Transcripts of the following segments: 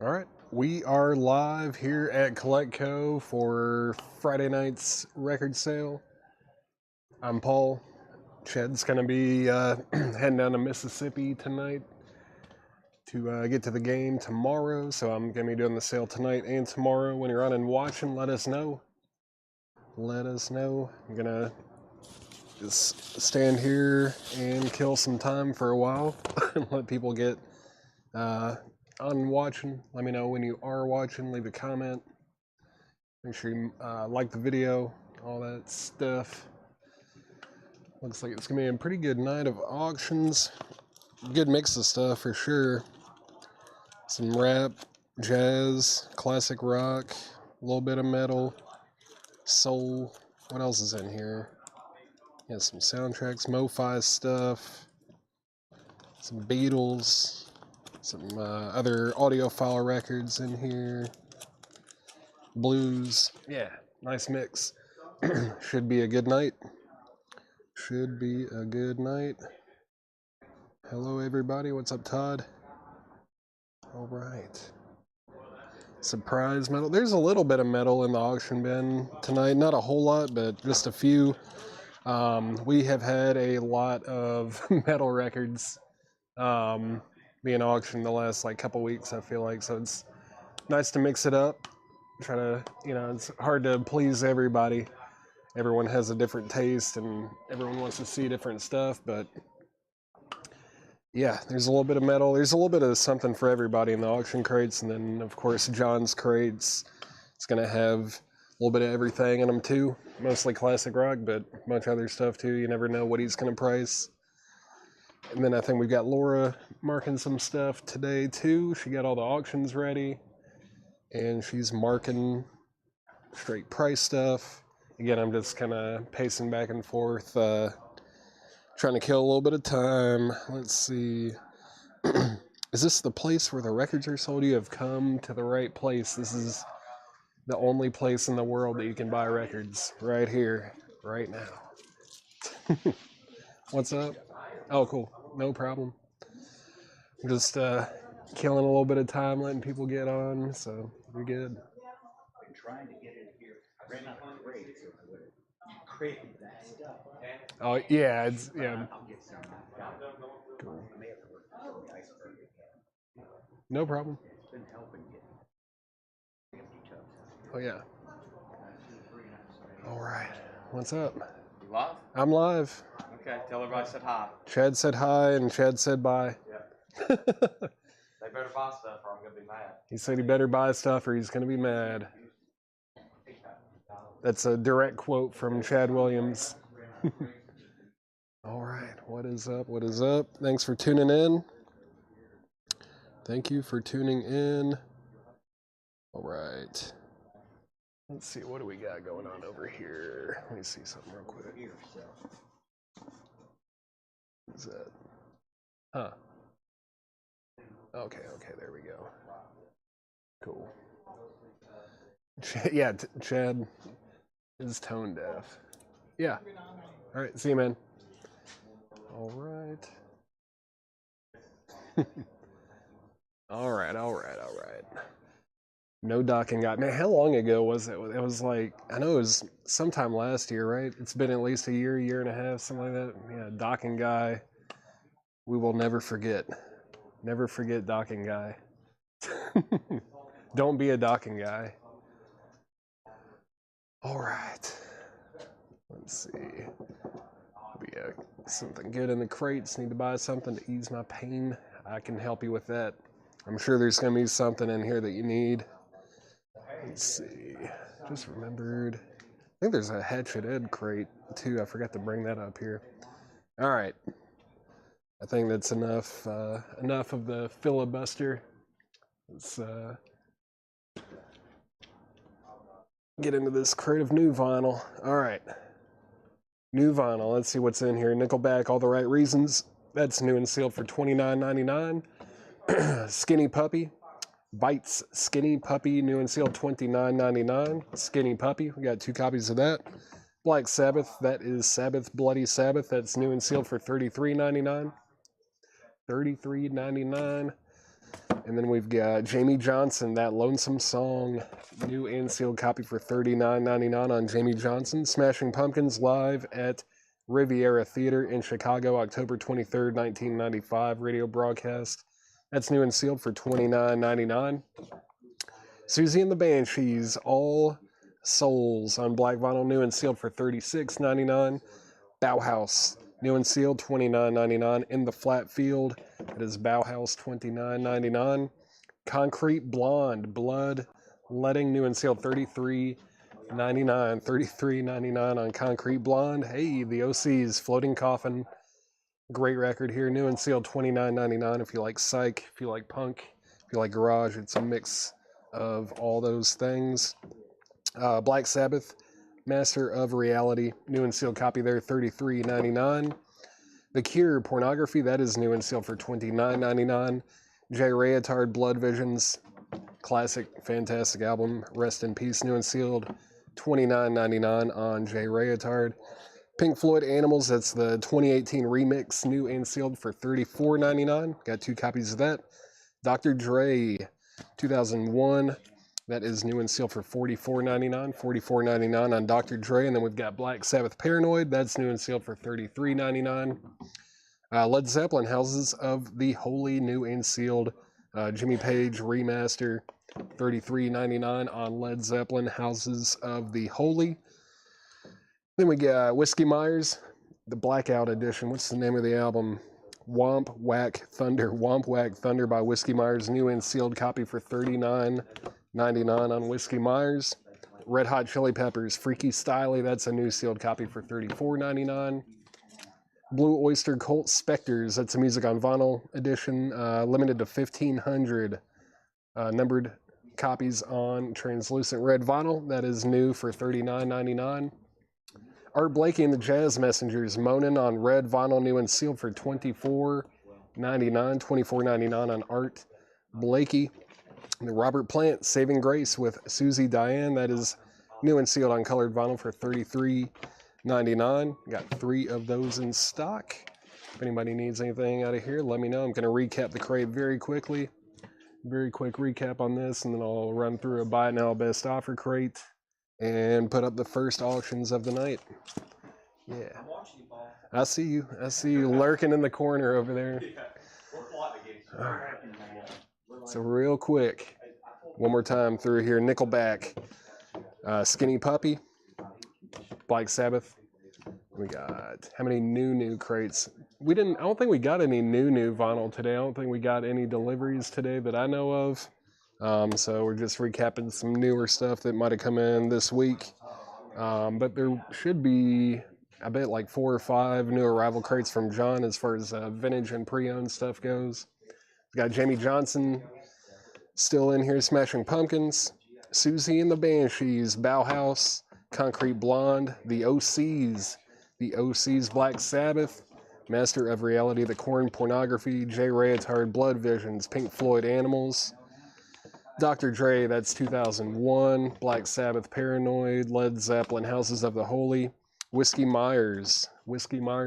All right, we are live here at CollectCo for Friday night's record sale. I'm Paul. Chad's going to be heading down to Mississippi tonight to get to the game tomorrow, so I'm going to be doing the sale tonight and tomorrow. When you're on and watching, let us know. Let us know. I'm going to just stand here and kill some time for a while and let people get on watching. Let me know when you are watching. Leave a comment. Make sure you like the video, all that stuff. Looks like it's gonna be a pretty good night of auctions. Good mix of stuff for sure. Some rap, jazz, classic rock, a little bit of metal, soul. What else is in here? Yeah, some soundtracks, Mo-Fi stuff, some Beatles, some other audiophile records in here, blues. Yeah, nice mix. Should be a good night. Should be a good night. Hello, everybody. What's up, Todd? All right. Surprise metal. There's a little bit of metal in the auction bin tonight. Not a whole lot, but just a few. We have had a lot of metal records being auctioned the last couple weeks, I feel like. So it's nice to mix it up. Try to, it's hard to please everybody. Everyone has a different taste and everyone wants to see different stuff, but yeah, there's a little bit of metal. There's a little bit of something for everybody in the auction crates, and then of course John's crates. It's gonna have a little bit of everything in them too. Mostly classic rock, but a bunch of other stuff too. You never know what he's gonna price. And then I think we've got Laura marking some stuff today too. She got all the auctions ready, and she's marking straight price stuff. Again, I'm just kind of pacing back and forth, trying to kill a little bit of time. Let's see. Is this the place where the records are sold? You have come to the right place. This is the only place in the world that you can buy records. Right here, right now. What's up? Oh, cool. No problem. I'm just killing a little bit of time, letting people get on, so you're good. I'm trying to get in here. I ran out of crates, so I would have created that stuff. Oh, yeah, it's, yeah. I'll get some. Cool. I may have to work on the iceberg again. No problem. It's been helping get empty tubs. Oh, yeah. All right. What's up? You live? I'm live. Okay, tell everybody I said hi. Chad said hi and Chad said bye. Yeah. They better buy stuff or I'm going to be mad. He said he better buy stuff or he's going to be mad. That's a direct quote from Chad Williams. All right, what is up? What is up? Thanks for tuning in. Thank you for tuning in. All right. Let's see, what do we got going on over here? Let me see something real quick. What is that? Huh. Okay, there we go. Cool. Yeah, Chad is tone deaf. Yeah. All right, see you, man. All right. All right. No docking guy. Man, how long ago was it? It was like, I know it was sometime last year, right? It's been at least a year and a half, something like that. Yeah, docking guy. We will never forget. Never forget docking guy. Don't be a docking guy. All right. Let's see. We got something good in the crates. Need to buy something to ease my pain. I can help you with that. I'm sure there's going to be something in here that you need. Let's see. Just remembered. I think there's a Hatchet-head crate too. I forgot to bring that up here. All right. I think that's enough. Enough of the filibuster. Let's get into this crate of new vinyl. All right. New vinyl. Let's see what's in here. Nickelback, All the Right Reasons. That's new and sealed for $29.99. Skinny Puppy. Bites Skinny Puppy, new and sealed $29.99. Skinny Puppy. We got 2 copies of that. Black Sabbath. That is Sabbath, Bloody Sabbath. That's new and sealed for $33.99. $33.99. And then we've got Jamie Johnson, That Lonesome Song, new and sealed copy for $39.99 on Jamie Johnson. Smashing Pumpkins live at Riviera Theater in Chicago, October 23rd, 1995, radio broadcast. That's new and sealed for $29.99. Susie and the Banshees, All Souls on black vinyl, new and sealed for $36.99. Bauhaus, new and sealed, $29.99. In the Flat Field, it is Bauhaus, $29.99. Concrete Blonde, Blood Letting, new and sealed, $33.99. $33.99 on Concrete Blonde. Hey, the OC's Floating Coffin, great record here, new and sealed, $29.99. If you like psych, if you like punk, if you like garage, it's a mix of all those things. Black Sabbath, Master of Reality, new and sealed copy there, $33.99. The Cure, Pornography, that is new and sealed for $29.99. Jay Reatard, Blood Visions, classic, fantastic album, rest in peace, new and sealed, $29.99 on Jay Reatard. Pink Floyd, Animals, that's the 2018 remix, new and sealed for $34.99. Got 2 copies of that. Dr. Dre, 2001, that is new and sealed for $44.99. $44.99 on Dr. Dre. And then we've got Black Sabbath, Paranoid, that's new and sealed for $33.99. Led Zeppelin, Houses of the Holy, new and sealed, Jimmy Page remaster, $33.99 on Led Zeppelin, Houses of the Holy. Then we got Whiskey Myers, the Blackout Edition. What's the name of the album? Womp Whack Thunder. Womp Whack Thunder by Whiskey Myers, new and sealed copy for $39.99 on Whiskey Myers. Red Hot Chili Peppers, Freaky Styley, that's a new sealed copy for $34.99. Blue Oyster Cult Spectres, that's a music on vinyl edition, limited to 1,500 numbered copies on translucent red vinyl. That is new for $39.99. Art Blakey and the Jazz Messengers, Moanin' on red vinyl, new and sealed for $24.99. $24.99 on Art Blakey. And the Robert Plant, Saving Grace with Susie Diane, that is new and sealed on colored vinyl for $33.99. Got 3 of those in stock. If anybody needs anything out of here, let me know. I'm going to recap the crate very quickly. Very quick recap on this, and then I'll run through a buy now best offer crate and put up the first auctions of the night. Yeah. I'm watching you, Paul. I see you. I see you lurking in the corner over there. Yeah. We're plotting against you. All right. So real quick, one more time through here. Nickelback, Skinny Puppy, Black Sabbath. We got how many new crates? I don't think we got any new vinyl today. I don't think we got any deliveries today that I know of. So we're just recapping some newer stuff that might have come in this week. But there should be, I bet, like 4 or 5 new arrival crates from John as far as vintage and pre-owned stuff goes. We got Jamie Johnson still in here, Smashing Pumpkins, Susie and the Banshees, Bauhaus, Concrete Blonde, the OC's Black Sabbath, Master of Reality, The Korn, Pornography, Jay Reatard, Blood Visions, Pink Floyd, Animals, Dr. Dre, that's 2001, Black Sabbath, Paranoid, Led Zeppelin, Houses of the Holy, Whiskey Myers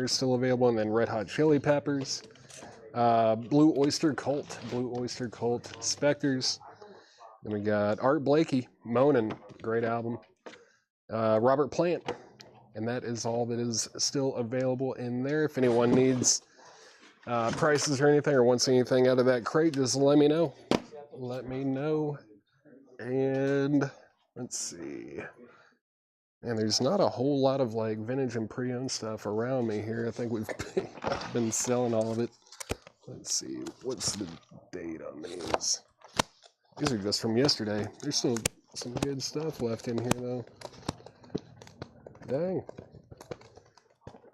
still available, and then Red Hot Chili Peppers, Blue Oyster Cult, Spectres. Then we got Art Blakey, Moanin', great album. Robert Plant, and that is all that is still available in there. If anyone needs prices or anything, or wants anything out of that crate, just let me know. And let's see. And there's not a whole lot of like vintage and pre-owned stuff around me here. I think we've been selling all of it. Let's see, what's the date on these? These are just from yesterday. There's still some good stuff left in here though. Dang.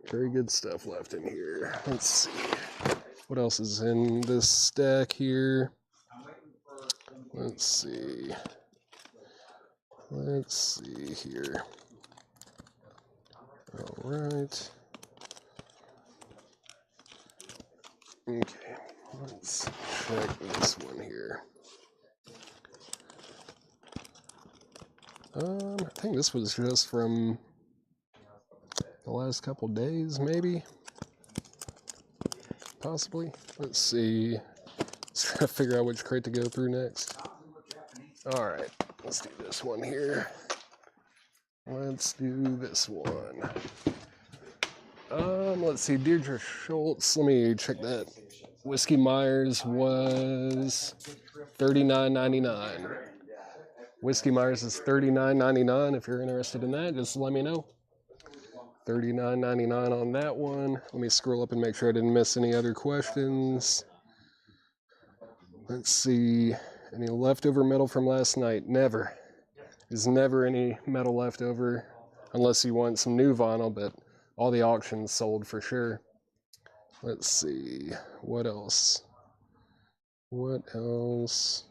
Very good stuff left in here. Let's see. What else is in this stack here? Let's see here. All right. Okay, let's check this one here. I think this was just from the last couple days, maybe. Possibly. Let's see. Let's try to figure out which crate to go through next. All right, let's do this one here. Let's do this one. Let's see, Deirdre Schultz. Let me check that. Whiskey Myers was $39.99. Whiskey Myers is $39.99. If you're interested in that, just let me know. $39.99 on that one. Let me scroll up and make sure I didn't miss any other questions. Let's see. Any leftover metal from last night? Never. There's never any metal left over unless you want some new vinyl, but all the auctions sold for sure. Let's see. What else? What else?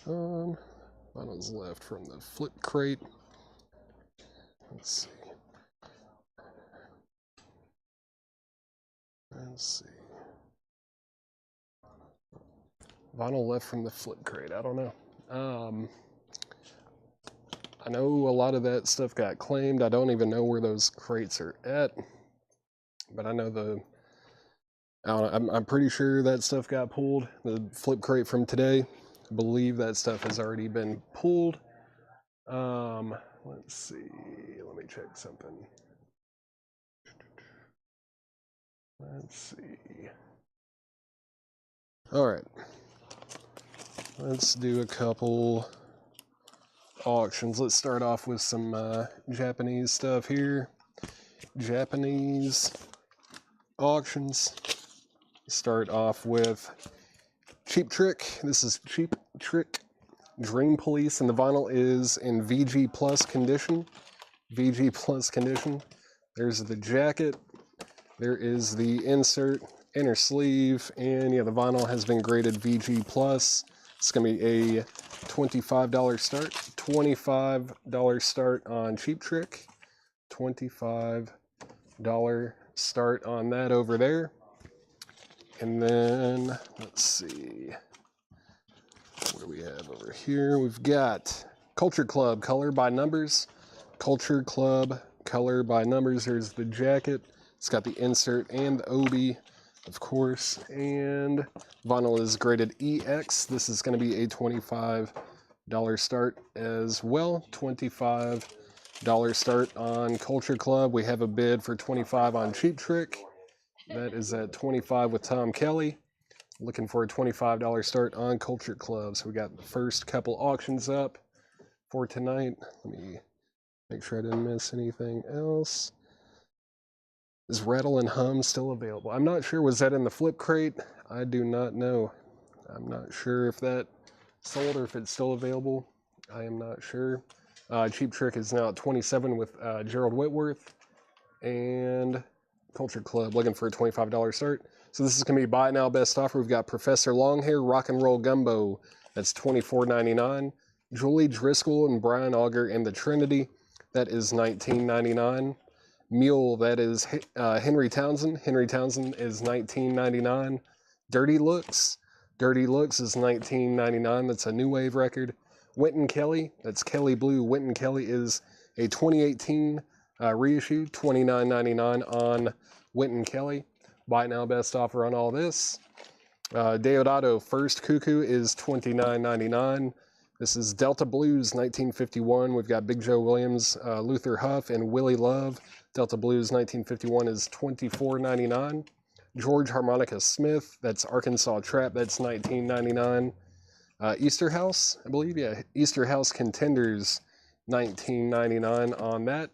Vinyl's left from the flip crate. Let's see. Let's see. Vinyl left from the flip crate. I don't know. I know a lot of that stuff got claimed. I don't even know where those crates are at. But I know I'm pretty sure that stuff got pulled. The flip crate from today. I believe that stuff has already been pulled. Let's see. Let me check something. Let's see. All right. Let's do a couple auctions. Let's start off with some Japanese stuff here. Japanese auctions. Start off with Cheap Trick. This is Cheap Trick Dream Police, and the vinyl is in VG Plus condition. VG Plus condition. There's the jacket. There is the insert, inner sleeve, and yeah, the vinyl has been graded VG Plus. It's going to be a $25 start. $25 start on Cheap Trick. $25 start on that over there. And then, let's see. What do we have over here? We've got Culture Club Color by Numbers. Culture Club Color by Numbers. Here's the jacket. It's got the insert and the obi, of course. And vinyl is graded EX. This is going to be a $25 start as well. $25 start on Culture Club. We have a bid for $25 on Cheap Trick. That is at $25 with Tom Kelly. Looking for a $25 start on Culture Club. So we got the first couple auctions up for tonight. Let me make sure I didn't miss anything else. Is Rattle and Hum still available? I'm not sure. Was that in the flip crate? I do not know. I'm not sure if that sold or if it's still available. I am not sure. Cheap Trick is now at $27 with Gerald Whitworth. And Culture Club looking for a $25 start. So this is going to be buy now best offer. We've got Professor Longhair Rock and Roll Gumbo. That's $24.99. Julie Driscoll and Brian Auger and the Trinity. That is $19.99. Mule, that is Henry Townsend. Henry Townsend is $19.99. Dirty Looks. Dirty Looks is $19.99. That's a new wave record. Wynton Kelly, that's Kelly Blue. Wynton Kelly is a 2018 reissue, $29.99 on Wynton Kelly. Buy now best offer on all this. Deodato First Cuckoo is $29.99. This is Delta Blues 1951. We've got Big Joe Williams, Luther Huff, and Willie Love. Delta Blues 1951 is $24.99. George Harmonica Smith, that's Arkansas Trap, that's $19.99. Easter House, I believe, yeah. Easter House Contenders, $19.99 on that.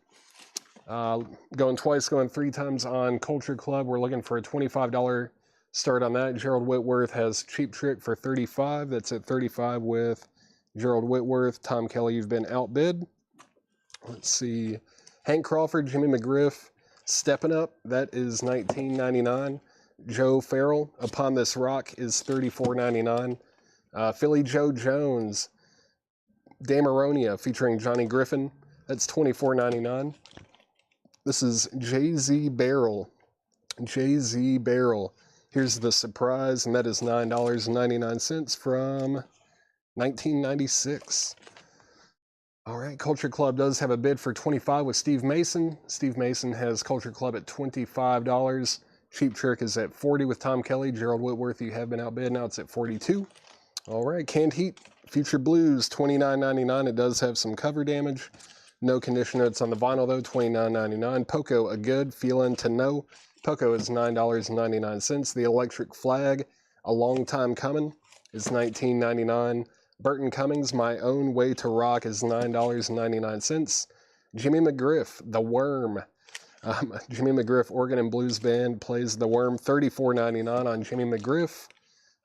Going twice, going three times on Culture Club. We're looking for a $25 start on that. Gerald Whitworth has Cheap Trick for $35. That's at $35 with Gerald Whitworth. Tom Kelly, you've been outbid. Let's see. Hank Crawford, Jimmy McGriff, Steppin' Up. That is $19.99. Joe Farrell, Upon This Rock, is $34.99. Philly Joe Jones, Damaronia, featuring Johnny Griffin. That's $24.99. This is Jay-Z Barrel. Jay-Z Barrel. Here's the surprise, and that is $9.99 from 1996. All right, Culture Club does have a bid for $25 with Steve Mason. Steve Mason has Culture Club at $25. Cheap Trick is at 40 with Tom Kelly. Gerald Whitworth, you have been outbid. Now it's at 42. All right, Canned Heat, Future Blues, $29.99. It does have some cover damage. No condition notes on the vinyl, though, $29.99. Poco, a good feeling to know. Poco is $9.99. The Electric Flag, a long time coming, is $19.99. Burton Cummings, My Own Way to Rock, is $9.99. Jimmy McGriff, The Worm. Jimmy McGriff Organ and Blues Band plays The Worm, $34.99 on Jimmy McGriff.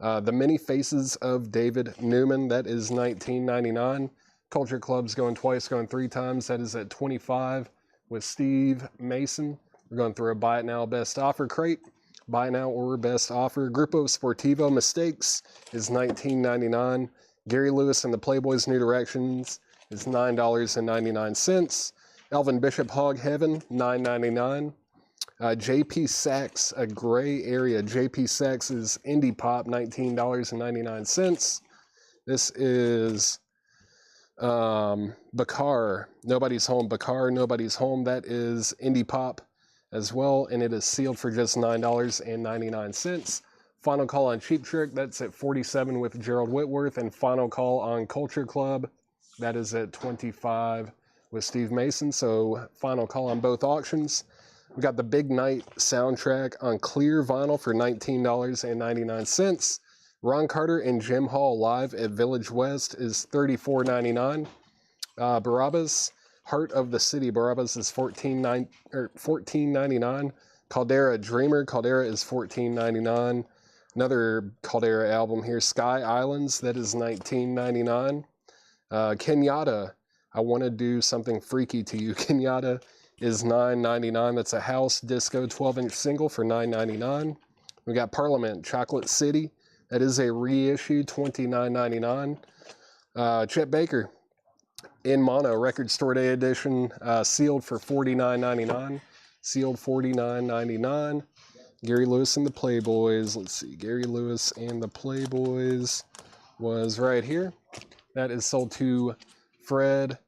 The Many Faces of David Newman, that is $19.99. Culture Club's going twice, going 3 times. That is at $25 with Steve Mason. We're going through a buy it now, best offer crate. Buy it now or best offer. Grupo Sportivo Mistakes is $19.99. Gary Lewis and the Playboys New Directions is $9.99. Elvin Bishop Hog Heaven, $9.99. JP Sachs, A Gray Area. JP Sachs is Indie Pop, $19.99. This is Bakar, Nobody's Home. Bakar, Nobody's Home. That is Indie Pop as well, and it is sealed for just $9.99. Final Call on Cheap Trick, that's at 47 with Gerald Whitworth, and Final Call on Culture Club, that is at 25 with Steve Mason. So final call on both auctions. We got the Big Night soundtrack on clear vinyl for $19.99. Ron Carter and Jim Hall live at Village West is $34.99. Barabbas, Heart of the City. Barabbas is $14.99. Caldera Dreamer. Caldera is $14.99. Another Caldera album here, Sky Islands. That is $19.99. Kenyatta, I Want to Do Something Freaky to You. Kenyatta is $9.99. That's a house disco 12-inch single for $9.99. We got Parliament, Chocolate City. That is a reissue, $29.99. Chet Baker, In Mono, Record Store Day Edition, sealed for $49.99. Sealed $49.99. Gary Lewis and the Playboys. Let's see, Gary Lewis and the Playboys was right here. That is sold to Fred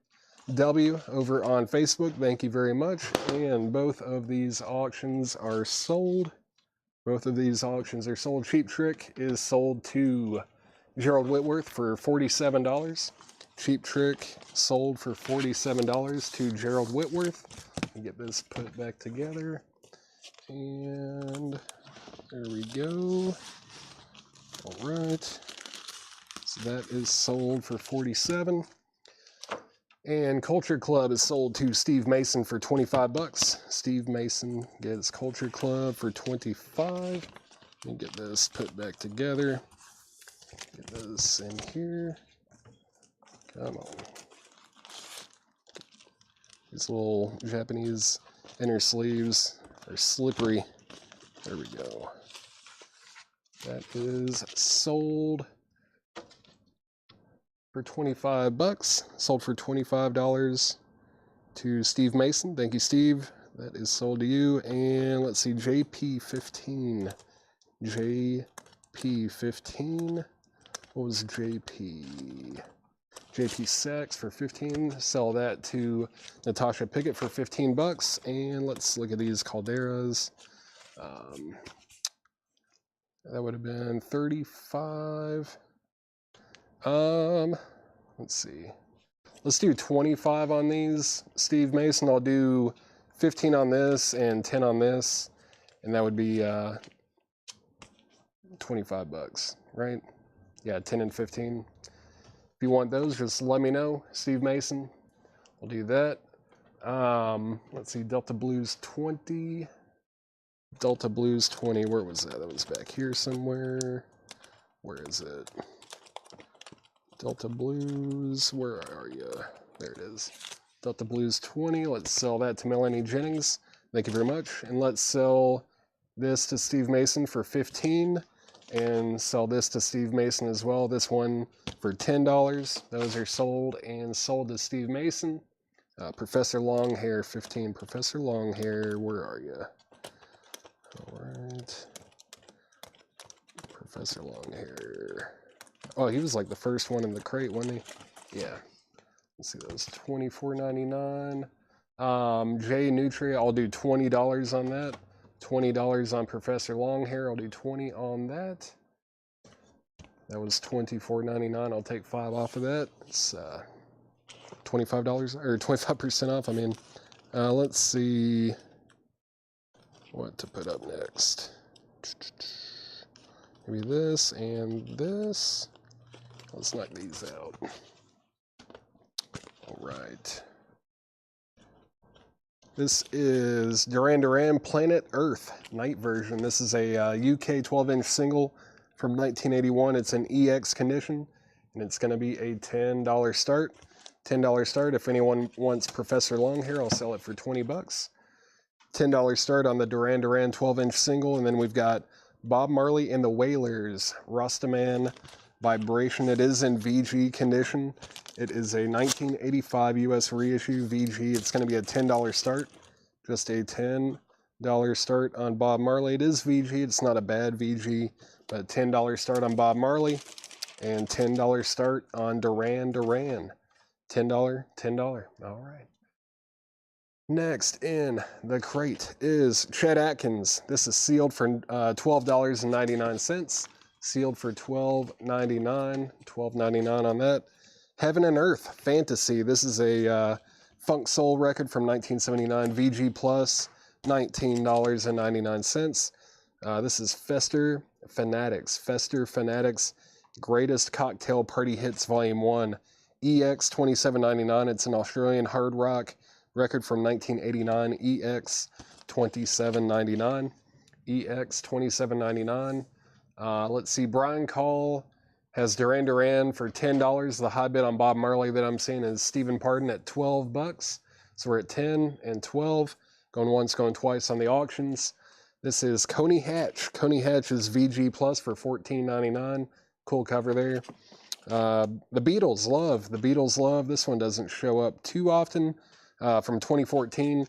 W. over on Facebook. Thank you very much. And both of these auctions are sold. Both of these auctions are sold. Cheap Trick is sold to Gerald Whitworth for $47. Cheap Trick sold for $47 to Gerald Whitworth. Let me get this put back together. And there we go. All right. So that is sold for $47. And Culture Club is sold to Steve Mason for $25. Steve Mason gets Culture Club for $25. Let me get this put back together. Get this in here. Come on. These little Japanese inner sleeves are slippery. There we go. That is sold for $25. Sold for $25 to Steve Mason. Thank you, Steve. That is sold to you. And let's see, JP15. JP15. What was JP? JP Sachs for $15. Sell that to Natasha Pickett for $15. And let's look at these Calderas. That would have been $35. Let's see. Let's do 25 on these, Steve Mason. I'll do 15 on this and 10 on this, and that would be $25, right? Yeah, 10 and 15. If you want those, just let me know, Steve Mason. We'll do that. Let's see, Delta Blues 20. Delta Blues 20, where was that? That was back here somewhere. Where is it? Delta Blues, where are you? There it is. Delta Blues 20, let's sell that to Melanie Jennings. Thank you very much. And let's sell this to Steve Mason for $15. And sell this to Steve Mason as well. This one for $10. Those are sold and sold to Steve Mason. Professor Longhair, 15. Professor Longhair, where are you? All right. Professor Longhair. Oh, he was like the first one in the crate, wasn't he? Yeah. Let's see, that was $24.99. Jay Nutria, I'll do $20 on that. $20 on Professor Longhair. I'll do 20 on that. That was $24.99. I'll take 5 off of that. It's $25 or 25% off. I mean, let's see what to put up next. Maybe this and this. Let's knock these out. All right. This is Duran Duran Planet Earth Night version. This is a UK 12-inch single from 1981. It's in EX condition, and it's going to be a $10 start. $10 start. If anyone wants Professor Longhair, I'll sell it for 20 bucks. $10 start on the Duran Duran 12-inch single, and then we've got Bob Marley and the Wailers, Rastaman Vibration. It is in VG condition. It is a 1985 US reissue VG. It's going to be a $10 start. Just a $10 start on Bob Marley. It is VG. It's not a bad VG, but $10 start on Bob Marley and $10 start on Duran Duran. $10, $10. All right. Next in the crate is Chet Atkins. This is sealed for $12.99. Sealed for $12.99. $12.99 on that. Heaven and Earth Fantasy. This is a funk soul record from 1979. VG Plus, $19.99. This is Fester Fanatics. Fester Fanatics Greatest Cocktail Party Hits Volume 1. EX $27.99. It's an Australian hard rock record from 1989. EX $27.99. EX $27.99. Let's see. Brian Call has Duran Duran for $10. The high bid on Bob Marley that I'm seeing is Stephen Pardon at 12 bucks. So we're at 10 and 12. Going once, going twice on the auctions. This is Coney Hatch. Coney Hatch is VG Plus for $14.99. Cool cover there. The Beatles Love. The Beatles Love. This one doesn't show up too often. From 2014,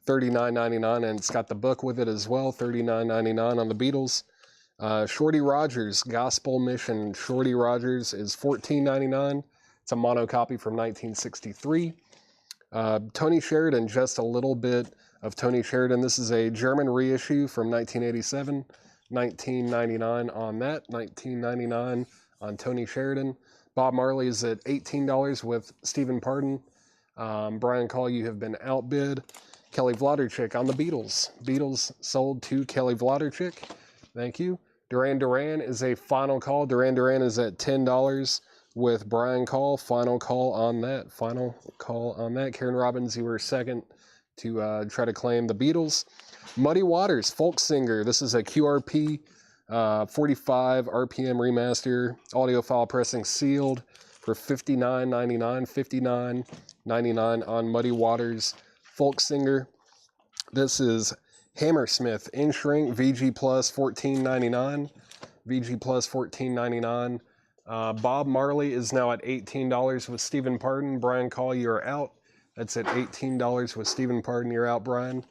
$39.99, and it's got the book with it as well, $39.99 on the Beatles. Shorty Rogers, Gospel Mission. Shorty Rogers is $14.99. It's a mono copy from 1963. Tony Sheridan, just a little bit of Tony Sheridan. This is a German reissue from 1987. $19.99 on that. $19.99 on Tony Sheridan. Bob Marley is at $18 with Stephen Pardon. Brian Call, you have been outbid. Kelly Vladerchik on the Beatles. Beatles sold to Kelly Vladerchik. Thank you. Duran Duran is a final call. Duran Duran is at $10 with Brian Call. Final call on that. Final call on that. Karen Robbins, you were second to try to claim the Beatles. Muddy Waters, folk singer. This is a QRP 45 RPM remaster. Audiophile pressing sealed for $59.99. $59.99 on Muddy Waters, folk singer. This is Hammersmith in Shrink, VG Plus $14.99. VG Plus $14.99. Bob Marley is now at $18 with Stephen Pardon. Brian Call, you're out. That's at $18 with Stephen Pardon. You're out, Brian.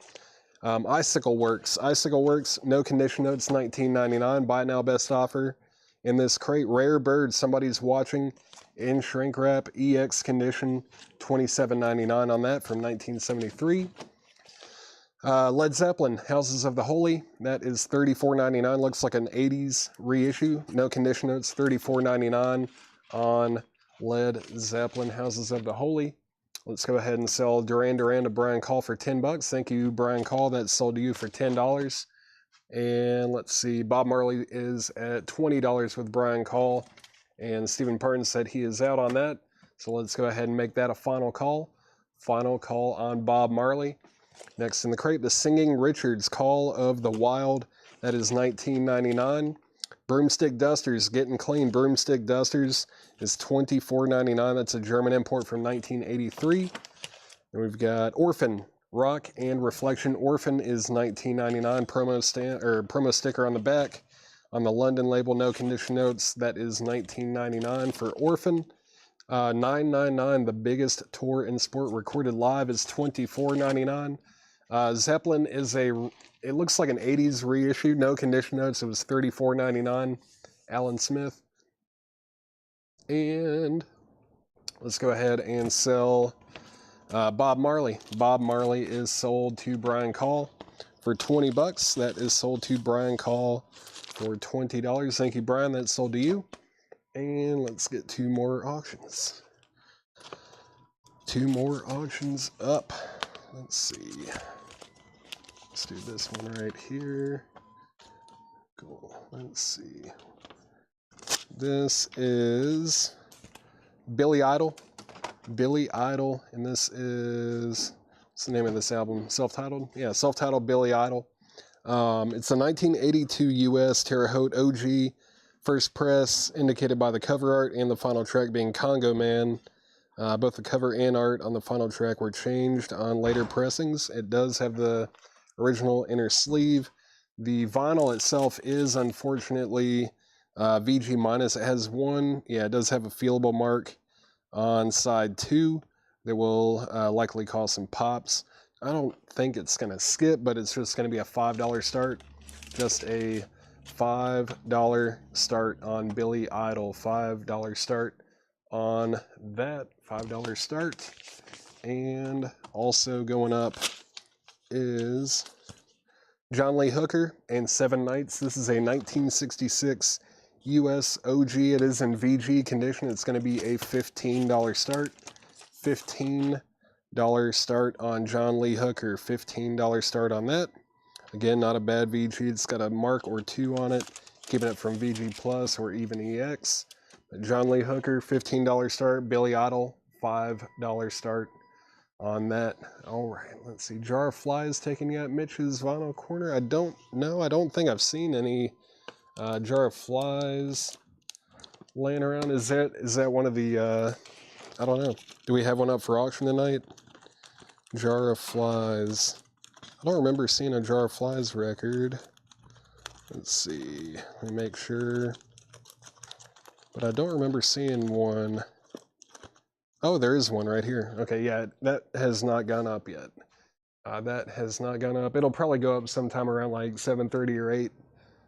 Icicle Works. Icicle Works, no condition notes, $19.99. Buy now, best offer in this crate. Rare Bird, somebody's watching. In shrink wrap, EX condition, $27.99 on that from 1973. Led Zeppelin, Houses of the Holy, that is $34.99. Looks like an 80s reissue. No condition notes, $34.99 on Led Zeppelin, Houses of the Holy. Let's go ahead and sell Duran Duran to Brian Call for 10 bucks. Thank you, Brian Call. That's sold to you for $10. And let's see, Bob Marley is at $20 with Brian Call. And Stephen Pardon said he is out on that. So let's go ahead and make that a final call. Final call on Bob Marley. Next in the crate, the Singing Richards, Call of the Wild. That is $19.99. Broomstick Dusters, Getting Clean. Broomstick Dusters is $24.99. That's a German import from 1983. And we've got Orphan, Rock and Reflection. Orphan is $19.99. Promo sticker on the back. On the London label, no condition notes, that is $19.99 for Orphan. $9.99, the biggest tour in sport recorded live, is $24.99. Zeppelin is it looks like an 80s reissue, no condition notes, it was $34.99. Alan Smith. And let's go ahead and sell Bob Marley. Bob Marley is sold to Brian Call. for 20 bucks. That is sold to Brian Call for $20. Thank you, Brian. That's sold to you. And let's get 2 more auctions. 2 more auctions up. Let's see. Let's do this one right here. Cool. Let's see. This is Billy Idol. Billy Idol, and this is, what's the name of this album? Self-titled? Yeah, self-titled Billy Idol. It's a 1982 US Terre Haute OG, first press, indicated by the cover art and the final track being Congo Man. Both the cover and art on the final track were changed on later pressings. It does have the original inner sleeve. The vinyl itself is unfortunately VG minus. It has one, yeah, it does have a feelable mark on side 2 that will likely cause some pops. I don't think it's going to skip, but it's just going to be a $5 start. Just a $5 start on Billy Idol. $5 start on that. $5 start. And also going up is John Lee Hooker and 7 Nights. This is a 1966 US OG. It is in VG condition. It's going to be a $15 start. $15 start on John Lee Hooker. $15 start on that. Again, not a bad VG. It's got a mark or 2 on it, keeping it from VG Plus or even EX. John Lee Hooker, $15 start. Billy Idol, $5 start on that. All right, let's see. Jar of Flies taking you at Mitch's Vinyl Corner. I don't know. I don't think I've seen any Jar of Flies laying around. Is that one of the, I don't know. Do we have one up for auction tonight? Jar of Flies. I don't remember seeing a Jar of Flies record. Let's see. Let me make sure. But I don't remember seeing one. Oh, there is one right here. Okay, yeah, that has not gone up yet. That has not gone up. It'll probably go up sometime around like 7:30 or 8.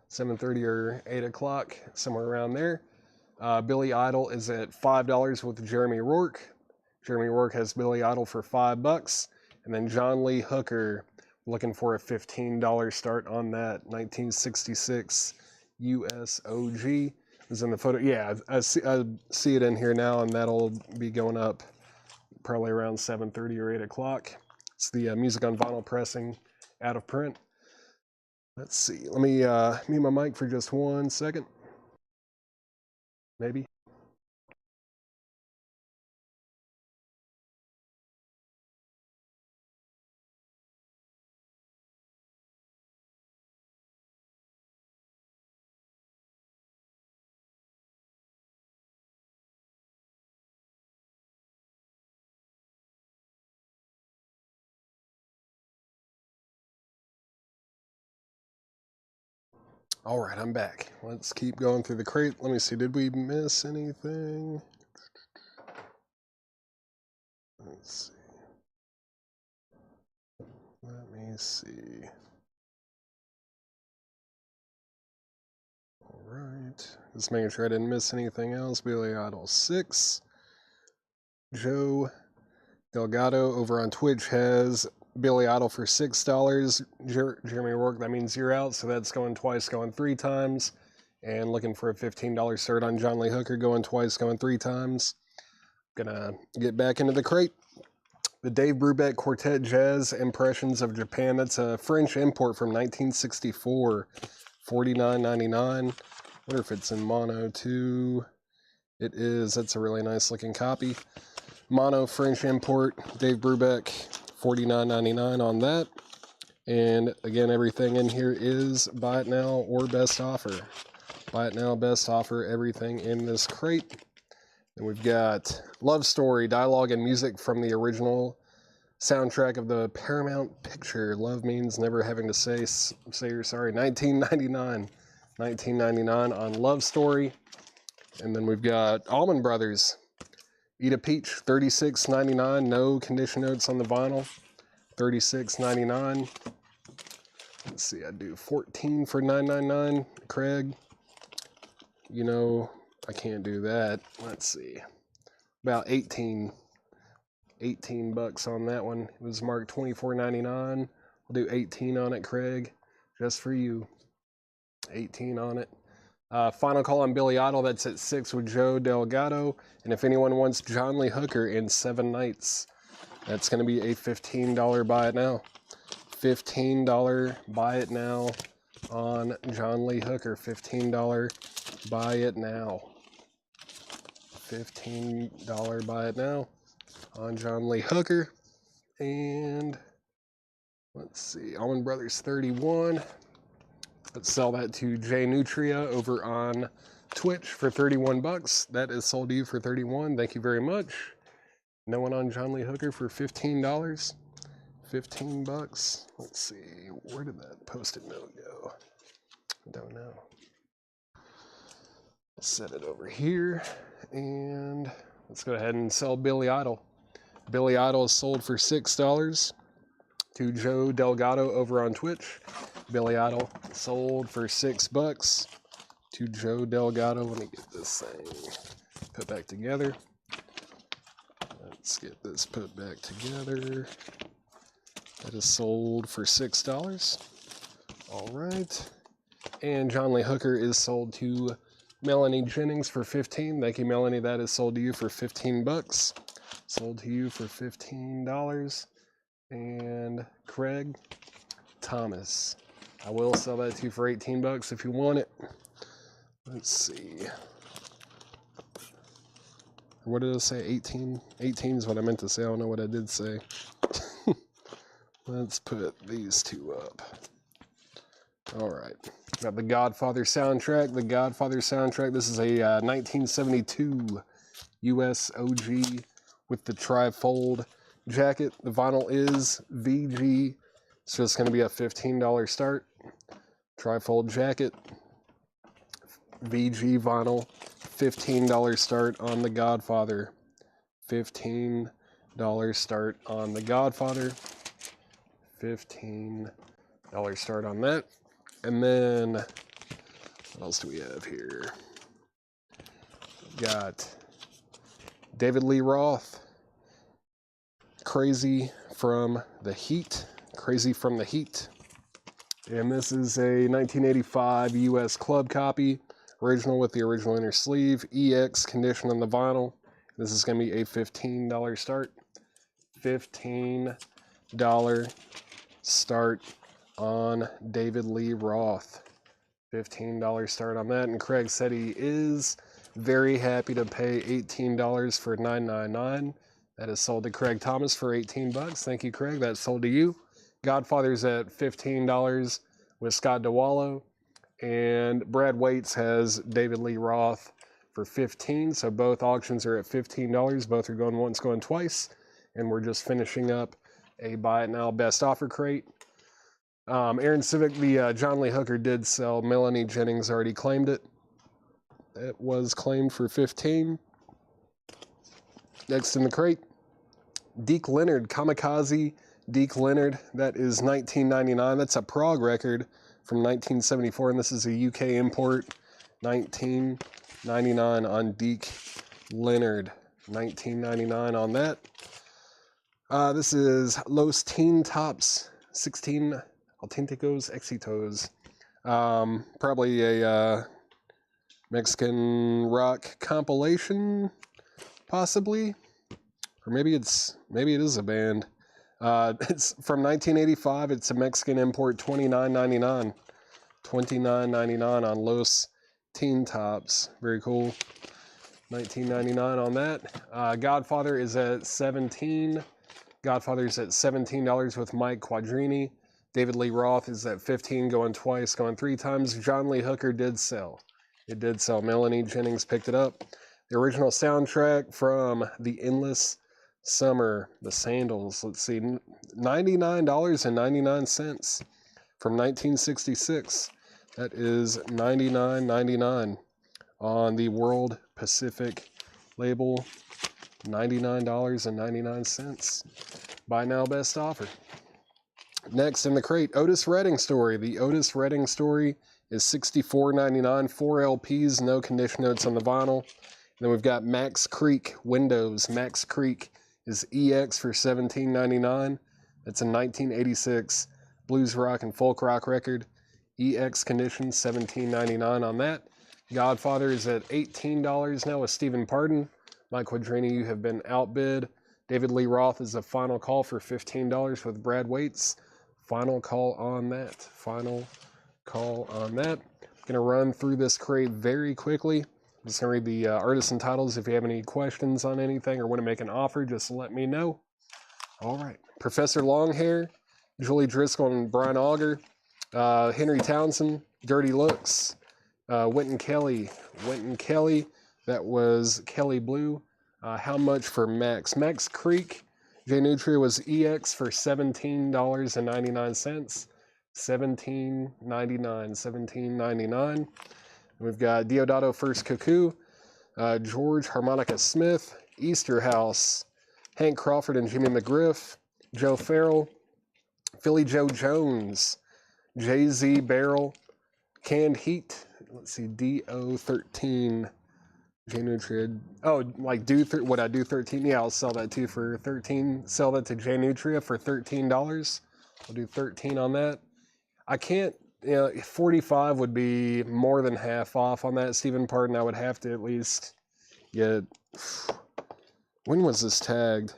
7:30 or 8 o'clock, somewhere around there. Billy Idol is at $5 with Jeremy Rourke. Jeremy Rourke has Billy Idol for $5. And then John Lee Hooker, looking for a $15 start on that. 1966 US OG is in the photo. Yeah, I see it in here now, and that'll be going up probably around 7:30 or 8 o'clock. It's the Music on Vinyl pressing, out of print. Let's see. Let me mute my mic for just 1 second. Maybe. All right, I'm back. Let's keep going through the crate. Let me see. Did we miss anything? Let's see. Let me see. All right. Just making sure I didn't miss anything else. Billy Idol 6. Joe Delgado over on Twitch has Billy Idol for $6. Jeremy Rourke, that means you're out, so that's going twice, going 3 times. And looking for a $15 start on John Lee Hooker, going twice, going 3 times. Gonna get back into the crate. The Dave Brubeck Quartet Jazz Impressions of Japan. That's a French import from 1964. $49.99. Wonder if it's in mono too. It is. That's a really nice looking copy. Mono French import. Dave Brubeck. $49.99 on that. And again, everything in here is buy it now or best offer. Buy it now, best offer, everything in this crate. And we've got Love Story, dialogue and music from the original soundtrack of the Paramount picture. Love Means Never Having to Say You're Sorry. 1999. 1999 on Love Story. And then we've got Allman Brothers. Eat a Peach, $36.99. No condition notes on the vinyl. $36.99. Let's see, I do 14 for $9.99. Craig, you know, I can't do that. Let's see. About 18 bucks on that one. It was marked $24.99. We'll do 18 on it, Craig, just for you. 18 on it. Final call on Billy Idol. That's at 6 with Joe Delgado. And if anyone wants John Lee Hooker in 7 nights, that's going to be a $15 buy it now. $15 buy it now on John Lee Hooker. $15 buy it now. $15 buy it now on John Lee Hooker. And let's see, Allman Brothers 31. Let's sell that to Jay Nutria over on Twitch for 31 bucks. That is sold to you for 31. Thank you very much. No one on John Lee Hooker for $15. 15 bucks. Let's see, where did that post-it note go? I don't know. Set it over here, and let's go ahead and sell Billy Idol. Billy Idol is sold for $6 to Joe Delgado over on Twitch. Billy Idol sold for $6 to Joe Delgado. Let me get this thing put back together. Let's get this put back together. That is sold for $6. All right. And John Lee Hooker is sold to Melanie Jennings for 15. Thank you, Melanie. That is sold to you for 15 bucks. Sold to you for $15. And Craig Thomas. I will sell that to you for 18 bucks if you want it. Let's see. What did I say? 18? 18 is what I meant to say. I don't know what I did say. Let's put these two up. All right. Got the Godfather soundtrack. The Godfather soundtrack. This is a 1972 US OG with the trifold jacket. The vinyl is VG. So it's going to be a $15 start. Trifold jacket. VG vinyl. $15 start on the Godfather. $15 start on the Godfather. $15 start on that. And then, what else do we have here? Got David Lee Roth, Crazy from the Heat. Crazy from the Heat. And this is a 1985 US club copy. Original with the original inner sleeve. EX condition on the vinyl. This is going to be a $15 start. $15 start on David Lee Roth. $15 start on that. And Craig said he is very happy to pay $18 for $9.99. That is sold to Craig Thomas for 18 bucks. Thank you, Craig. That's sold to you. Godfather's at $15 with Scott DeWallow. And Brad Waits has David Lee Roth for $15. So both auctions are at $15. Both are going once, going twice. And we're just finishing up a buy it now best offer crate. Aaron Civic, the John Lee Hooker did sell. Melanie Jennings already claimed it. It was claimed for $15. Next in the crate, Deke Leonard, Kamikaze Deke Leonard. That is $19.99. That's a Prague record from 1974, and this is a UK import. $19.99 on Deke Leonard. $19.99 on that. This is Los Teen Tops 16 Auténticos Éxitos. Probably a Mexican rock compilation, possibly, or maybe it is a band. It's from 1985. It's a Mexican import. $29.99. $29.99 on Los Teen Tops. Very cool. $19.99 on that. Godfather is at $17. Godfather's at $17 with Mike Quadrini. David Lee Roth is at $15, going twice, going 3 times. John Lee Hooker did sell. It did sell. Melanie Jennings picked it up. The original soundtrack from The Endless Summer, The Sandals. Let's see, $99.99 from 1966. That is $99.99 on the World Pacific label. $99.99. Buy now, best offer. Next in the crate, Otis Redding Story. The Otis Redding Story is $64.99. 4 LPs, no condition notes on the vinyl. And then we've got Max Creek Windows. Max Creek is EX for $17.99. That's a 1986 blues rock and folk rock record. EX condition, $17.99 on that. Godfather is at $18 now with Stephen Pardon. Mike Quadrini, you have been outbid. David Lee Roth is a final call for $15 with Brad Waits. Final call on that. Final call on that. I'm going to run through this crate very quickly. I'm just going to read the artisan titles. If you have any questions on anything or want to make an offer, just let me know. All right. Professor Longhair, Julie Driscoll and Brian Auger, Henry Townsend, Dirty Looks, Wynton Kelly, that was Kelly Blue. How much for Max? Max Creek, J Nutria was EX for $17.99. $17.99. We've got Diodato First Cuckoo, George Harmonica Smith, Easter House, Hank Crawford and Jimmy McGriff, Joe Farrell, Philly Joe Jones, Jay-Z Barrel, Canned Heat, let's see, DO13, J-Nutria, oh, like would I do 13? Yeah, I'll sell that too for 13, sell that to J-Nutria for $13. I'll do 13 on that. I can't, 45 would be more than half off on that. Stephen Pardon, I would have to at least get, when was this tagged?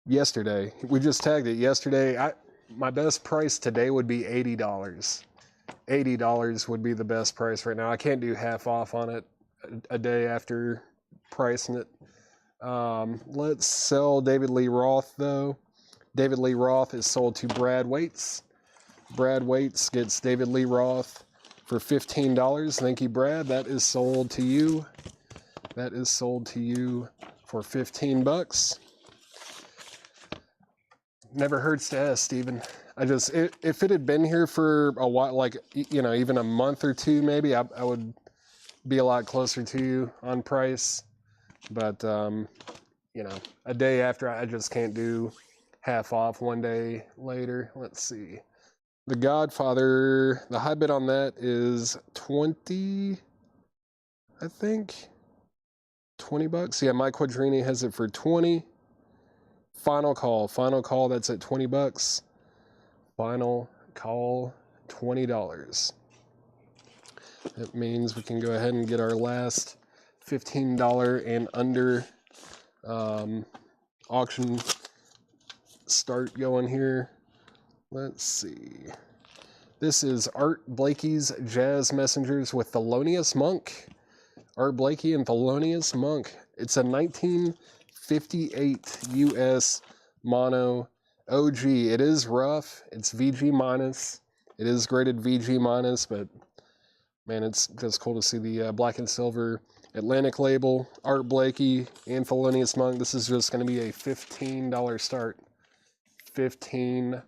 Yesterday. We just tagged it yesterday. My best price today would be $80. $80 would be the best price right now. I can't do half off on it a day after pricing it. Let's sell David Lee Roth, though. David Lee Roth is sold to Brad Waits. Brad Waits gets David Lee Roth for $15. Thank you, Brad. That is sold to you. That is sold to you for $15. Never hurts to ask, Stephen. If it had been here for a while, like, even a month or two, maybe, I would be a lot closer to you on price. But, a day after, I just can't do half off one day later. Let's see. The Godfather, the high bid on that is 20, I think. $20. Yeah, Mike Quadrini has it for 20. Final call, that's at $20. Final call, $20. That means we can go ahead and get our last $15 and under auction start going here. Let's see. This is Art Blakey's Jazz Messengers with Thelonious Monk. Art Blakey and Thelonious Monk. It's a 1958 US mono OG. It is rough. It's VG minus. It is graded VG minus, but man, it's just cool to see the black and silver Atlantic label. Art Blakey and Thelonious Monk. This is just going to be a $15 start. $15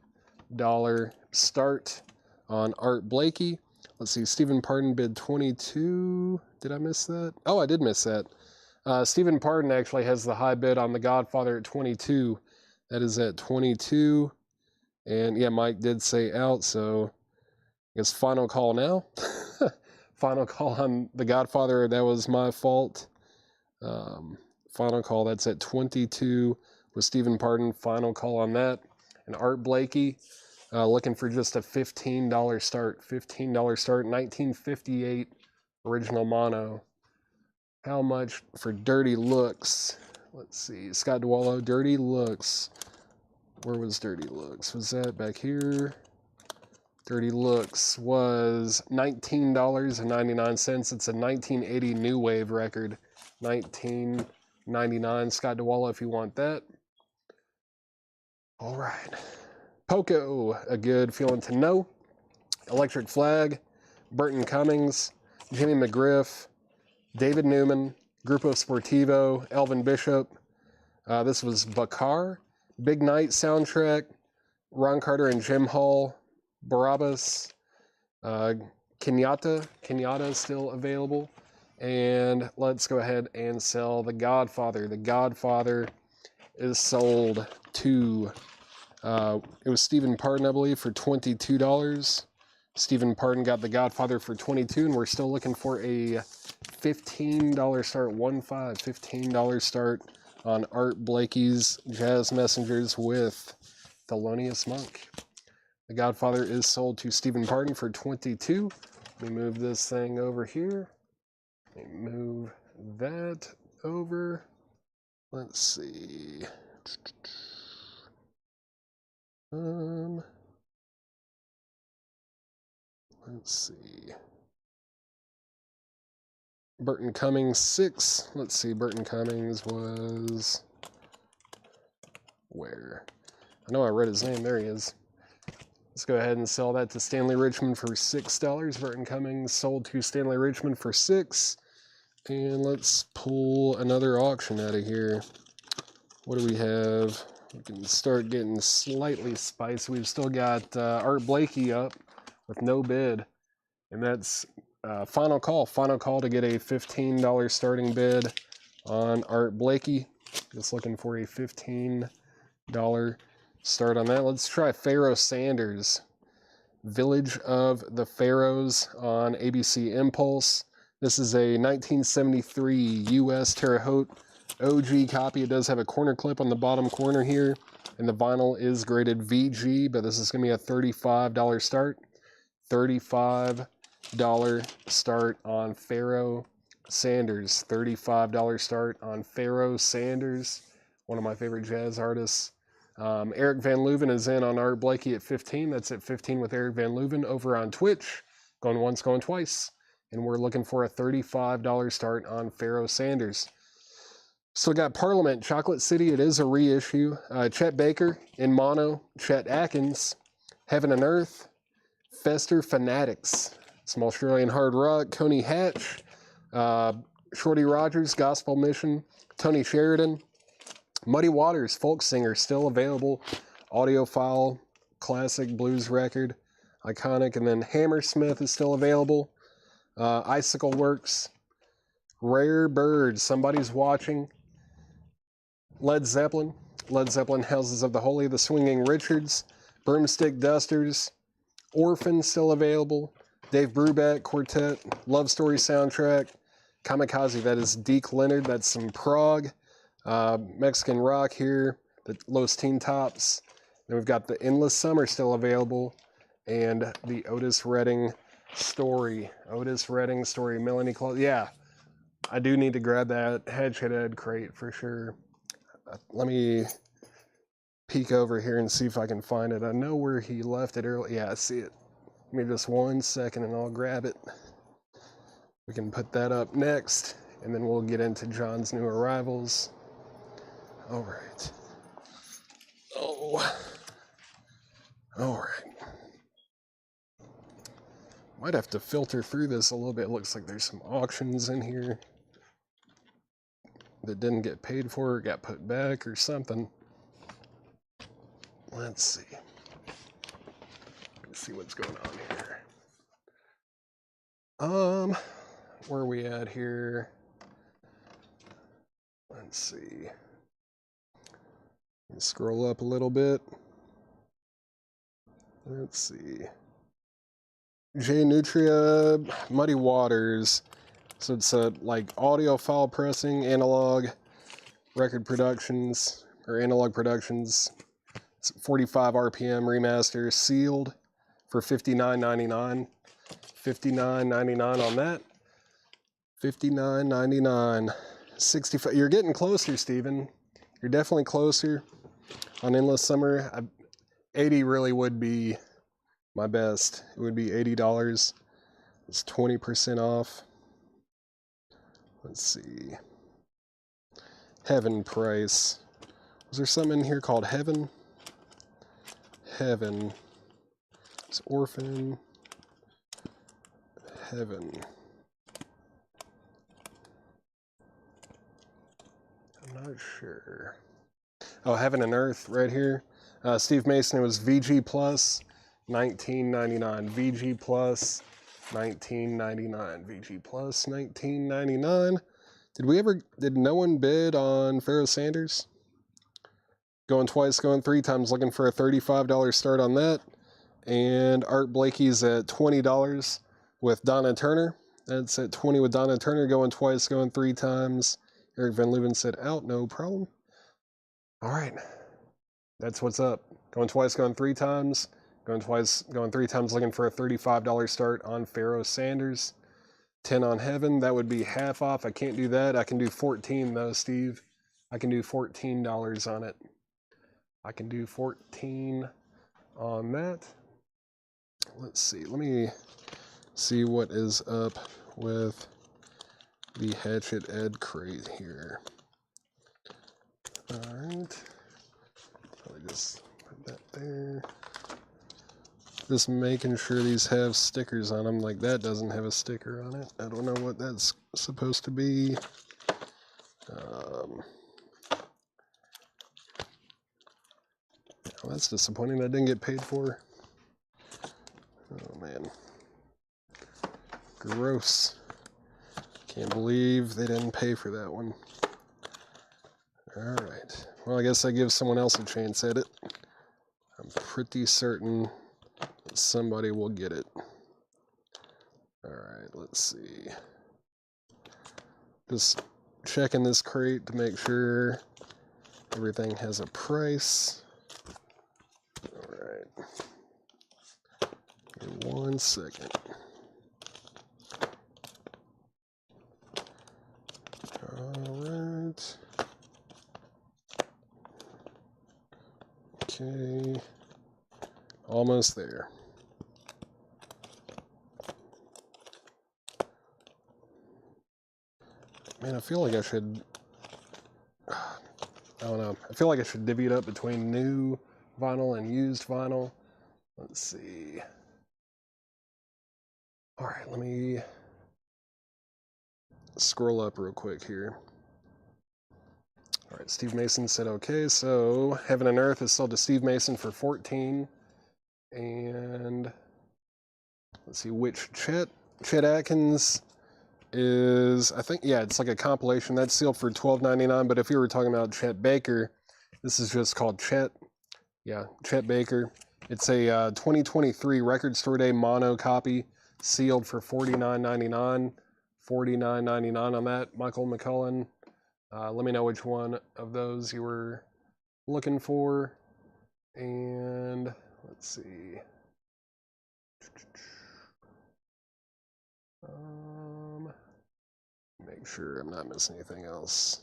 start on Art Blakey. Let's see. Stephen Pardon bid 22. Did I miss that? Oh, I did miss that. Stephen Pardon actually has the high bid on the Godfather at 22. That is at 22. And yeah, Mike did say out, so I guess final call now. Final call on the Godfather. That was my fault. Final call, that's at 22 with Stephen Pardon. Final call on that. And Art Blakey, looking for just a $15 start. $15 start, 1958 original mono. How much for Dirty Looks? Let's see. Scott DeWallo, Dirty Looks. Where was Dirty Looks? Was that back here? Dirty Looks was $19.99. It's a 1980 New Wave record. $19.99. Scott DeWallo, if you want that. All right. Poco, a good feeling to know. Electric Flag, Burton Cummings, Jimmy McGriff, David Newman, Grupo Sportivo, Elvin Bishop. This was Bakar, Big Night soundtrack, Ron Carter and Jim Hall, Barabbas, Kenyatta is still available. And let's go ahead and sell The Godfather. The Godfather is sold to, it was Stephen Pardon, I believe, for $22. Stephen Pardon got The Godfather for $22, and we're still looking for a $15 start, $15 start on Art Blakey's Jazz Messengers with Thelonious Monk. The Godfather is sold to Stephen Pardon for 22. Let me move this thing over here. Let me move that over. Let's see. Let's see. Burton Cummings 6. Let's see, Burton Cummings was where? I know I read his name. There he is. Let's go ahead and sell that to Stanley Richmond for $6. Burton Cummings sold to Stanley Richmond for $6. And let's pull another auction out of here. What do we have? We can start getting slightly spicy. We've still got Art Blakey up with no bid. And that's final call. Final call to get a $15 starting bid on Art Blakey. Just looking for a $15 start on that. Let's try Pharaoh Sanders. Village of the Pharaohs on ABC Impulse. This is a 1973 U.S. Terre Haute OG copy. It does have a corner clip on the bottom corner here, and the vinyl is graded VG, but this is going to be a $35 start. $35 start on Pharaoh Sanders. $35 start on Pharaoh Sanders, one of my favorite jazz artists. Eric Van Leuven is in on Art Blakey at 15. That's at 15 with Eric Van Leuven over on Twitch. Going once, going twice. And we're looking for a $35 start on Pharaoh Sanders. So we got Parliament, Chocolate City. It is a reissue. Chet Baker in mono. Chet Atkins, Heaven and Earth. Fester Fanatics, some Australian hard rock. Coney Hatch, Shorty Rogers, Gospel Mission. Tony Sheridan. Muddy Waters, folk singer, still available. Audiophile, classic blues record, iconic. And then Hammersmith is still available. Icicle Works, Rare Bird, Somebody's Watching. Led Zeppelin, Houses of the Holy, The Swinging Richards. Broomstick Dusters, Orphan still available. Dave Brubeck Quartet, Love Story soundtrack. Kamikaze, that is Deke Leonard, that's some prog. Mexican rock here, the Los Teen Tops. Then we've got the Endless Summer still available, and the Otis Redding Story. Melanie Clark. Yeah, I do need to grab that Hatchet-head crate for sure. Let me peek over here and see if I can find it. I know where he left it early. Yeah, I see it. Give me just 1 second and I'll grab it. We can put that up next, and then we'll get into John's new arrivals. All right. Oh. All right. Might have to filter through this a little bit. Looks like there's some auctions in here that didn't get paid for or got put back or something. Let's see. Let's see what's going on here. Where are we at here? Let's see. Scroll up a little bit. Let's see. J Nutria, Muddy Waters. So it's like audiophile pressing, analog record productions, or analog productions. It's 45 RPM remaster, sealed for $59.99. $59.99 on that. $59.99. 65. You're getting closer, Steven. You're definitely closer on Endless Summer. 80 really would be my best. It would be $80. It's 20% off. Let's see. Heaven price. Was there something in here called Heaven? Heaven. It's Orphan. Heaven. I'm not sure. Oh, Heaven and Earth right here. Steve Mason, it was VG Plus, $19.99. VG Plus, $19.99. VG Plus, $19.99. Did no one bid on Pharaoh Sanders? Going twice, going three times, looking for a $35 start on that. And Art Blakey's at $20 with Donna Turner. That's at 20 with Donna Turner, going twice, going three times. Eric Van Leuven said out, no problem. All right. That's what's up. Going twice, going three times. Going twice, going 3 times, looking for a $35 start on Pharaoh Sanders. 10 on Heaven, that would be half off. I can't do that. I can do 14 though, Steve. I can do $14 on it. I can do 14 on that. Let's see. Let me see what is up with the Hatchet-head crate here. Alright. Probably just put that there. Just making sure these have stickers on them. Like that doesn't have a sticker on it. I don't know what that's supposed to be. Well, that's disappointing. That didn't get paid for. Oh man. Gross. Can't believe they didn't pay for that one. Alright. Well, I guess I give someone else a chance at it. I'm pretty certain that somebody will get it. Alright, let's see. Just checking this crate to make sure everything has a price. Alright. Give me 1 second. Alright. Okay. Almost there. Man, I feel like I should... I don't know. I feel like I should divvy it up between new vinyl and used vinyl. Let's see. Alright, let me scroll up real quick here. Alright, Steve Mason said okay, so Heaven and Earth is sold to Steve Mason for 14. And let's see, which Chet Atkins is, I think, yeah, it's like a compilation. That's sealed for $12.99, but if you were talking about Chet Baker, this is just called Chet. Yeah, Chet Baker. It's a 2023 Record Store Day mono copy, sealed for $49.99. $49.99 on that. Michael McCullen. Let me know which one of those you were looking for. And let's see. Make sure I'm not missing anything else.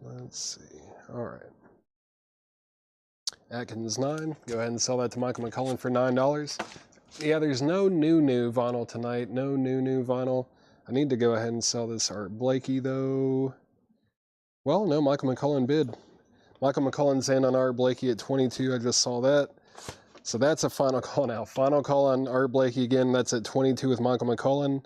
Let's see. All right. Atkins 9. Go ahead and sell that to Michael McCullen for $9. Yeah, there's no new vinyl tonight. No new vinyl. I need to go ahead and sell this Art Blakey though. Well, no, Michael McCullen bid. Michael McCullen's in on Art Blakey at 22. I just saw that. So that's a final call now. Final call on Art Blakey again. That's at 22 with Michael McCullen.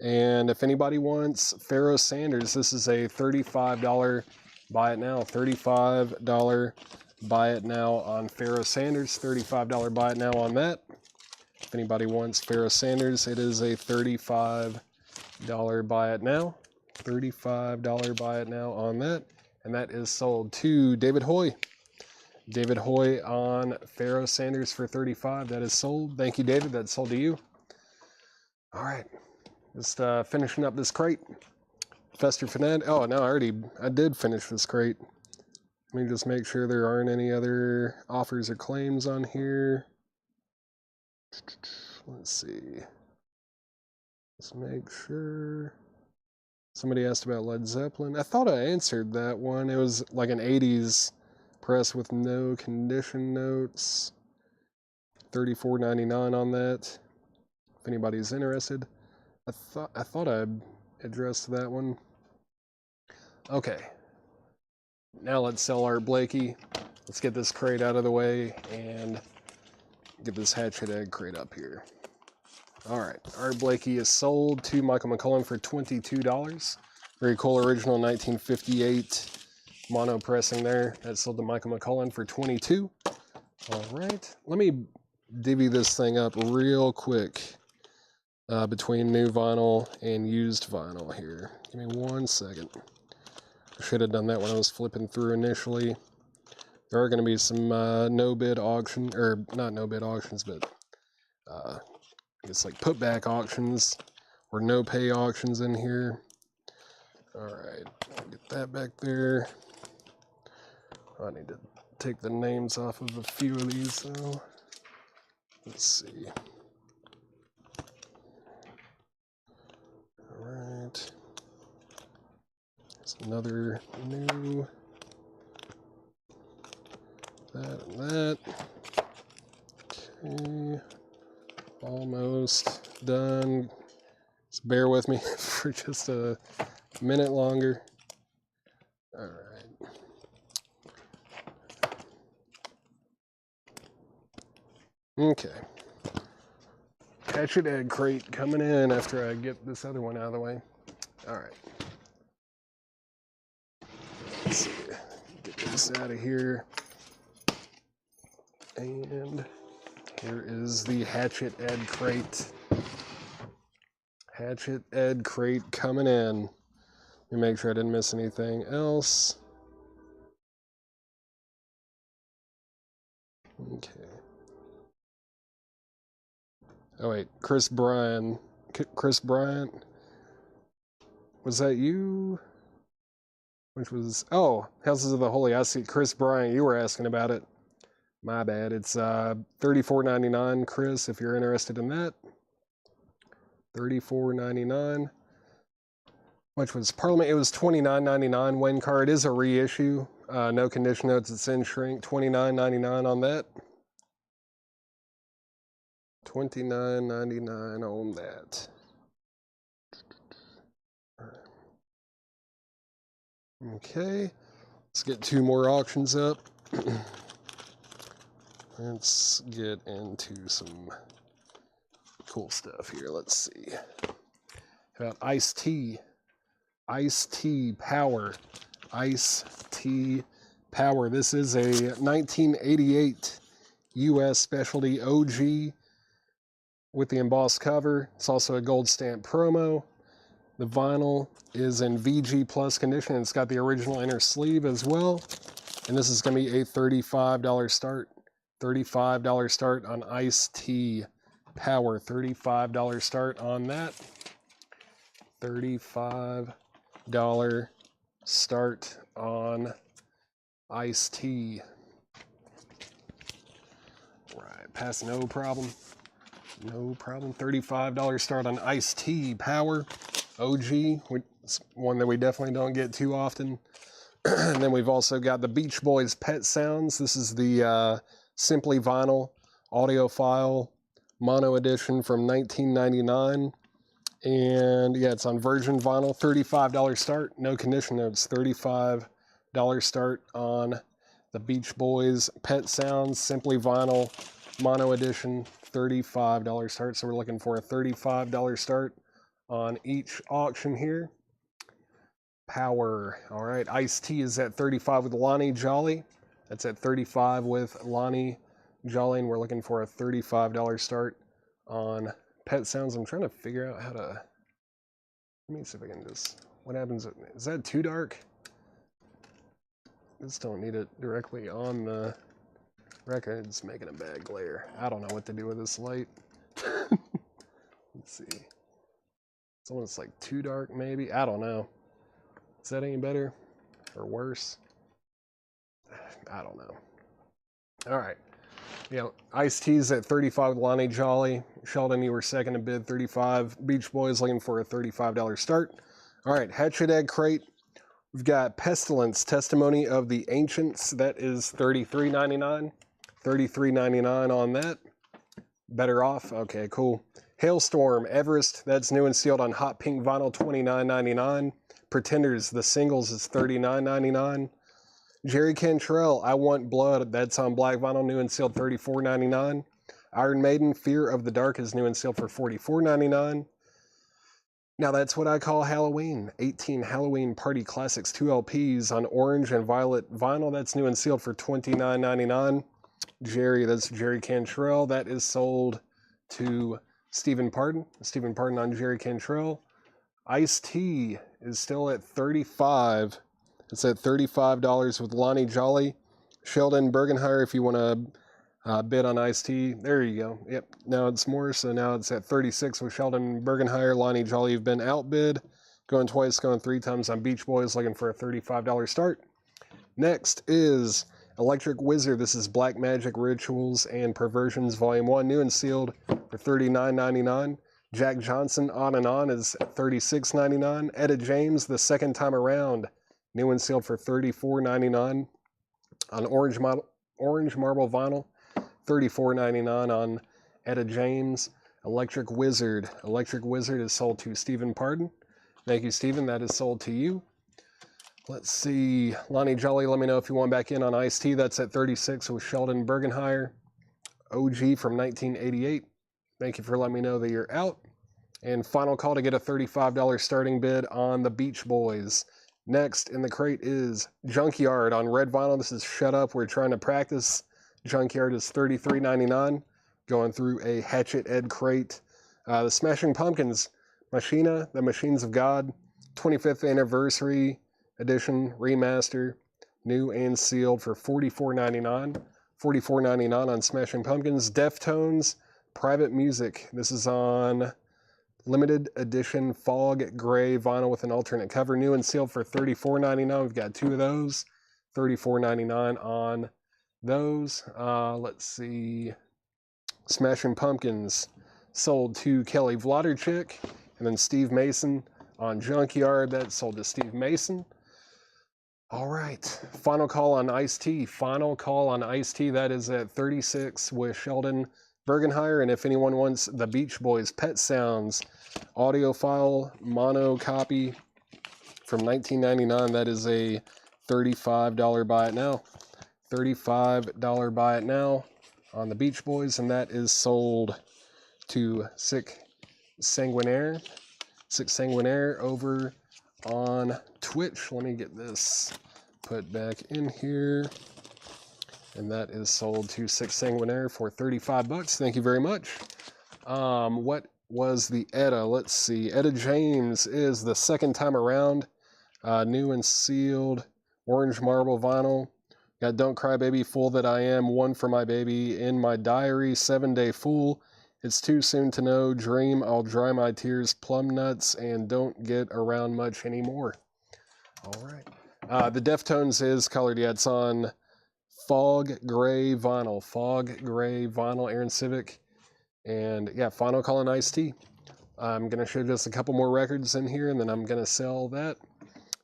And if anybody wants Pharaoh Sanders, this is a $35 buy it now. $35 buy it now on Pharaoh Sanders. $35 buy it now on that. If anybody wants Pharaoh Sanders, it is a $35 buy it now. $35 buy it now on that. And that is sold to David Hoy. David Hoy on Pharaoh Sanders for $35. That is sold. Thank you, David. That's sold to you. All right. Just finishing up this crate. Fester Finette. Oh, no, I did finish this crate. Let me just make sure there aren't any other offers or claims on here. Let's see. Let's make sure. Somebody asked about Led Zeppelin. I thought I answered that one. It was like an 80s press with no condition notes. $34.99 on that. If anybody's interested. I thought I addressed that one. Okay. Now let's sell Art Blakey. Let's get this crate out of the way and get this Hatchet-head crate up here. All right. Art Blakey is sold to Michael McCullen for $22. Very cool original 1958 mono pressing there. That's sold to Michael McCullen for $22. All right. Let me divvy this thing up real quick. Between new vinyl and used vinyl here. Give me 1 second. I should have done that when I was flipping through initially. There are going to be some no-bid auction, or not no-bid auctions, but I guess like put-back auctions or no-pay auctions in here. Alright, get that back there. I need to take the names off of a few of these, though. Let's see. All right. There's another new. That and that. Okay. Almost done. Just bear with me for just a minute longer. All right. Okay. Hatchet-head crate coming in after I get this other one out of the way. All right. Let's see. Get this out of here. And here is the Hatchet-head crate. Hatchet-head crate coming in. Let me make sure I didn't miss anything else. Okay. Oh wait, Chris Bryant. Was that you? Which was, oh, Houses of the Holy. I see Chris Bryant. You were asking about it. My bad. It's $34.99, Chris, if you're interested in that. $34.99. Which was Parliament. It was $29.99. Win card is a reissue. No condition notes. It's in shrink. $29.99 on that. $29.99 on that. Okay, let's get two more auctions up. Let's get into some cool stuff here. Let's see. About iced tea. Iced tea power. Iced tea power. This is a 1988 US specialty OG with the embossed cover. It's also a gold stamp promo. The vinyl is in VG Plus condition. It's got the original inner sleeve as well. And this is going to be a $35 start. $35 start on Iced Tea Power. $35 start on that. $35 start on Iced Tea. Right, pass no problem. No problem. $35 start on Iced Tea Power. OG, it's one that we definitely don't get too often. And then we've also got the Beach Boys Pet Sounds. This is the Simply Vinyl audiophile mono edition from 1999. And yeah, it's on virgin vinyl. $35 start, no condition notes. $35 start on the Beach Boys Pet Sounds Simply Vinyl mono edition. $35 start. So we're looking for a $35 start on each auction here. Power. All right. Iced Tea is at $35 with Lonnie Jolly. That's at $35 with Lonnie Jolly. And we're looking for a $35 start on Pet Sounds. I'm trying to figure out how to... Let me see if I can just... What happens? Is that too dark? I just don't need it directly on the record. It's making a bad glare. I don't know what to do with this light. Let's see. It's almost like too dark, maybe. I don't know. Is that any better or worse? I don't know. All right. Yeah, Iced Tea's at $35 with Lonnie Jolly. Sheldon, you were second to bid, $35. Beach Boys looking for a $35 start. All right, Hatchet-head crate. We've got Pestilence, Testimony of the Ancients. That is $33.99. $33.99 on that. Better off? Okay, cool. Hailstorm, Everest. That's new and sealed on hot pink vinyl, $29.99. Pretenders, the singles is $39.99. Jerry Cantrell, I Want Blood. That's on black vinyl, new and sealed, $34.99. Iron Maiden, Fear of the Dark is new and sealed for $44.99. Now that's what I call Halloween. 18 Halloween Party Classics, 2 LPs on orange and violet vinyl. That's new and sealed for $29.99. Jerry, that's Jerry Cantrell. That is sold to Stephen Pardon. Stephen Pardon on Jerry Cantrell. Iced Tea is still at $35. It's at $35 with Lonnie Jolly. Sheldon Bergenheyer, if you want to bid on Iced Tea. There you go. Yep, now it's more, so now it's at $36 with Sheldon Bergenheyer. Lonnie Jolly, you've been outbid. Going twice, going 3 times on Beach Boys, looking for a $35 start. Next is Electric Wizard, this is Black Magic Rituals and Perversions Volume 1, new and sealed for $39.99. Jack Johnson, On and On, is $36.99. Etta James, The Second Time Around, new and sealed for $34.99. On Orange Marble Vinyl, $34.99 on Etta James. Electric Wizard is sold to Stephen Pardon. Thank you, Stephen. That is sold to you. Let's see. Lonnie Jolly, let me know if you want back in on Ice-T. That's at 36 with Sheldon Bergenheyer. OG from 1988. Thank you for letting me know that you're out. And final call to get a $35 starting bid on the Beach Boys. Next in the crate is Junkyard on red vinyl. This is Shut Up, We're Trying to Practice. Junkyard is $33.99. Going through a Hatchet-head crate. The Smashing Pumpkins, Machina, The Machines of God, 25th Anniversary Edition Remaster, new and sealed for $44.99. $44.99 on Smashing Pumpkins. Deftones, Private Music. This is on limited edition fog gray vinyl with an alternate cover, new and sealed for $34.99. We've got two of those, $34.99 on those. Let's see. Smashing Pumpkins sold to Kelly Vlodarchik, and then Steve Mason on Junkyard. That sold to Steve Mason. All right, final call on Ice-T. Final call on Ice-T. That is at 36 with Sheldon Bergenheyer. And if anyone wants the Beach Boys Pet Sounds audiophile mono copy from 1999, that is a $35 buy it now. $35 buy it now on the Beach Boys, and that is sold to Sick Sanguinaire. Sick Sanguinaire over on Twitch. Let me get this put back in here. And that is sold to Sick Sanguinaire for $35. Thank you very much. What was the Etta? Let's see. Etta James is The Second Time Around. New and sealed. Orange marble vinyl. Got Don't Cry Baby, Fool That I Am, One for My Baby, In My Diary, 7-Day Fool, It's Too Soon to Know, Dream, I'll Dry My Tears, Plum Nuts, and Don't Get Around Much Anymore. All right. The Deftones is colored. Yeah, it's on fog gray vinyl. Fog gray vinyl, Aaron Civic. And yeah, final call on Ice-T. I'm going to show just a couple more records in here, and then I'm going to sell that.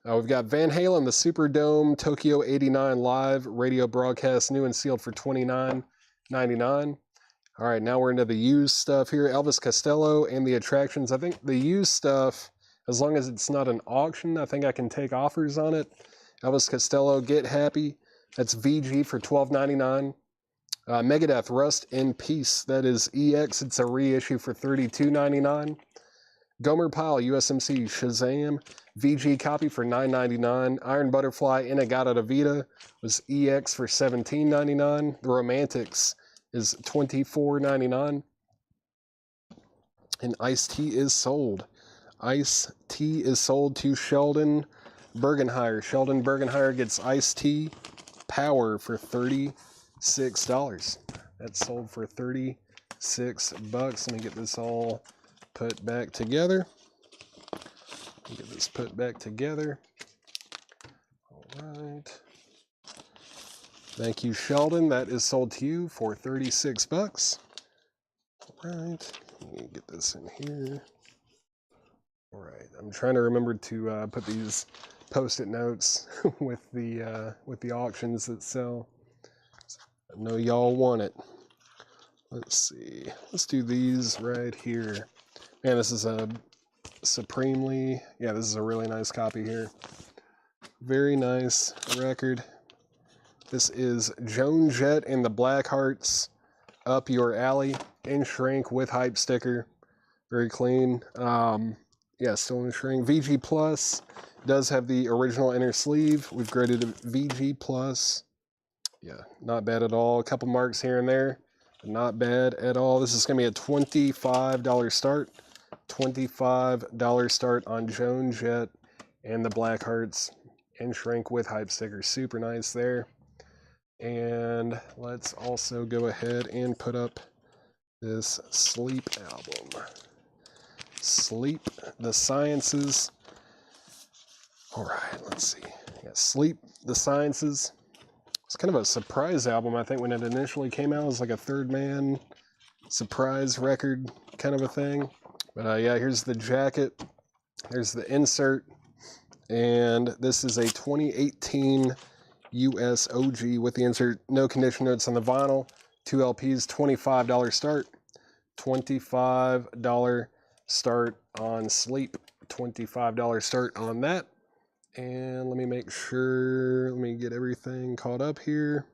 We've got Van Halen, the Superdome Tokyo 89 live radio broadcast, new and sealed for $29.99. All right, now we're into the used stuff here. Elvis Costello and the Attractions. I think the used stuff, as long as it's not an auction, I think I can take offers on it. Elvis Costello, Get Happy. That's VG for $12.99. Megadeth, Rust in Peace. That is EX. It's a reissue for $32.99. Gomer Pyle, USMC, Shazam, VG copy for $9.99. Iron Butterfly, Inagata da Vida was EX for $17.99. The Romantics is $24.99. And Ice-T is sold. Ice-T is sold to Sheldon Bergenheyer. Sheldon Bergenheyer gets Ice-T Power for $36. That's sold for $36. Let me get this all put back together. Get this put back together. All right. Thank you, Sheldon. That is sold to you for $36. All right. Let me get this in here. All right. I'm trying to remember to put these Post-it notes with the auctions that sell. I know y'all want it. Let's see. Let's do these right here. Man, this is a supremely, yeah, this is a really nice copy here. Very nice record. This is Joan Jett and the Blackhearts, Up Your Alley, in shrink with hype sticker. Very clean. Yeah, still in shrink. VG Plus does have the original inner sleeve. We've graded it VG Plus. Yeah, not bad at all. A couple marks here and there. Not bad at all. This is going to be a $25 start. $25 start on Joan Jett and the Blackhearts in shrink with hype sticker. Super nice there. And let's also go ahead and put up this Sleep album. Sleep, The Sciences. All right, let's see. Yeah, Sleep, The Sciences. It's kind of a surprise album. I think when it initially came out, it was like a third man surprise record kind of a thing. But yeah, here's the jacket. There's the insert. And this is a 2018 US OG with the insert. No condition notes on the vinyl. 2 LPs, $25 start. $25 start on Sleep. $25 start on that. And let me make sure, let me get everything caught up here.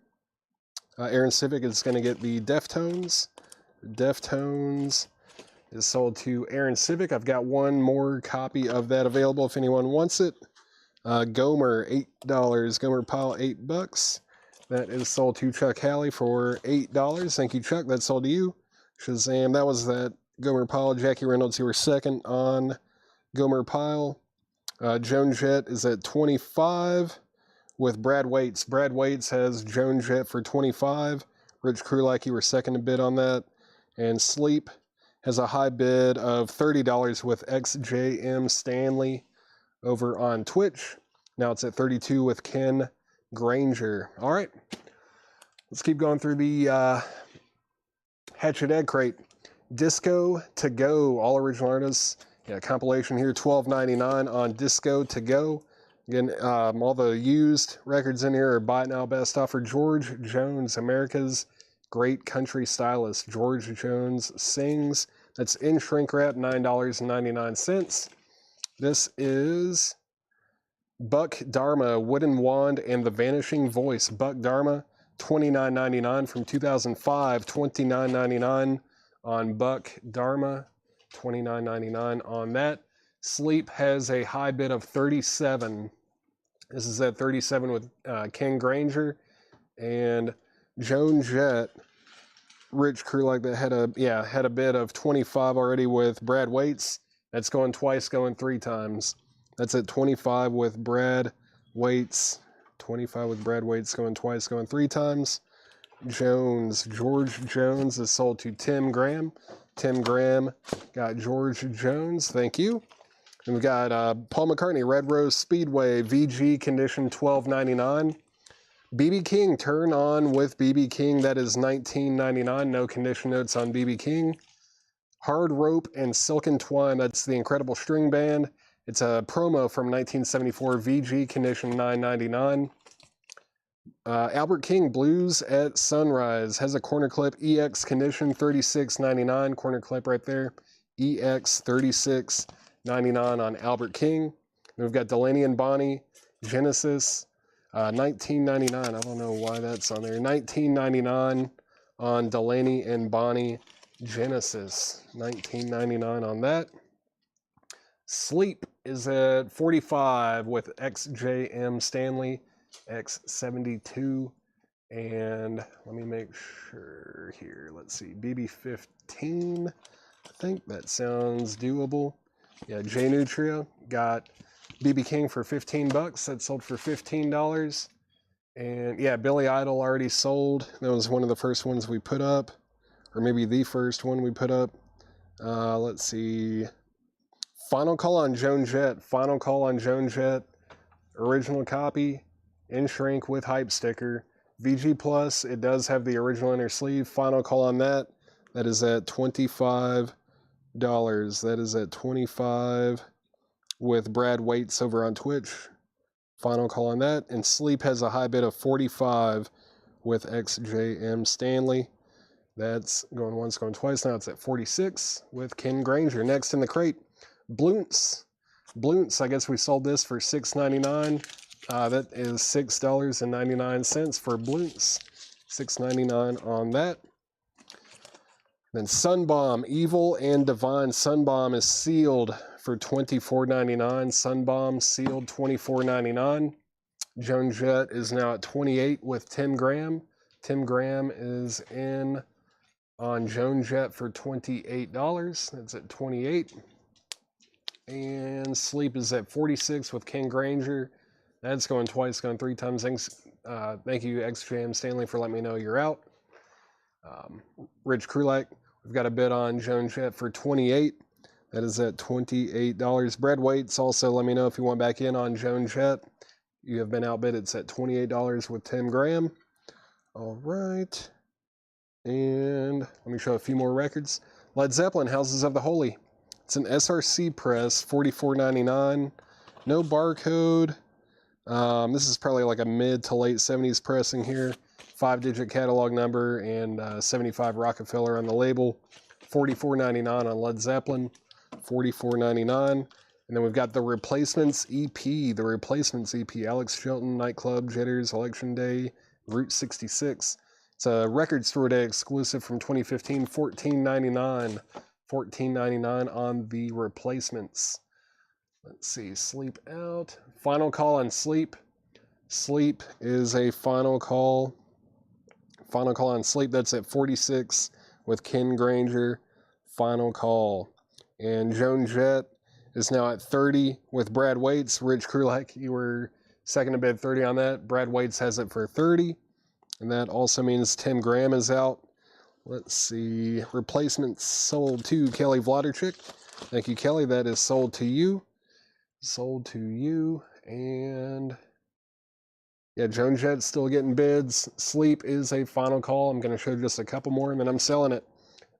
Aaron Civic is going to get the Deftones. Deftones is sold to Aaron Civic. I've got one more copy of that available if anyone wants it. Gomer, $8. Gomer Pile, $8. That is sold to Chuck Halley for $8. Thank you, Chuck. That's sold to you. Shazam. That was that Gomer Pile. Jackie Reynolds, you were second on Gomer Pile. Joan Jett is at 25 with Brad Waits. Brad Waits has Joan Jett for 25. Rich Krulak, you were second to bid on that. And Sleep has a high bid of $30 with XJM Stanley over on Twitch. Now it's at 32 with Ken Granger. All right. Let's keep going through the Hatchet-head crate. Disco to Go, all original artists. Yeah, compilation here, $12.99 on Disco to Go. Again, all the used records in here are buy it now best offer. George Jones, America's great country stylist. George Jones Sings. That's in shrink wrap, $9.99. This is Buck Dharma, Wooden Wand and the Vanishing Voice. Buck Dharma, $29.99 from 2005, $29.99 on Buck Dharma. $29.99 on that. Sleep has a high bid of 37. This is at 37 with Ken Granger and Joan Jett. Rich Krulak that had a bid of 25 already with Brad Waits. That's going twice, going 3 times. That's at 25 with Brad Waits. 25 with Brad Waits going twice, going 3 times. Jones, George Jones is sold to Tim Graham. Tim Graham got George Jones. Thank you. And we've got Paul McCartney, Red Rose Speedway, VG condition, $12.99. BB King, Turn On with BB King. That is $19.99. No condition notes on BB King. Hard Rope and Silken Twine. That's the Incredible String Band. It's a promo from 1974. VG condition, $9.99. Albert King, Blues at Sunrise, has a corner clip, EX condition, $36.99, corner clip right there, EX $36.99 on Albert King. And we've got Delaney and Bonnie, Genesis, $19.99, I don't know why that's on there, $19.99 on Delaney and Bonnie, Genesis, $19.99 on that. Sleep is at 45 with XJM Stanley, X72, and let me make sure here. Let's see, BB15. I think that sounds doable. Yeah, J Nutria got BB King for $15. That sold for $15. And yeah, Billy Idol already sold. That was one of the first ones we put up, or maybe the first one we put up. Let's see. Final Call on Joan Jett. Final Call on Joan Jett. Original copy. In shrink with hype sticker. VG Plus, it does have the original inner sleeve. Final call on that. That is at $25. That is at $25 with Brad Waits over on Twitch. Final call on that. And Sleep has a high bid of 45 with XJM Stanley. That's going once, going twice. Now it's at 46 with Ken Granger. Next in the crate, Bloonts. Bloonts, I guess we sold this for $6.99. That is $6.99 for Bloonts. $6.99 on that. Then Sunbomb, Evil and Divine. Sunbomb is sealed for $24.99. Sunbomb sealed $24.99. Joan Jett is now at 28 with Tim Graham. Tim Graham is in on Joan Jett for $28. That's at 28. And Sleep is at 46 with Ken Granger. That's going twice, going 3 times. Thank you, XJM Stanley, for letting me know you're out. Rich Krulak, we've got a bid on Joan Jett for $28. That is at $28. Brad Waits, also let me know if you want back in on Joan Jett. You have been outbid. It's at $28 with Tim Graham. All right. And let me show a few more records. Led Zeppelin, Houses of the Holy. It's an SRC press, $44.99. No barcode. This is probably like a mid to late 70s pressing here. 5-digit catalog number and 75 Rockefeller on the label. $44.99 on Led Zeppelin. $44.99. And then we've got the Replacements EP. The Replacements EP. Alex Chilton, Nightclub, Jitters, Election Day, Route 66. It's a Record Store Day exclusive from 2015. $14.99. $14.99 on the Replacements. Let's see, Sleep Out. Final call on Sleep. Sleep is a final call. Final call on Sleep. That's at 46 with Ken Granger. Final call. And Joan Jett is now at 30 with Brad Waits. Rich Krulak, you were second to bid 30 on that. Brad Waits has it for 30. And that also means Tim Graham is out. Let's see. Replacements sold to Kelly Vladerchik. Thank you, Kelly. That is sold to you. Sold to you. And yeah, Joan Jett's still getting bids. Sleep is a final call. I'm going to show just a couple more and then I'm selling it.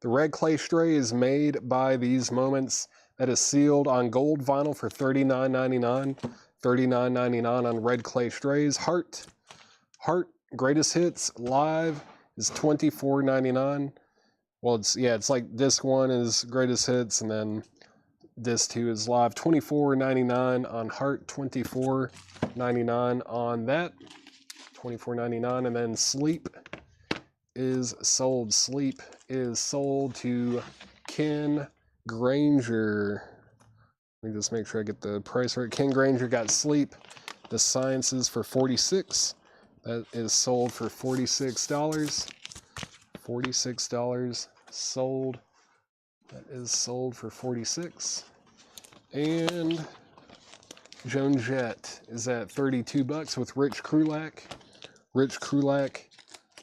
The Red Clay Stray is made by These Moments. That is sealed on gold vinyl for $39.99. $39.99 on Red Clay Strays. Heart Greatest Hits live is $24.99. Well, it's like disc 1 is Greatest Hits and then disc 2 is live. $24.99 on Heart, $24.99 on that. $24.99. And then Sleep is sold. Sleep is sold to Ken Granger. Let me just make sure I get the price right. Ken Granger got Sleep. The Sciences for $46. That is sold for $46. $46 sold. That is sold for $46. And Joan Jett is at $32 with Rich Krulak. Rich Krulak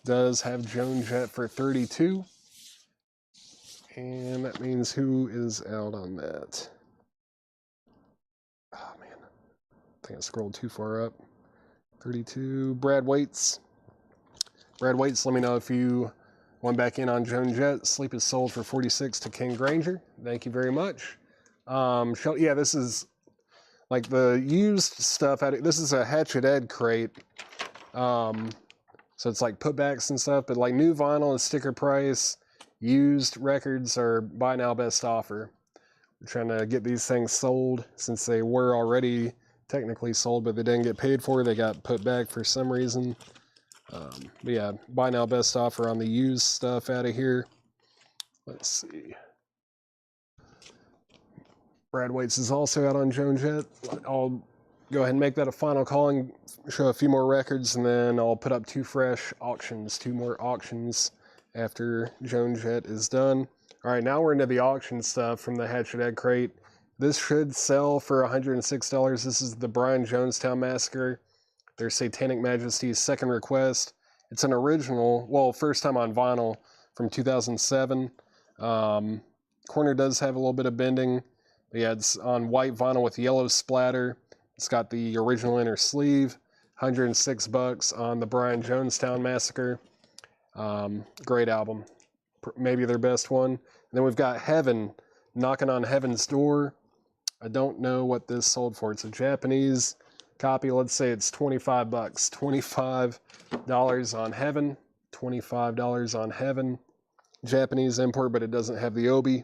does have Joan Jett for $32. And that means who is out on that? Oh man, I think I scrolled too far up. 32, Brad Waits. Brad Waits, let me know if you went back in on Joan Jett. Sleep is sold for $46 to Ken Granger. Thank you very much. Yeah, this is like the used stuff. This is a Hatchet-head crate. So it's like putbacks and stuff, but like new vinyl is sticker price. Used records are buy now, best offer. We're trying to get these things sold since they were already technically sold, but they didn't get paid for. They got put back for some reason. But yeah, buy now, best offer on the used stuff out of here. Let's see. Brad Waits is also out on Joan Jett. I'll go ahead and make that a final call and show a few more records, and then I'll put up two more auctions after Joan Jett is done. All right, now we're into the auction stuff from the Hatchet-head crate. This should sell for $106. This is the Brian Jonestown Massacre, their Satanic Majesty's Second Request. It's an original, well, first time on vinyl from 2007. Corner does have a little bit of bending. But yeah, it's on white vinyl with yellow splatter. It's got the original inner sleeve. $106 on the Brian Jonestown Massacre. Great album. Maybe their best one. And then we've got Heaven, Knocking on Heaven's Door. I don't know what this sold for. It's a Japanese copy. Let's say it's $25. $25 on Heaven. $25 on Heaven. Japanese import, but it doesn't have the obi.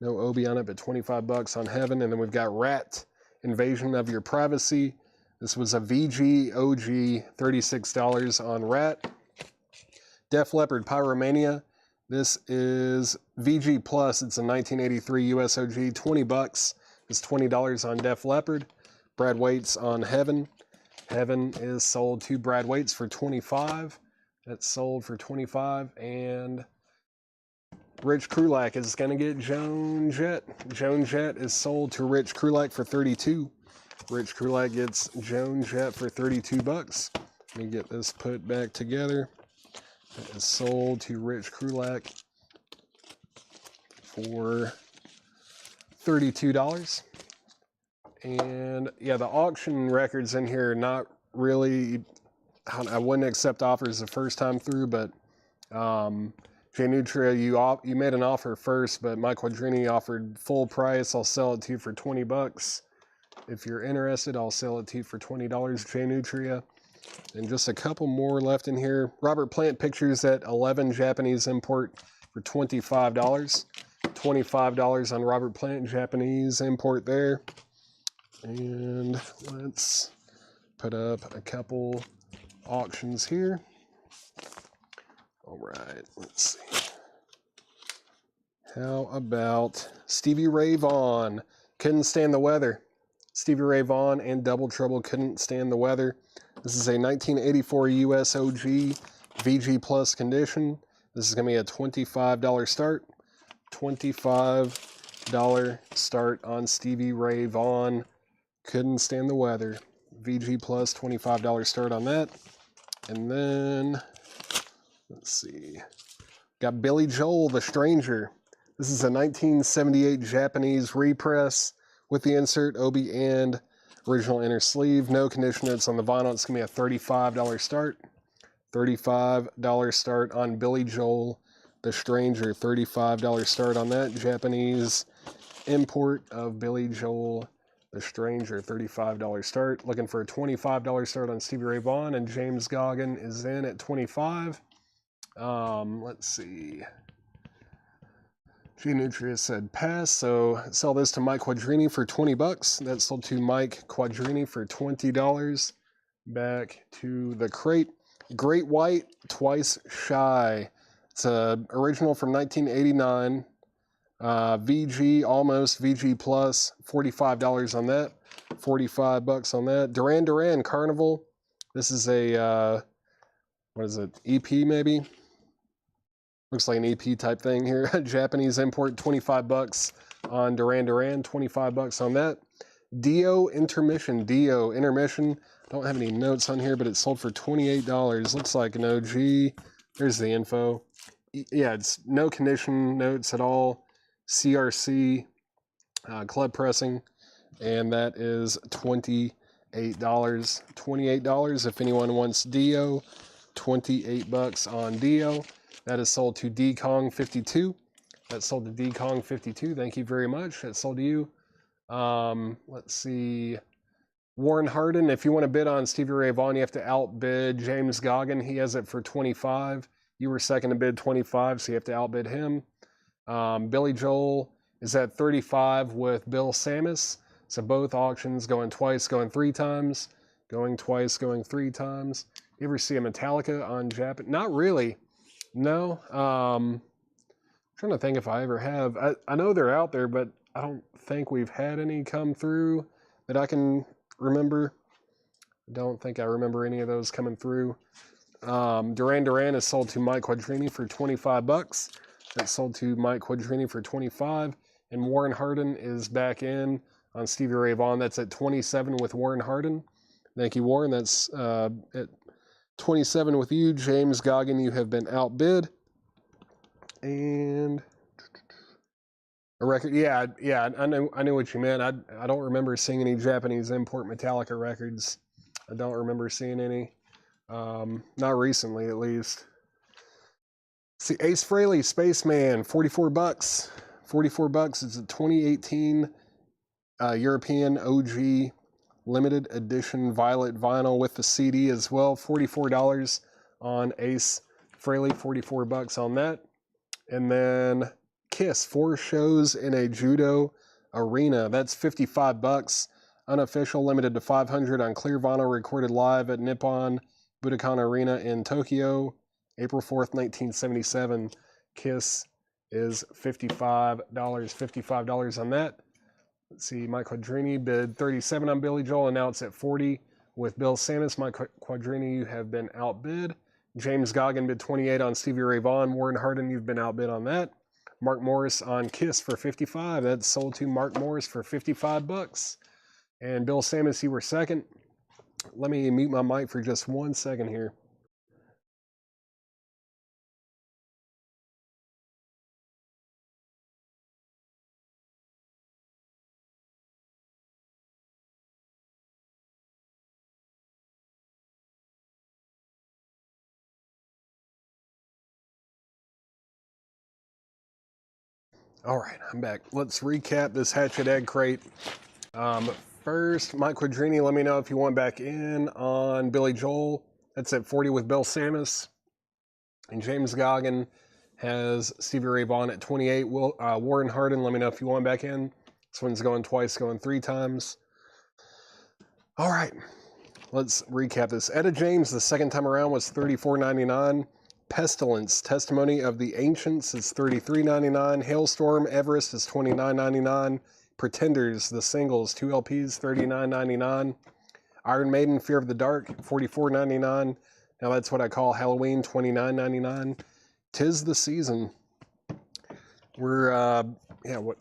No obi on it, but $25 on Heaven. And then we've got Rat, Invasion of Your Privacy. This was a VG OG, $36 on Rat. Def Leppard, Pyromania. This is VG Plus. It's a 1983 US OG. $20 is $20 on Def Leppard. Brad Waits on Heaven. Heaven is sold to Brad Waits for $25. That's sold for $25. And Rich Krulak is going to get Joan Jett. Joan Jett is sold to Rich Krulak for $32. Rich Krulak gets Joan Jett for $32. Let me get this put back together. That is sold to Rich Krulak for $32. And yeah, the auction records in here are not really I wouldn't accept offers the first time through, but Jay Nutria, you made an offer first, but Mike Quadrini offered full price. I'll sell it to you for $20. If you're interested, I'll sell it to you for $20, Jay Nutria. And just a couple more left in here. Robert Plant Pictures at 11 Japanese import for $25. $25 on Robert Plant Japanese import there. And let's put up a couple auctions here. All right, let's see. How about Stevie Ray Vaughan? Couldn't stand the weather. Stevie Ray Vaughan and Double Trouble couldn't stand the weather. This is a 1984 USOG VG Plus condition. This is going to be a $25 start. $25 start on Stevie Ray Vaughan. Couldn't stand the weather. VG Plus, $25 start on that. And then, let's see. Got Billy Joel, The Stranger. This is a 1978 Japanese repress with the insert, Obi, and original inner sleeve. No condition notes on the vinyl. It's going to be a $35 start. $35 start on Billy Joel, The Stranger. $35 start on that. Japanese import of Billy Joel, The Stranger. $35 start. Looking for a $25 start on Stevie Ray Vaughan, and James Goggin is in at $25. Let's see. G Nutria said pass, so sell this to Mike Quadrini for $20. That's sold to Mike Quadrini for $20. Back to the crate. Great White, Twice Shy. It's a original from 1989. VG, almost VG Plus, $45 on that. $45 on that. Duran Duran Carnival. This is a, what is it, EP maybe? Looks like an EP type thing here. Japanese import, $25 on Duran Duran, $25 on that. Dio Intermission. Dio Intermission. Don't have any notes on here, but it's sold for $28. Looks like an OG. There's the info. Yeah, it's no condition notes at all. CRC club pressing, and that is $28. $28 if anyone wants Dio. $28 on Dio. That is sold to DKong52. That's sold to DKong52. Thank you very much. That's sold to you. Let's see. Warren Hardin. If you want to bid on Stevie Ray Vaughan, you have to outbid James Goggin. He has it for $25. You were second to bid $25, so you have to outbid him. Billy Joel is at $35 with Bill Samus. So both auctions going twice, going three times. Going twice, going three times. You ever see a Metallica on Japan? Not really. No. Trying to think if I ever have. I know they're out there, but I don't think we've had any come through that I can remember. I don't think I remember any of those coming through. Duran Duran is sold to Mike Quadrini for $25. That's sold to Mike Quadrini for $25. And Warren Hardin is back in on Stevie Ray Vaughan. That's at $27 with Warren Hardin. Thank you, Warren. That's at $27 with you. James Goggin, you have been outbid. And a record. Yeah, I knew what you meant. I don't remember seeing any Japanese import Metallica records. I don't remember seeing any. Not recently, at least. See, Ace Frehley, Spaceman, $44. $44. It's a 2018 European OG limited edition violet vinyl with the CD as well. $44 on Ace Frehley. $44 on that. And then Kiss, 4 shows in a judo arena. That's $55. Unofficial, limited to 500 on clear vinyl, recorded live at Nippon Budokan Arena in Tokyo, April 4th, 1977. Kiss is $55. $55 on that. Let's see, Mike Quadrini bid $37 on Billy Joel, and now it's at $40 with Bill Samus. Mike Quadrini, you have been outbid. James Goggin bid $28 on Stevie Ray Vaughan. Warren Hardin, you've been outbid on that. Mark Morris on Kiss for $55. That's sold to Mark Morris for $55. And Bill Samus, you were second. Let me mute my mic for just 1 second here. All right, I'm back. Let's recap this Hatchet-head crate. First, Mike Quadrini, let me know if you want back in on Billy Joel. That's at 40 with Bill Samus. And James Goggin has Stevie Ray Vaughan at 28. Warren Hardin, let me know if you want back in. This one's going twice, going 3 times. All right, let's recap this. Etta James, the second time around, was $34.99. Pestilence, Testimony of the Ancients, is $33.99. Hailstorm, Everest is $29.99. Pretenders, the singles, 2 LPs, $39.99. Iron Maiden, Fear of the Dark, $44.99. Now that's what I call Halloween, $29.99. 'Tis the Season. We're,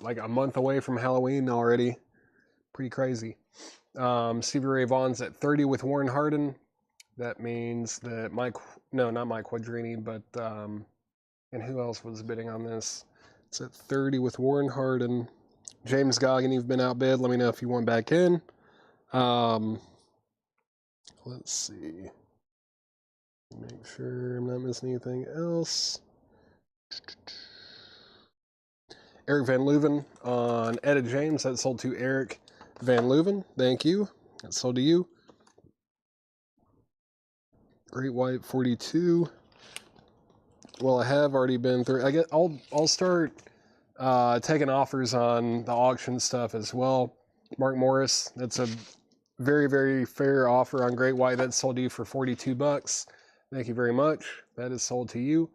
like a month away from Halloween already. Pretty crazy. Stevie Ray Vaughan's at 30 with Warren Hardin. That means that not Mike Quadrini, but, and who else was bidding on this? It's at 30 with Warren Hardin. James Goggin, you've been outbid. Let me know if you want back in. Let's see. Make sure I'm not missing anything else. Eric Van Leuven on Etta James. That sold to Eric Van Leuven. Thank you. That sold to you. Great White 42. Well, I have already been through. I'll start taking offers on the auction stuff as well. Mark Morris. That's a very, very fair offer on Great White. That's sold to you for $42. Thank you very much. That is sold to you.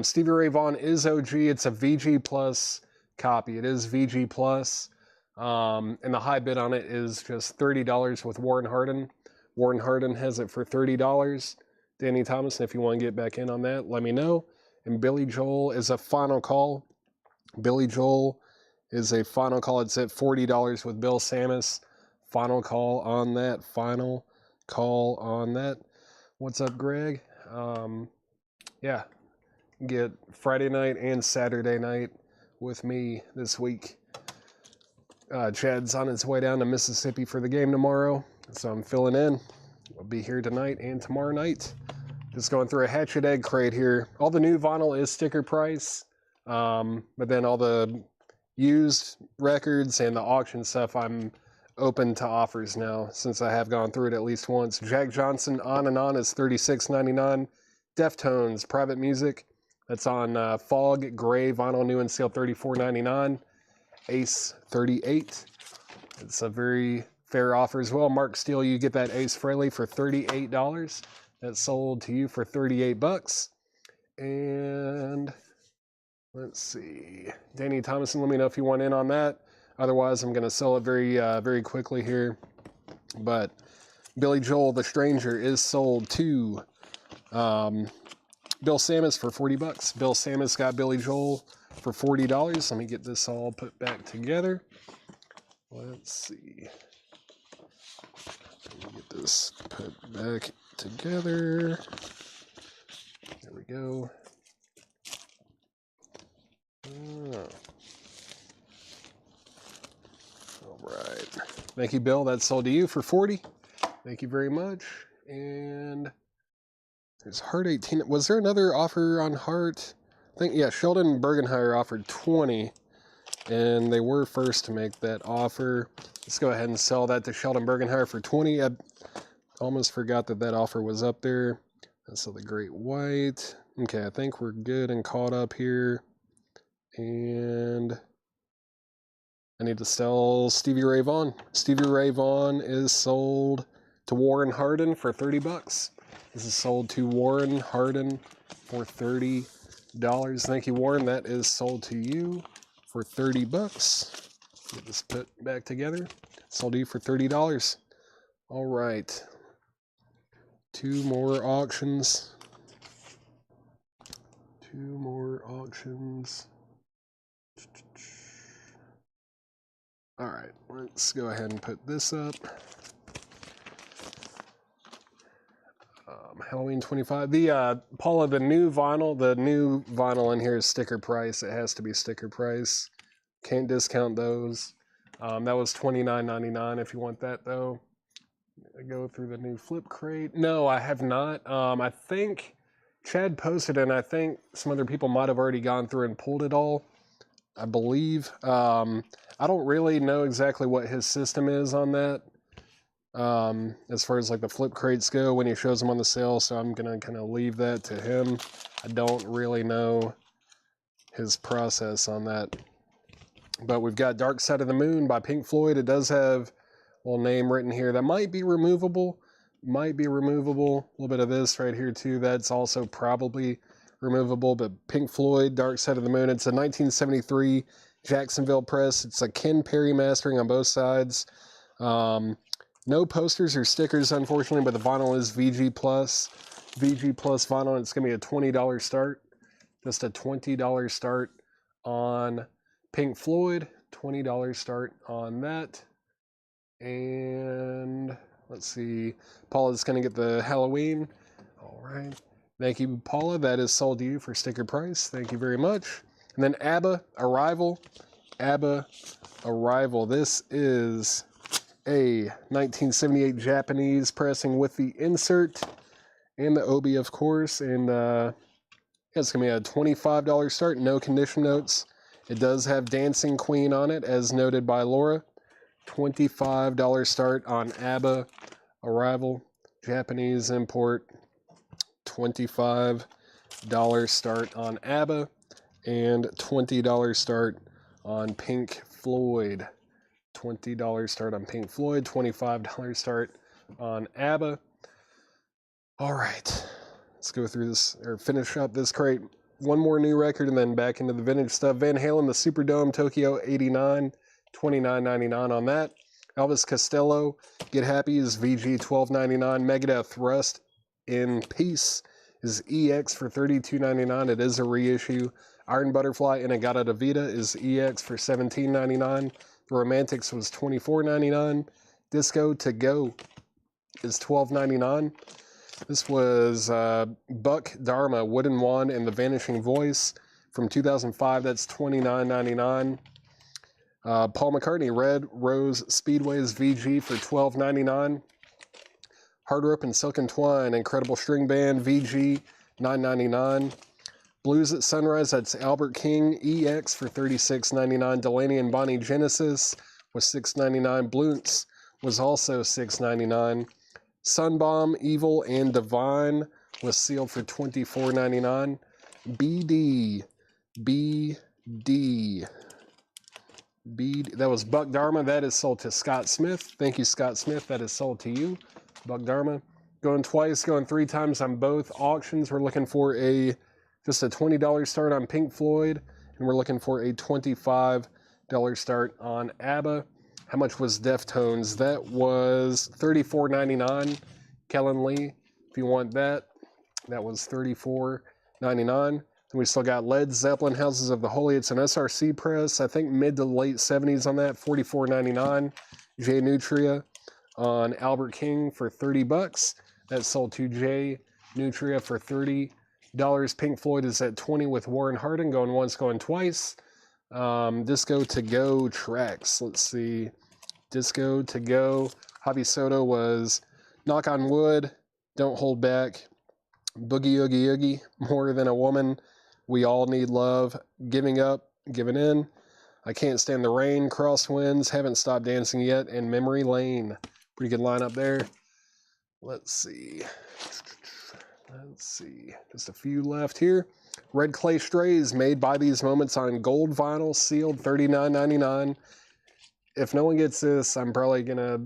Stevie Ray Vaughan is OG. It's a VG Plus copy. It is VG Plus. And the high bid on it is just $30 with Warren Hardin. Warren Hardin has it for $30. Danny Thomas, if you want to get back in on that, let me know. And Billy Joel is a final call. Billy Joel is a final call. It's at $40 with Bill Samus. Final call on that. Final call on that. What's up, Greg? Yeah, get Friday night and Saturday night with me this week. Chad's on his way down to Mississippi for the game tomorrow, so I'm filling in. I'll be here tonight and tomorrow night. Just going through a Hatchet-head crate here. All the new vinyl is sticker price, but then all the used records and the auction stuff, I'm open to offers now since I have gone through it at least once. Jack Johnson, On and On, is $36.99. Deftones, Private Music, that's on Fog Gray Vinyl, new and sale, $34.99. Ace 38, it's a very fair offer as well. Mark Steele, you get that Ace Frehley for $38. That's sold to you for $38. And let's see, Danny Thomason, let me know if you want in on that. Otherwise, I'm going to sell it very quickly here. But Billy Joel, The Stranger, is sold to Bill Samus for $40. Bill Samus got Billy Joel for $40. Let me get this all put back together. Let's see. Let me get this put back together. There we go. Oh. All right. Thank you, Bill. That's sold to you for $40. Thank you very much. And there's Heart 18. Was there another offer on Heart? I think, yeah, Sheldon Bergenheyer offered $20, and they were first to make that offer. Let's go ahead and sell that to Sheldon Bergenheyer for $20. I almost forgot that offer was up there. So the Great White. Okay, I think we're good and caught up here. And I need to sell Stevie Ray Vaughan. Stevie Ray Vaughan is sold to Warren Hardin for $30. This is sold to Warren Hardin for $30. Thank you, Warren. That is sold to you for $30. Get this put back together. Sold to you for $30. All right. 2 more auctions. 2 more auctions. All right, let's go ahead and put this up. Halloween 25. Paula, the new vinyl in here is sticker price. It has to be sticker price. Can't discount those. That was $29.99 if you want that, though. I go through the new flip crate. No, I have not. I think Chad posted, and I think some other people might have already gone through and pulled it all. I believe. I don't really know exactly what his system is on that. As far as like the flip crates go when he shows them on the sale, so I'm gonna kind of leave that to him. I don't really know his process on that. But we've got Dark Side of the Moon by Pink Floyd. It does have a little name written here that might be removable. Might be removable. A little bit of this right here too. That's also probably removable. But Pink Floyd, Dark Side of the Moon. It's a 1973 Jacksonville press. It's a Ken Perry mastering on both sides. No posters or stickers, unfortunately, but the vinyl is VG Plus. VG Plus vinyl. It's going to be a $20 start. Just a $20 start on Pink Floyd. $20 start on that. And let's see. Paula's going to get the Halloween. All right. Thank you, Paula. That is sold to you for sticker price. Thank you very much. And then ABBA Arrival. ABBA Arrival. This is a 1978 Japanese pressing with the insert and the Obi, of course. And it's going to be a $25 start. No condition notes. It does have Dancing Queen on it, as noted by Laura. $25 start on ABBA Arrival. Japanese import. $25 start on ABBA. And $20 start on Pink Floyd. $20 start on Pink Floyd. $25 start on ABBA. All right. Let's go through this, or finish up this crate. One more new record and then back into the vintage stuff. Van Halen, the Superdome, Tokyo 89, $29.99 on that. Elvis Costello, Get Happy is VG $12.99. Megadeth, Rust in Peace is EX for $32.99. It is a reissue. Iron Butterfly, Inagata da Vida is EX for $17.99. The Romantics was $24.99. Disco to Go is $12.99. This was Buck Dharma, Wooden Wand, and the Vanishing Voice from 2005. That's $29.99. Paul McCartney, Red Rose Speedways VG for $12.99. Hard Rope and Silk and Twine, Incredible String Band VG $9.99. Blues at Sunrise, that's Albert King EX for $36.99. Delaney and Bonnie Genesis was $6.99. Blunts was also $6.99. Sunbomb, Evil, and Divine was sealed for $24.99. BD, that was Buck Dharma. That is sold to Scott Smith. Thank you, Scott Smith. That is sold to you, Buck Dharma. Going twice, going three times on both auctions. We're looking for just a $20 start on Pink Floyd, and we're looking for a $25 start on ABBA. How much was Deftones? That was $34.99. Kellen Lee, if you want that, that was $34.99. And we still got Led Zeppelin, Houses of the Holy. It's an SRC press. I think mid to late 70s on that. $44.99. Jay Nutria on Albert King for $30. That's sold to Jay Nutria for $30. Pink Floyd is at $20 with Warren Harding. Going once, going twice. Disco to Go tracks. Let's see. Disco to Go. Hobby Soda was Knock on Wood, Don't Hold Back, Boogie Oogie Oogie, More Than a Woman, We All Need Love, Giving Up, Giving In, I Can't Stand the Rain, Crosswinds, Haven't Stopped Dancing Yet, and Memory Lane. Pretty good lineup there. Let's see. Just a few left here. Red Clay Strays, made by These Moments on gold vinyl, sealed, $39.99. If no one gets this, I'm probably gonna,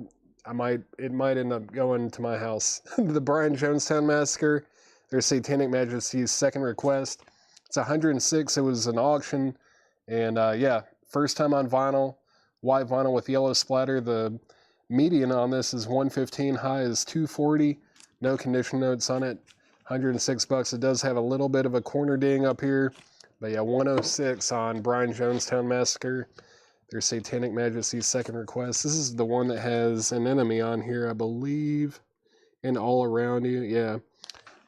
it might end up going to my house. The Brian Jonestown Massacre, their Satanic Majesty's second request. It's 106. It was an auction, and yeah, first time on vinyl, white vinyl with yellow splatter. The median on this is 115, high is 240. No condition notes on it. $106. It does have a little bit of a corner ding up here, but yeah, 106 on Brian Jonestown Massacre. Their Satanic Majesty's second request. This is the one that has an enemy on here, I believe, and All Around You. Yeah,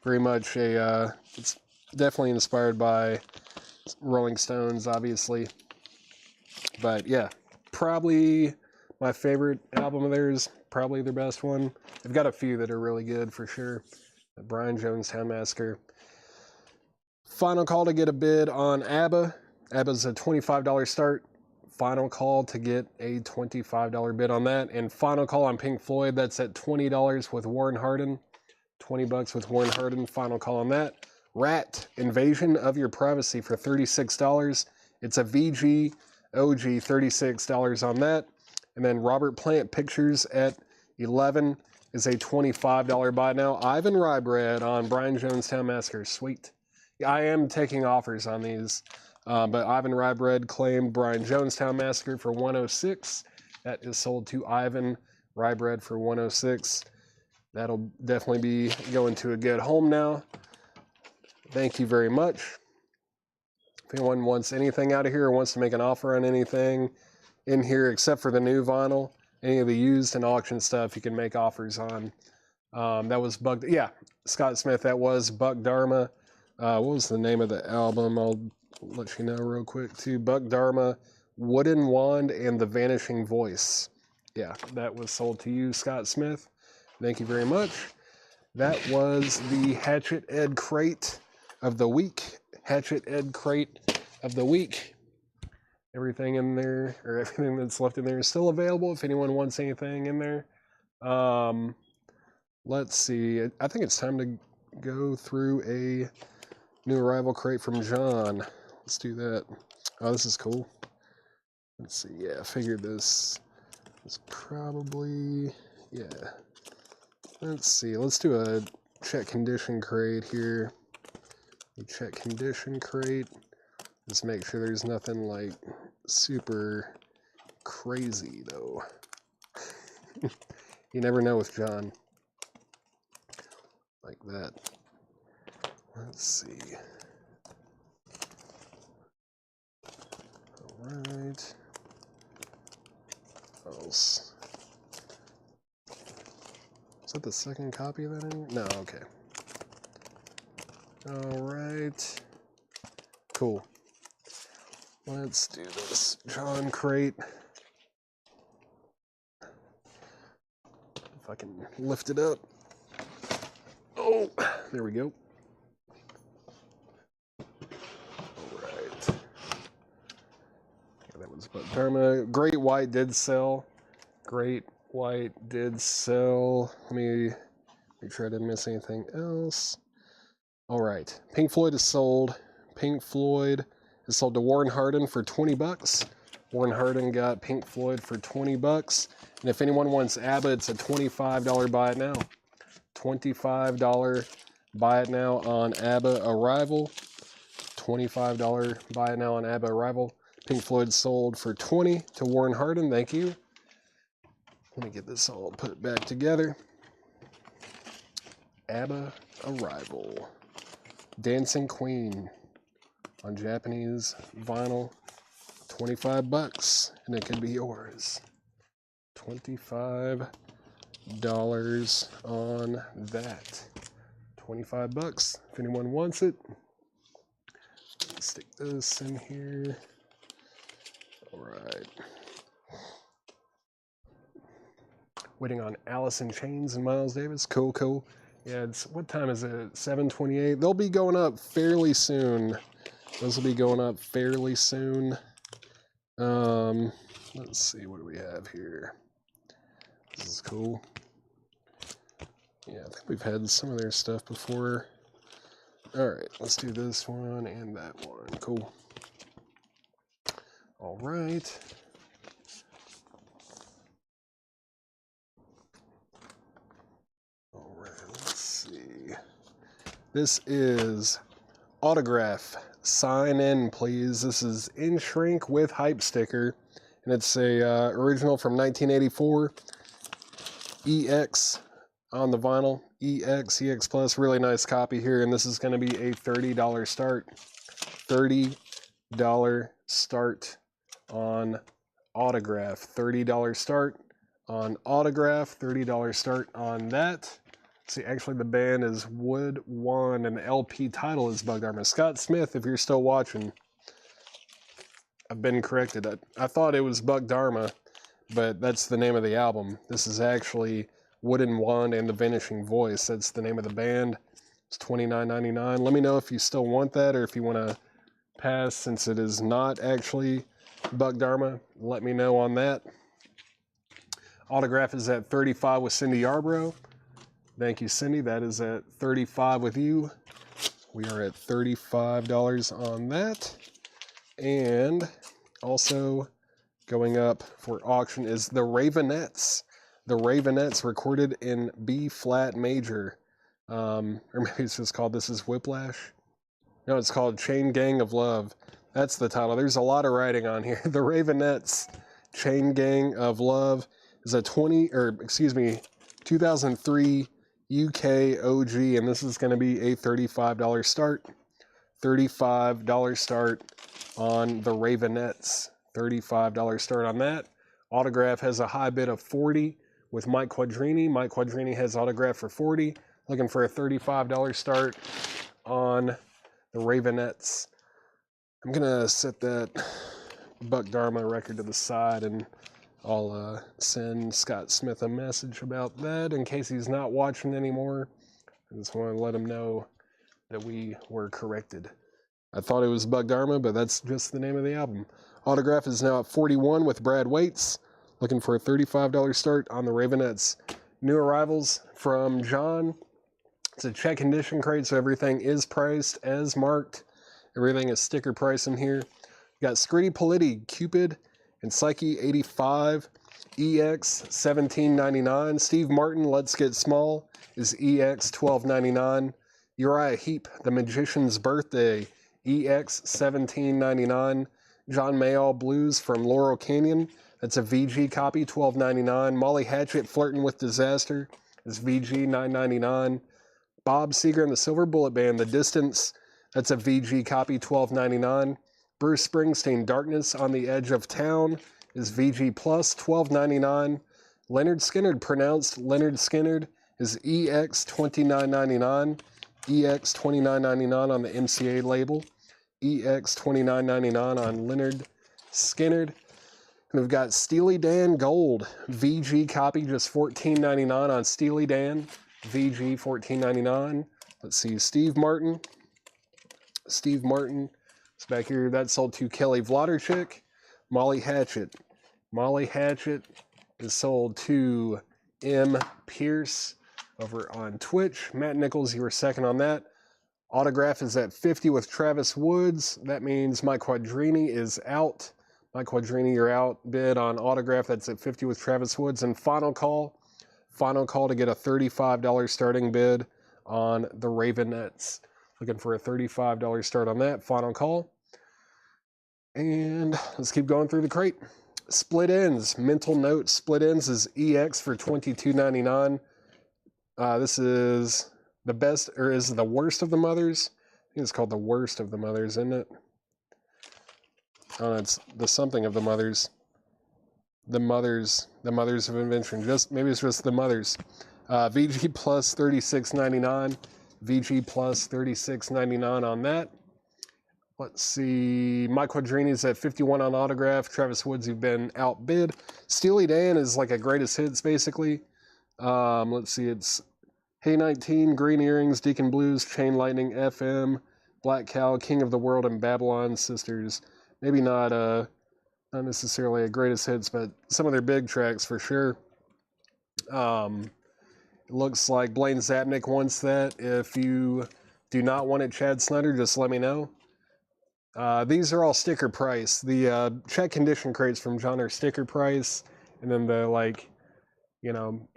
very much it's definitely inspired by Rolling Stones, obviously. But yeah, probably my favorite album of theirs, probably their best one. They've got a few that are really good for sure. The Brian Jonestown Massacre. Final call to get a bid on ABBA. ABBA's a $25 start. Final call to get a $25 bid on that. And final call on Pink Floyd, that's at $20 with Warren Hardin. $20 with Warren Hardin. Final call on that. Rat, Invasion of Your Privacy for $36. It's a VG OG, $36 on that. And then Robert Plant Pictures at $11 is a $25 buy now. Ivan Rybread on Brian Jonestown Massacre. Sweet. I am taking offers on these. But Ivan Rybread claimed Brian Jonestown Massacre for $106. That is sold to Ivan Rybread for $106. That'll definitely be going to a good home now. Thank you very much. If anyone wants anything out of here or wants to make an offer on anything in here except for the new vinyl, any of the used and auction stuff you can make offers on. That was Scott Smith, that was Buck Dharma. What was the name of the album? I'll let you know real quick too. Buck Dharma, Wooden Wand, and The Vanishing Voice. Yeah, that was sold to you, Scott Smith. Thank you very much. That was the Hatchet-head crate of the week. Hatchet-head crate of the week. Everything in there, or everything that's left in there is still available if anyone wants anything in there. Let's see. I think it's time to go through a new arrival crate from John. Let's do that. Oh, this is cool. Let's see. Yeah, I figured this is probably, yeah. Let's see. Let's do a check condition crate here. A check condition crate. Just make sure there's nothing like super crazy though. You never know with John. Like that. Let's see. Alright. Else. Is that the second copy of that? No, okay. Alright. Cool. Let's do this. John crate. If I can lift it up. Oh, there we go. Alright. Yeah, that was Buck Dharma. Great White did sell. Great White did sell. Let me make sure I didn't miss anything else. Alright. Pink Floyd is sold. Pink Floyd is sold to Warren Hardin for $20. Warren Hardin got Pink Floyd for $20. And if anyone wants ABBA, it's a $25 buy it now. $25 buy it now on ABBA Arrival. $25 buy it now on ABBA Arrival. Pink Floyd sold for $20 to Warren Hardin. Thank you. Let me get this all put back together. ABBA Arrival. Dancing Queen on Japanese vinyl. $25, and it can be yours. $25 on that. $25 if anyone wants it. Stick this in here. All right. Waiting on Alice in Chains and Miles Davis. Cool, cool. Yeah, it's, what time is it? 7:28. They'll be going up fairly soon. Those will be going up fairly soon. Let's see, what do we have here? This is cool. Yeah, I think we've had some of their stuff before. Alright, let's do this one and that one. Cool. Alright. Alright, let's see. This is Autograph. Sign in, please. This is in shrink with hype sticker. And it's a original from 1984. EX on the vinyl. EX Plus. Really nice copy here. And this is going to be a $30 start. $30 start on Autograph. $30 start on Autograph. $30 start on that. See, actually the band is Wood Wand and the LP title is Buck Dharma. Scott Smith, if you're still watching, I've been corrected. I thought it was Buck Dharma, but that's the name of the album. This is actually Wooden Wand and the Vanishing Voice. That's the name of the band. It's $29.99. Let me know if you still want that or if you want to pass since it is not actually Buck Dharma. Let me know on that. Autograph is at 35 with Cindy Yarbrough. Thank you, Cindy. That is at 35 with you. We are at $35 on that. And also going up for auction is the Ravenettes. The Ravenettes recorded in B flat major. Or maybe it's just called This Is Whiplash. No, it's called Chain Gang of Love. That's the title. There's a lot of writing on here. The Ravenettes Chain Gang of Love is a 2003 UK OG, and this is going to be a $35 start. $35 start on the Ravenettes. $35 start on that. Autograph has a high bid of 40 with Mike Quadrini. Mike Quadrini has autograph for 40. Looking for a $35 start on the Ravenettes. I'm going to set that Buck Dharma record to the side, and I'll send Scott Smith a message about that in case he's not watching anymore. I just want to let him know that we were corrected. I thought it was Buck Dharma, but that's just the name of the album. Autograph is now at 41 with Brad Waits. Looking for a $35 start on the Ravenettes. New arrivals from John. It's a check condition crate, so everything is priced as marked. Everything is sticker price in here. We got Scritti Politti, Cupid, and Psyche 85, EX 17.99. Steve Martin, Let's Get Small, is EX 12.99. Uriah Heep, The Magician's Birthday, EX 17.99. John Mayall Blues from Laurel Canyon, that's a VG copy, $12.99. Molly Hatchet, Flirting with Disaster, is VG $9.99. Bob Seger and the Silver Bullet Band, The Distance, that's a VG copy, $12.99. Bruce Springsteen, Darkness on the Edge of Town, is VG Plus, $12.99. Leonard Skinnard, pronounced Leonard Skinnard, is EX $29.99. EX $29.99 on the MCA label. EX $29.99 on Leonard Skinnard. And we've got Steely Dan Gold, VG copy, just $14.99 on Steely Dan. VG $14.99. Let's see, Steve Martin. Steve Martin is back here. That sold to Kelly Vladarchik. Molly Hatchet. Molly Hatchet is sold to M. Pierce over on Twitch. Matt Nichols, you were second on that. Autograph is at 50 with Travis Woods. That means Mike Quadrini is out. Mike Quadrini, you're out. Bid on autograph, that's at 50 with Travis Woods. And final call to get a $35 starting bid on the Ravenettes. Looking for a $35 start on that. Final call. And let's keep going through the crate. Split Ends, Mental Note Split Ends is EX for $22.99. This is the best, or is the worst of the mothers? I think it's called the worst of the mothers, isn't it? Oh, it's the something of the mothers. The mothers of invention. Maybe it's just the mothers. VG plus $36.99. VG plus $36.99 on that. Let's see. Mike Quadrini's at 51 on autograph. Travis Woods, you've been outbid. Steely Dan is like a greatest hits, basically. Let's see. It's Hey 19, Green Earrings, Deacon Blues, Chain Lightning, FM, Black Cow, King of the World, and Babylon Sisters. Maybe not necessarily a greatest hits, but some of their big tracks for sure. It looks like Blaine Zapnick wants that. If you do not want it, Chad Snyder, just let me know. These are all sticker price. The check condition crates from John are sticker price, and then the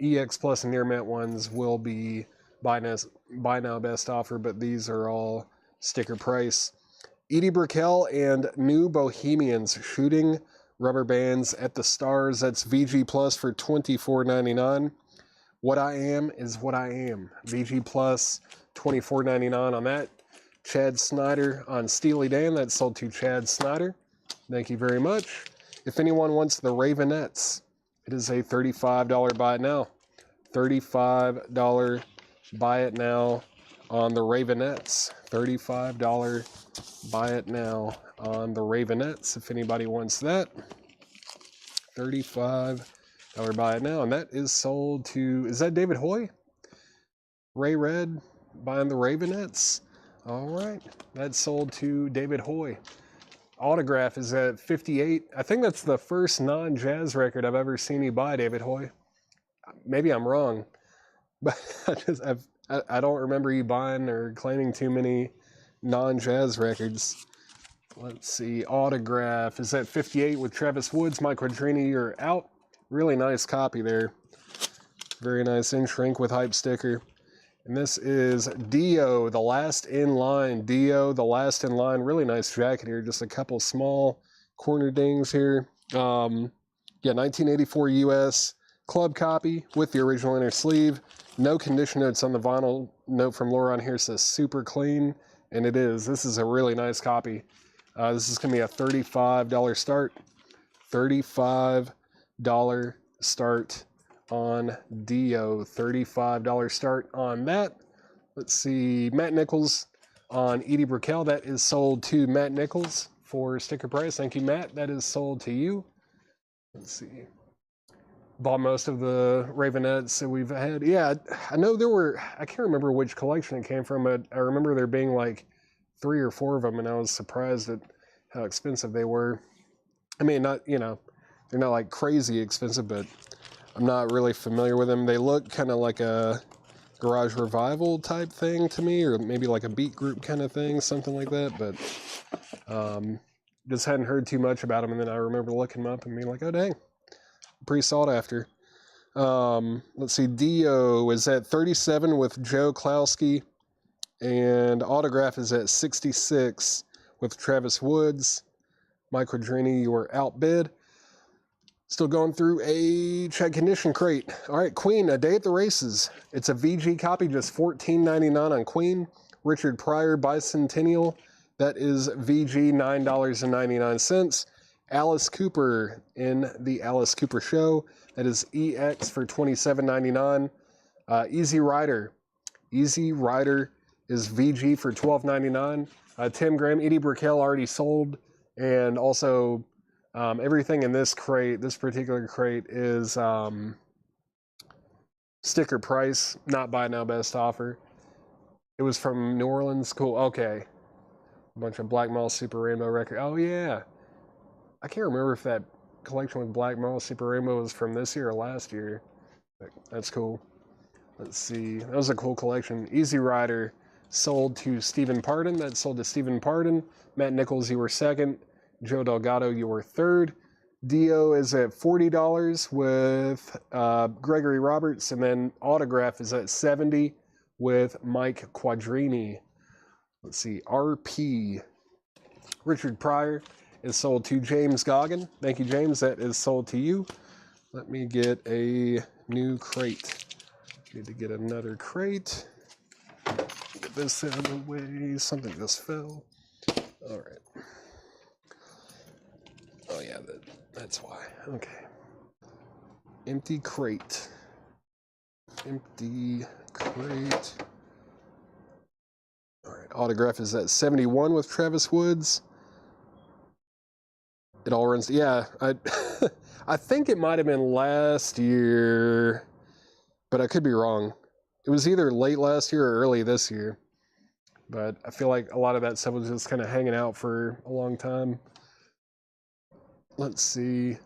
EX Plus and Near Mint ones will be buy now best offer, but these are all sticker price. Edie Brickell and New Bohemians, Shooting Rubber Bands at the Stars. That's VG Plus for $24.99. What I Am is What I Am. VG Plus $24.99 on that. Chad Snyder on Steely Dan. That's sold to Chad Snyder. Thank you very much. If anyone wants the Ravenettes, it is a $35 buy it now. $35 buy it now on the Ravenettes. $35 buy it now on the Ravenettes. If anybody wants that, $35 buy it now. And that is sold to, is that David Hoy? Ray Red buying the Ravenettes. All right. That's sold to David Hoy. Autograph is at 58. I think that's the first non-Jazz record I've ever seen you buy, David Hoy. Maybe I'm wrong, but I don't remember you buying or claiming too many non-Jazz records. Let's see. Autograph is at 58 with Travis Woods. Mike Quadrini, you're out. Really nice copy there. Very nice in shrink with hype sticker. And this is Dio, the last in line. Dio, the last in line. Really nice jacket here. Just a couple small corner dings here. Yeah, 1984 US club copy with the original inner sleeve. No condition notes on the vinyl. Note from Laura on here says super clean, and it is. This is a really nice copy. This is going to be a $35 start. $35 start on Dio. $35 start on that. Let's see. Matt Nichols on Edie Brickell. That is sold to Matt Nichols for sticker price. Thank you, Matt. That is sold to you. Let's see. Bought most of the Ravenettes that we've had. Yeah, I know there were, I can't remember which collection it came from, but I remember there being like 3 or 4 of them, and I was surprised at how expensive they were. I mean, not, you know, they're not like crazy expensive, but I'm not really familiar with them. They look kind of like a Garage Revival type thing to me, or maybe like a beat group kind of thing, something like that, but just hadn't heard too much about them, and then I remember looking them up and being like, oh dang, pretty sought after. Let's see, Dio is at 37 with Joe Klowski, and Autograph is at 66 with Travis Woods. Mike Quadrini, you were outbid. Still going through a check condition crate. All right, Queen, A Day at the Races. It's a VG copy, just $14.99 on Queen. Richard Pryor Bicentennial. That is VG, $9.99. Alice Cooper in the Alice Cooper Show. That is EX for $27.99. Easy Rider. Easy Rider is VG for $12.99. Tim Graham, Edie Brickell already sold. And also, everything in this crate, this particular crate, is sticker price, not buy now, best offer. It was from New Orleans. Cool. Okay. A bunch of Black Mall Super Rainbow record. Oh, yeah. I can't remember if that collection with Black Mall Super Rainbow was from this year or last year. But that's cool. Let's see. That was a cool collection. Easy Rider sold to Stephen Pardon. That sold to Stephen Pardon. Matt Nichols, you were second. Joe Delgado, you were third. Dio is at $40 with Gregory Roberts. And then Autograph is at $70 with Mike Quadrini. Let's see. RP. Richard Pryor is sold to James Goggin. Thank you, James. That is sold to you. Let me get a new crate. Need to get another crate. Get this out of the way. Something just fell. All right. Oh, yeah, that's why. Okay. Empty crate. Empty crate. All right. Autograph is at 71 with Travis Woods. It all runs. Yeah, I think it might have been last year, but I could be wrong. It was either late last year or early this year. But I feel like a lot of that stuff was just kind of hanging out for a long time. Let's see.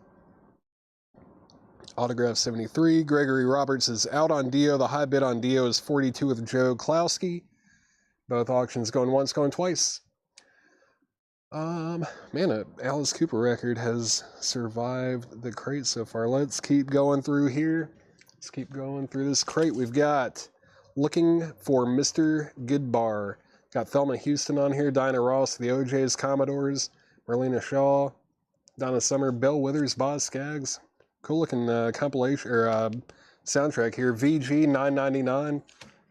Autograph 73. Gregory Roberts is out on Dio. The high bid on Dio is 42 with Joe Klowski. Both auctions going once, going twice. Man, an Alice Cooper record has survived the crate so far. Let's keep going through here. Let's keep going through this crate. We've got Looking for Mr. Goodbar. Got Thelma Houston on here, Dinah Ross, the OJ's, Commodores, Marlena Shaw, Donna Summer, Bill Withers, Boz Scaggs. Cool looking compilation or soundtrack here. VG $9.99.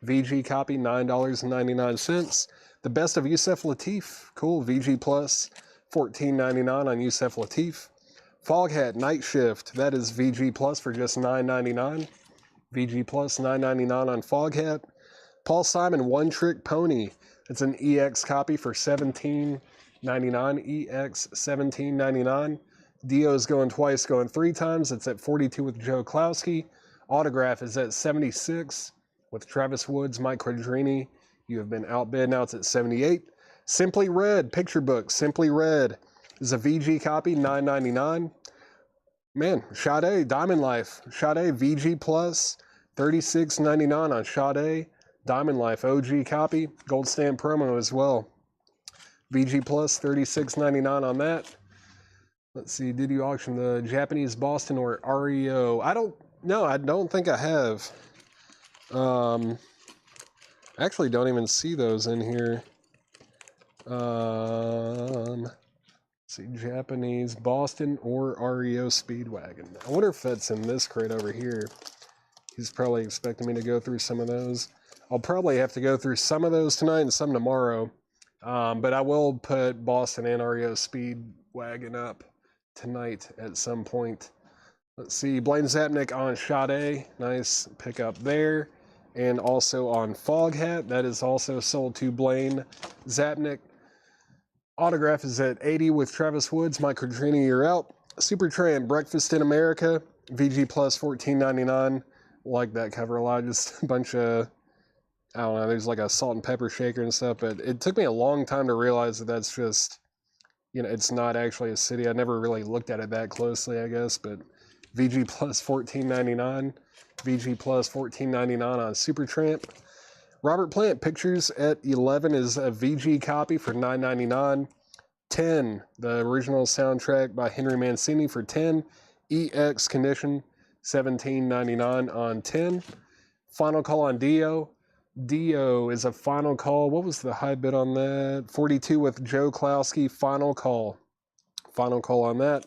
VG copy $9.99. The Best of Yusef Lateef. Cool. VG Plus $14.99 on Yusef Lateef. Foghat Night Shift. That is VG Plus for just $9.99. VG Plus $9.99 on Foghat. Paul Simon One Trick Pony. It's an EX copy for $17.99. EX $17.99. Dio's going twice, going 3 times. It's at 42 with Joe Klowski. Autograph is at 76 with Travis Woods, Mike Quadrini. You have been outbid. Now it's at 78. Simply Red, picture book. Simply Red is a VG copy, $9.99. Man, Sade, Diamond Life. Sade, VG Plus, $36.99 on Sade. Diamond Life, OG copy. Gold stamp promo as well. VG Plus, $36.99 on that. Let's see, did you auction the Japanese Boston or REO? I don't think I have. Actually don't even see those in here. Let's see, Japanese Boston or REO Speedwagon. I wonder if that's in this crate over here. He's probably expecting me to go through some of those. I'll probably have to go through some of those tonight and some tomorrow. But I will put Boston and REO Speedwagon up tonight at some point. Let's see, Blaine Zapnick on Sade. Nice pickup there. And also on Foghat. That is also sold to Blaine Zapnick. Autograph is at 80 with Travis Woods. Mike Quadrini, you're out. Supertramp, Breakfast in America. VG Plus, $14.99. Like that cover a lot. Just a bunch of, I don't know, there's like a salt and pepper shaker and stuff. But it took me a long time to realize that that's just, you know, it's not actually a city. I never really looked at it that closely, I guess. But VG Plus, $14.99. VG Plus, $14.99 on Supertramp. Robert Plant, Pictures at 11 is a VG copy for $9.99. 10, the original soundtrack by Henry Mancini for 10. EX Condition, $17.99 on 10. Final call on Dio. Dio is a final call. What was the high bid on that? 42 with Joe Klowski. Final call. Final call on that.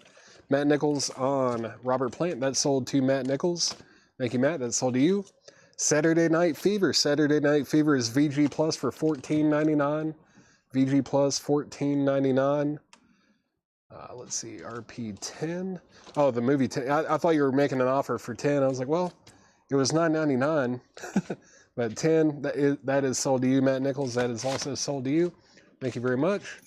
Matt Nichols on Robert Plant. That sold to Matt Nichols. Thank you, Matt. That sold to you. Saturday Night Fever. Saturday Night Fever is VG Plus for $14.99. VG Plus, $14.99. Let's see, RP10. Oh, the movie 10. I thought you were making an offer for 10. I was like, well, it was $9.99. But 10, that is sold to you, Matt Nichols. That is also sold to you. Thank you very much.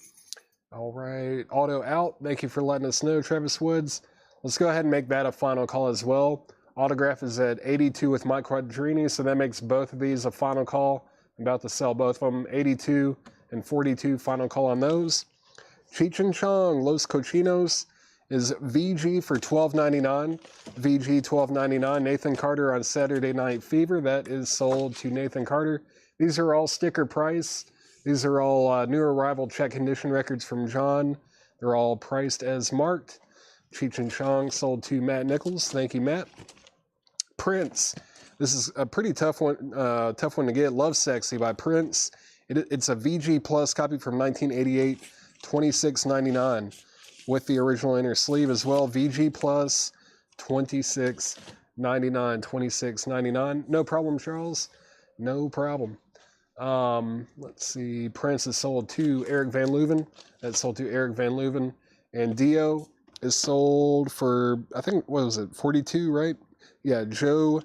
All right, auto out. Thank you for letting us know, Travis Woods. Let's go ahead and make that a final call as well. Autograph is at 82 with Mike Quadrini, so that makes both of these a final call. I'm about to sell both of them. 82 and 42, final call on those. Cheech and Chong, Los Cochinos is VG for $12.99. VG $12.99. Nathan Carter on Saturday Night Fever. That is sold to Nathan Carter. These are all sticker price. These are all new arrival check condition records from John. They're all priced as marked. Cheech and Chong sold to Matt Nichols. Thank you, Matt. Prince. This is a pretty tough one to get. Love Sexy by Prince. It's a VG Plus copy from 1988, $26.99 with the original inner sleeve as well. VG Plus, $26.99, $26.99. No problem, Charles. No problem. Let's see. Prince is sold to Eric Van Leuven. That's sold to Eric Van Leuven. And Dio is sold for, I think, what was it, 42, right? Yeah, Joe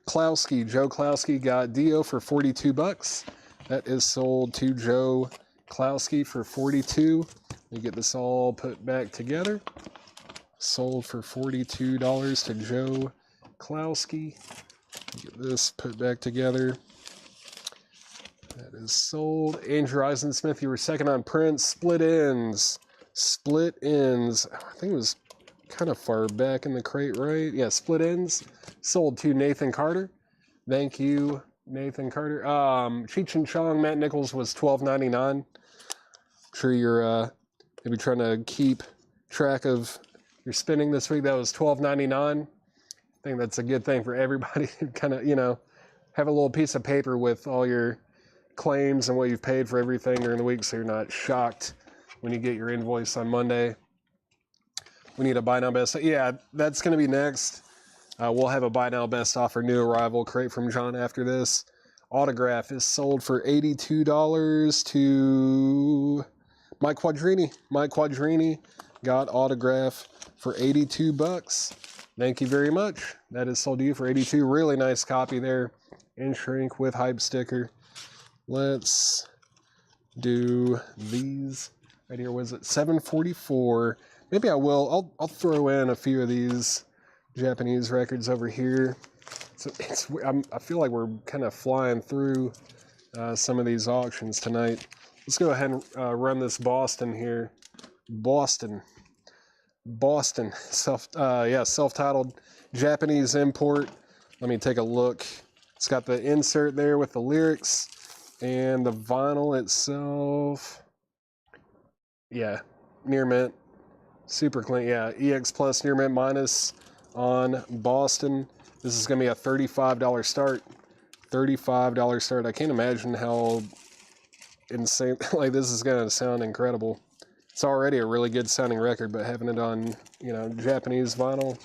Klowski. Joe Klowski got Dio for $42. That is sold to Joe Klowski for $42. Let me get this all put back together. Sold for $42 to Joe Klowski. Get this put back together. That is sold. Andrew Eisensmith, you were second on Prince. Split ends. Split ends. I think it was kind of far back in the crate, right? Yeah, split ends. Sold to Nathan Carter. Thank you, Nathan Carter. Cheech and Chong, Matt Nichols was $12.99. I'm sure you're maybe trying to keep track of your spending this week. That was $12.99. I think that's a good thing for everybody to kind of, have a little piece of paper with all your claims and what you've paid for everything during the week so you're not shocked when you get your invoice on Monday. We need a buy now best. Yeah, that's going to be next. We'll have a buy now best offer new arrival crate from John after this. Autograph is sold for $82 to Mike Quadrini. Mike Quadrini got autograph for $82. Thank you very much. That is sold to you for $82. Really nice copy there in shrink with hype sticker. Let's do these right here. Was it $7.44? Maybe I will. I'll throw in a few of these Japanese records over here. So I feel like we're kind of flying through some of these auctions tonight. Let's go ahead and run this Boston here. Boston, self-titled Japanese import. Let me take a look. It's got the insert there with the lyrics and the vinyl itself. Yeah, near mint, super clean. Yeah, EX Plus near mint minus on Boston. This is gonna be a $35 start. $35 start. I can't imagine how insane, like this is gonna sound incredible. It's already a really good sounding record, but having it on, you know, Japanese vinyl,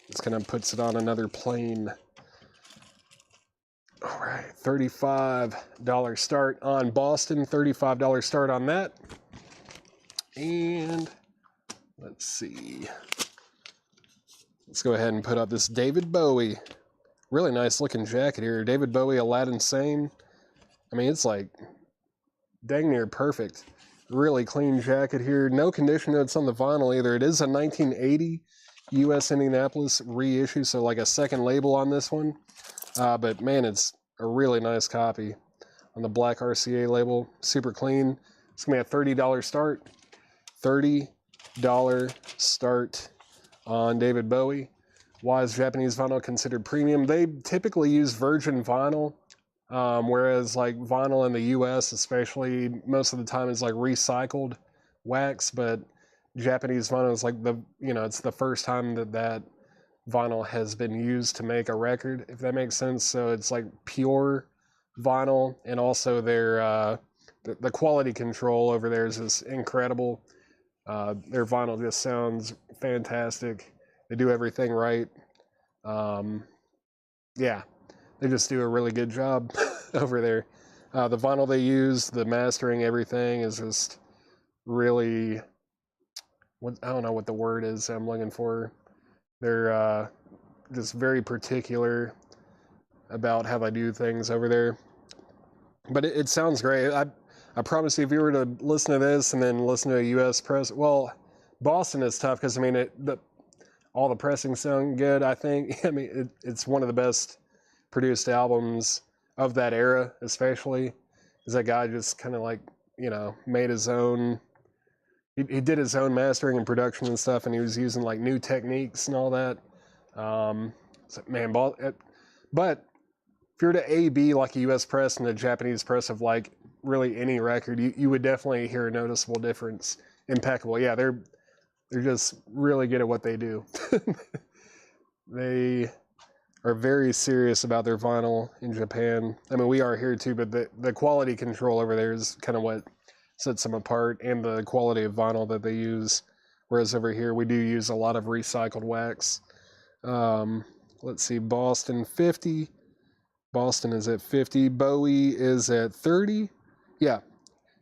just kind of puts it on another plane. All right, $35 start on Boston, $35 start on that. And let's see. Let's go ahead and put up this David Bowie. Really nice looking jacket here. David Bowie, Aladdin Sane. I mean, it's like dang near perfect. Really clean jacket here. No condition notes on the vinyl either. It is a 1980 U.S. Indianapolis reissue, so like a second label on this one. But man, it's a really nice copy on the black RCA label. Super clean. It's going to be a $30 start. $30 start on David Bowie. Why is Japanese vinyl considered premium? They typically use virgin vinyl, whereas like vinyl in the US especially, most of the time is like recycled wax, but Japanese vinyl is like it's the first time that vinyl has been used to make a record, if that makes sense. So it's like pure vinyl, and also their the quality control over there is just incredible. Their vinyl just sounds fantastic. They do everything right. Yeah, they just do a really good job over there. The vinyl they use, the mastering, everything is just really, I don't know what the word is I'm looking for. They're just very particular about how they do things over there. But it sounds great. I promise you, if you were to listen to this and then listen to a U.S. press, well, Boston is tough because, I mean, all the pressings sound good, I think. I mean, it's one of the best produced albums of that era, especially. Because that guy just kind of like, made his own, he did his own mastering and production and stuff, and he was using like new techniques and all that. So, man, but if you were to A/B like a U.S. press and a Japanese press of like really any record, you would definitely hear a noticeable difference. Impeccable. Yeah, they're just really good at what they do. They are very serious about their vinyl in Japan. I mean, we are here too, but the quality control over there is kind of what sets them apart, and the quality of vinyl that they use. Whereas over here, we do use a lot of recycled wax. Let's see, Boston 50. Boston is at 50. Bowie is at 30. Yeah.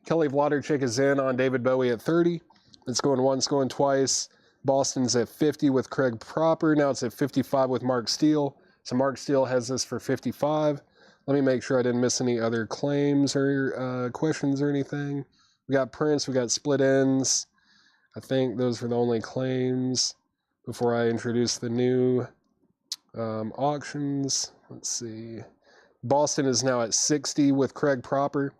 Kelly Vladarchik is in on David Bowie at 30. It's going once, going twice. Boston's at 50 with Craig Proper. Now it's at 55 with Mark Steele. So Mark Steele has this for 55. Let me make sure I didn't miss any other claims or questions or anything. We got Prince. We got Split Ends. I think those were the only claims before I introduce the new auctions. Let's see. Boston is now at 60 with Craig Proper.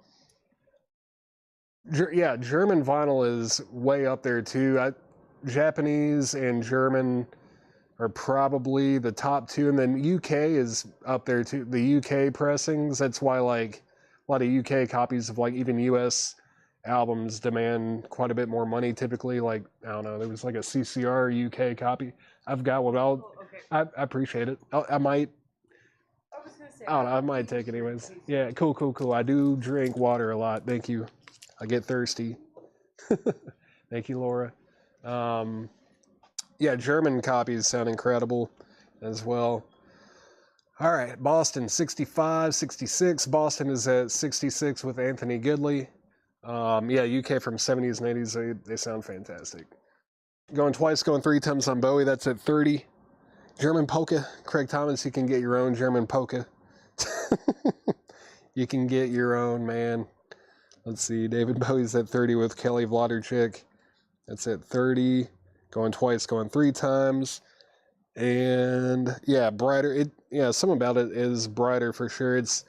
Yeah, German vinyl is way up there too. Japanese and German are probably the top two, and then UK is up there too. The UK pressings, that's why like a lot of UK copies of like even US albums demand quite a bit more money typically. Like, I don't know, there was like a CCR UK copy. I've got one. I appreciate it. I might. I don't know, I might take it anyways. Yeah, cool. I do drink water a lot. Thank you. I get thirsty. Thank you, Laura. Yeah, German copies sound incredible as well. All right, Boston 65, 66. Boston is at 66 with Anthony Goodley. Yeah, UK from 70s and 80s, they sound fantastic. Going twice, going three times on Bowie, that's at 30. German polka. Craig Thomas, you can get your own German polka. You can get your own, man. Let's see, David Bowie's at 30 with Kelly Vladarchik. That's at 30. Going twice, going three times. And yeah, brighter. Something about it is brighter for sure. It's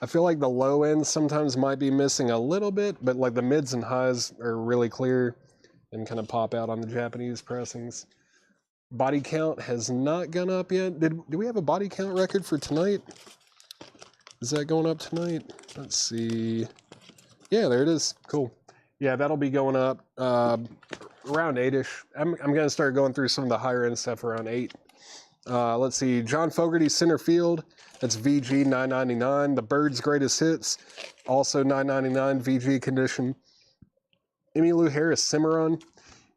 I feel like the low end sometimes might be missing a little bit, but like the mids and highs are really clear and kind of pop out on the Japanese pressings. Body count has not gone up yet. Do we have a body count record for tonight? Is that going up tonight? Let's see. Yeah, there it is. Cool. Yeah, that'll be going up around 8-ish. I'm going to start going through some of the higher end stuff around 8. Let's see. John Fogerty, center field. That's VG $9.99. The Birds' greatest hits, also $9.99 VG condition. Emmylou Harris Cimarron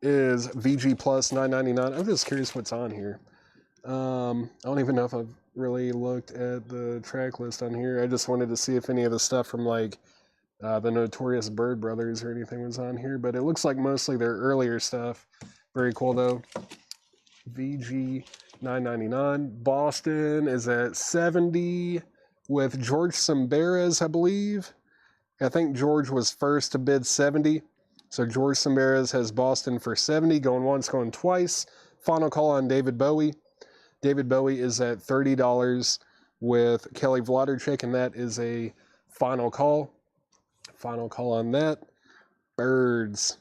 is VG plus $9.99. I'm just curious what's on here. I don't even know if I've really looked at the track list on here. I just wanted to see if any of the stuff from like the Notorious Bird Brothers or anything was on here, but it looks like mostly their earlier stuff. Very cool though. VG $9.99. Boston is at 70 with George Samberes, I believe. I think George was first to bid 70. So George Samberes has Boston for 70, going once, going twice. Final call on David Bowie. David Bowie is at $30 with Kelly Wlodarczyk, and that is a final call. Final call on that. Birds.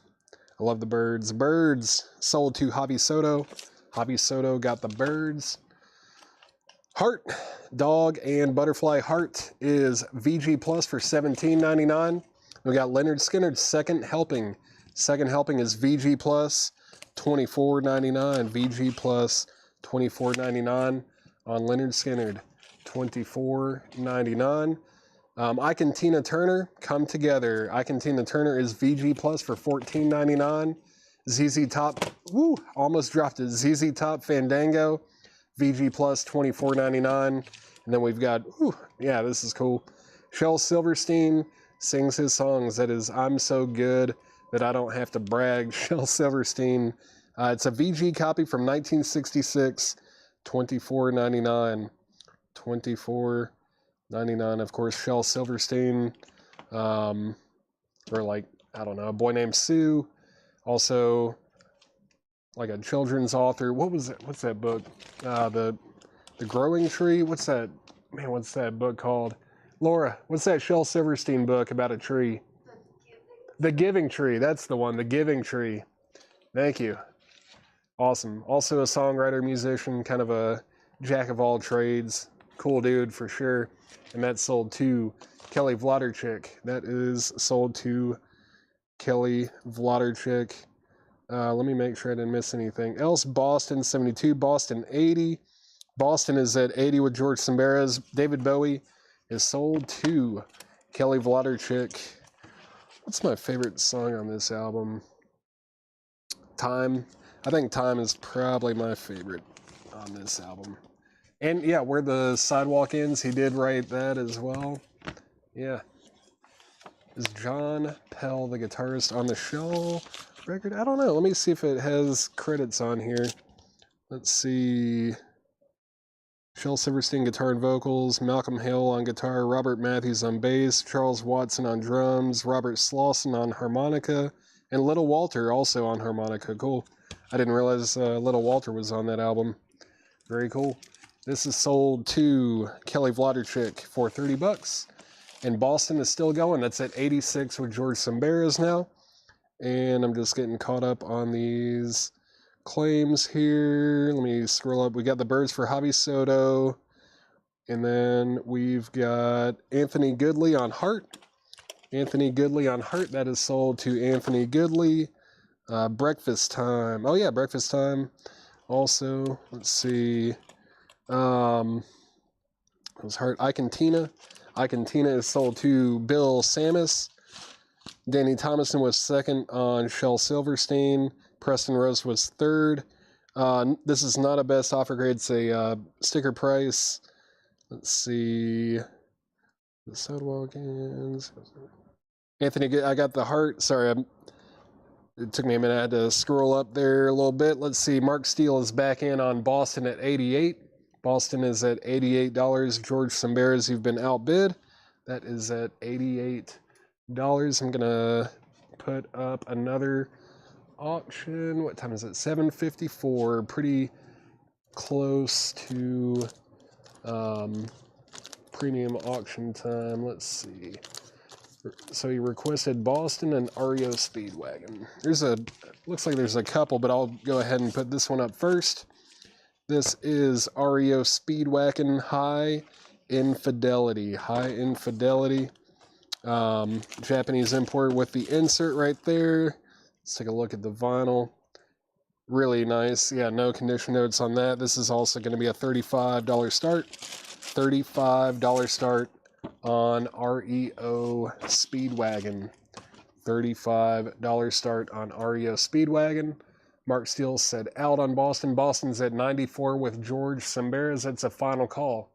I love the Birds. Birds sold to Javi Soto. Javi Soto got the Birds. Heart, Dog, and Butterfly. Heart is VG Plus for $17.99. We got Leonard Skinner's second helping. Second helping is VG Plus $24.99. VG Plus $24.99 on Leonard Skinner. $24.99. Ike and Tina Turner come together. Ike and Tina Turner is VG Plus for $14.99. ZZ Top, almost dropped it. ZZ Top Fandango, VG Plus $24.99. And then we've got, this is cool. Shel Silverstein sings his songs. That is I'm So Good That I Don't Have to Brag. Shel Silverstein. It's a VG copy from 1966, $24.99. $24.99. Of course, Shel Silverstein, or like, I don't know, A Boy Named Sue. Also, like a children's author. What was it? What's that book? The Growing Tree. What's that? Man, what's that book called? Laura, what's that Shel Silverstein book about a tree? The Giving Tree. That's the one. The Giving Tree. Thank you. Awesome. Also a songwriter, musician, kind of a jack of all trades. Cool dude for sure. And that's sold to Kelly Wlodarczyk. That is sold to Kelly Wlodarczyk. Let me make sure I didn't miss anything else. Boston 72, Boston 80. Boston is at 80 with George Samberes. David Bowie is sold to Kelly Wlodarczyk. What's my favorite song on this album? Time. I think Time is probably my favorite on this album. And yeah, Where the Sidewalk Ends, he did write that as well. Yeah. Is John Pell the guitarist on the Shell record? I don't know. Let me see if it has credits on here. Let's see. Shel Silverstein guitar and vocals, Malcolm Hale on guitar, Robert Matthews on bass, Charles Watson on drums, Robert Slauson on harmonica, and Little Walter also on harmonica. Cool. I didn't realize Little Walter was on that album. Very cool. This is sold to Kelly Wlodarczyk for $30. And Boston is still going. That's at 86 with George Samberes now. And I'm just getting caught up on these claims here. Let me scroll up. We got the Birds for Javi Soto. And then we've got Anthony Goodley on Heart. Anthony Goodley on Heart. That is sold to Anthony Goodley. Breakfast Time. Oh, yeah, Breakfast Time. Also, let's see. It was Heart. Ike and Tina. Ike and Tina is sold to Bill Samus. Danny Thomason was second on Shel Silverstein. Preston Rose was third. This is not a best offer grade. It's a sticker price. Let's see. The Sidewalk Ends. Anthony, I got the Heart. Sorry, it took me a minute. I had to scroll up there a little bit. Let's see. Mark Steele is back in on Boston at 88. Boston is at $88. George Samberes, you've been outbid. That is at $88. I'm going to put up another auction. What time is it? 7:54. Pretty close to premium auction time. Let's see. So he requested Boston and REO Speedwagon. Looks like there's a couple, but I'll go ahead and put this one up first. This is REO Speedwagon High Infidelity. High Infidelity. Japanese import with the insert right there. Let's take a look at the vinyl. Really nice. Yeah, no condition notes on that. This is also going to be a $35 start. $35 start on REO Speedwagon. $35 start on REO Speedwagon. Mark Steele said out on Boston. Boston's at 94 with George Semberas. That's a final call.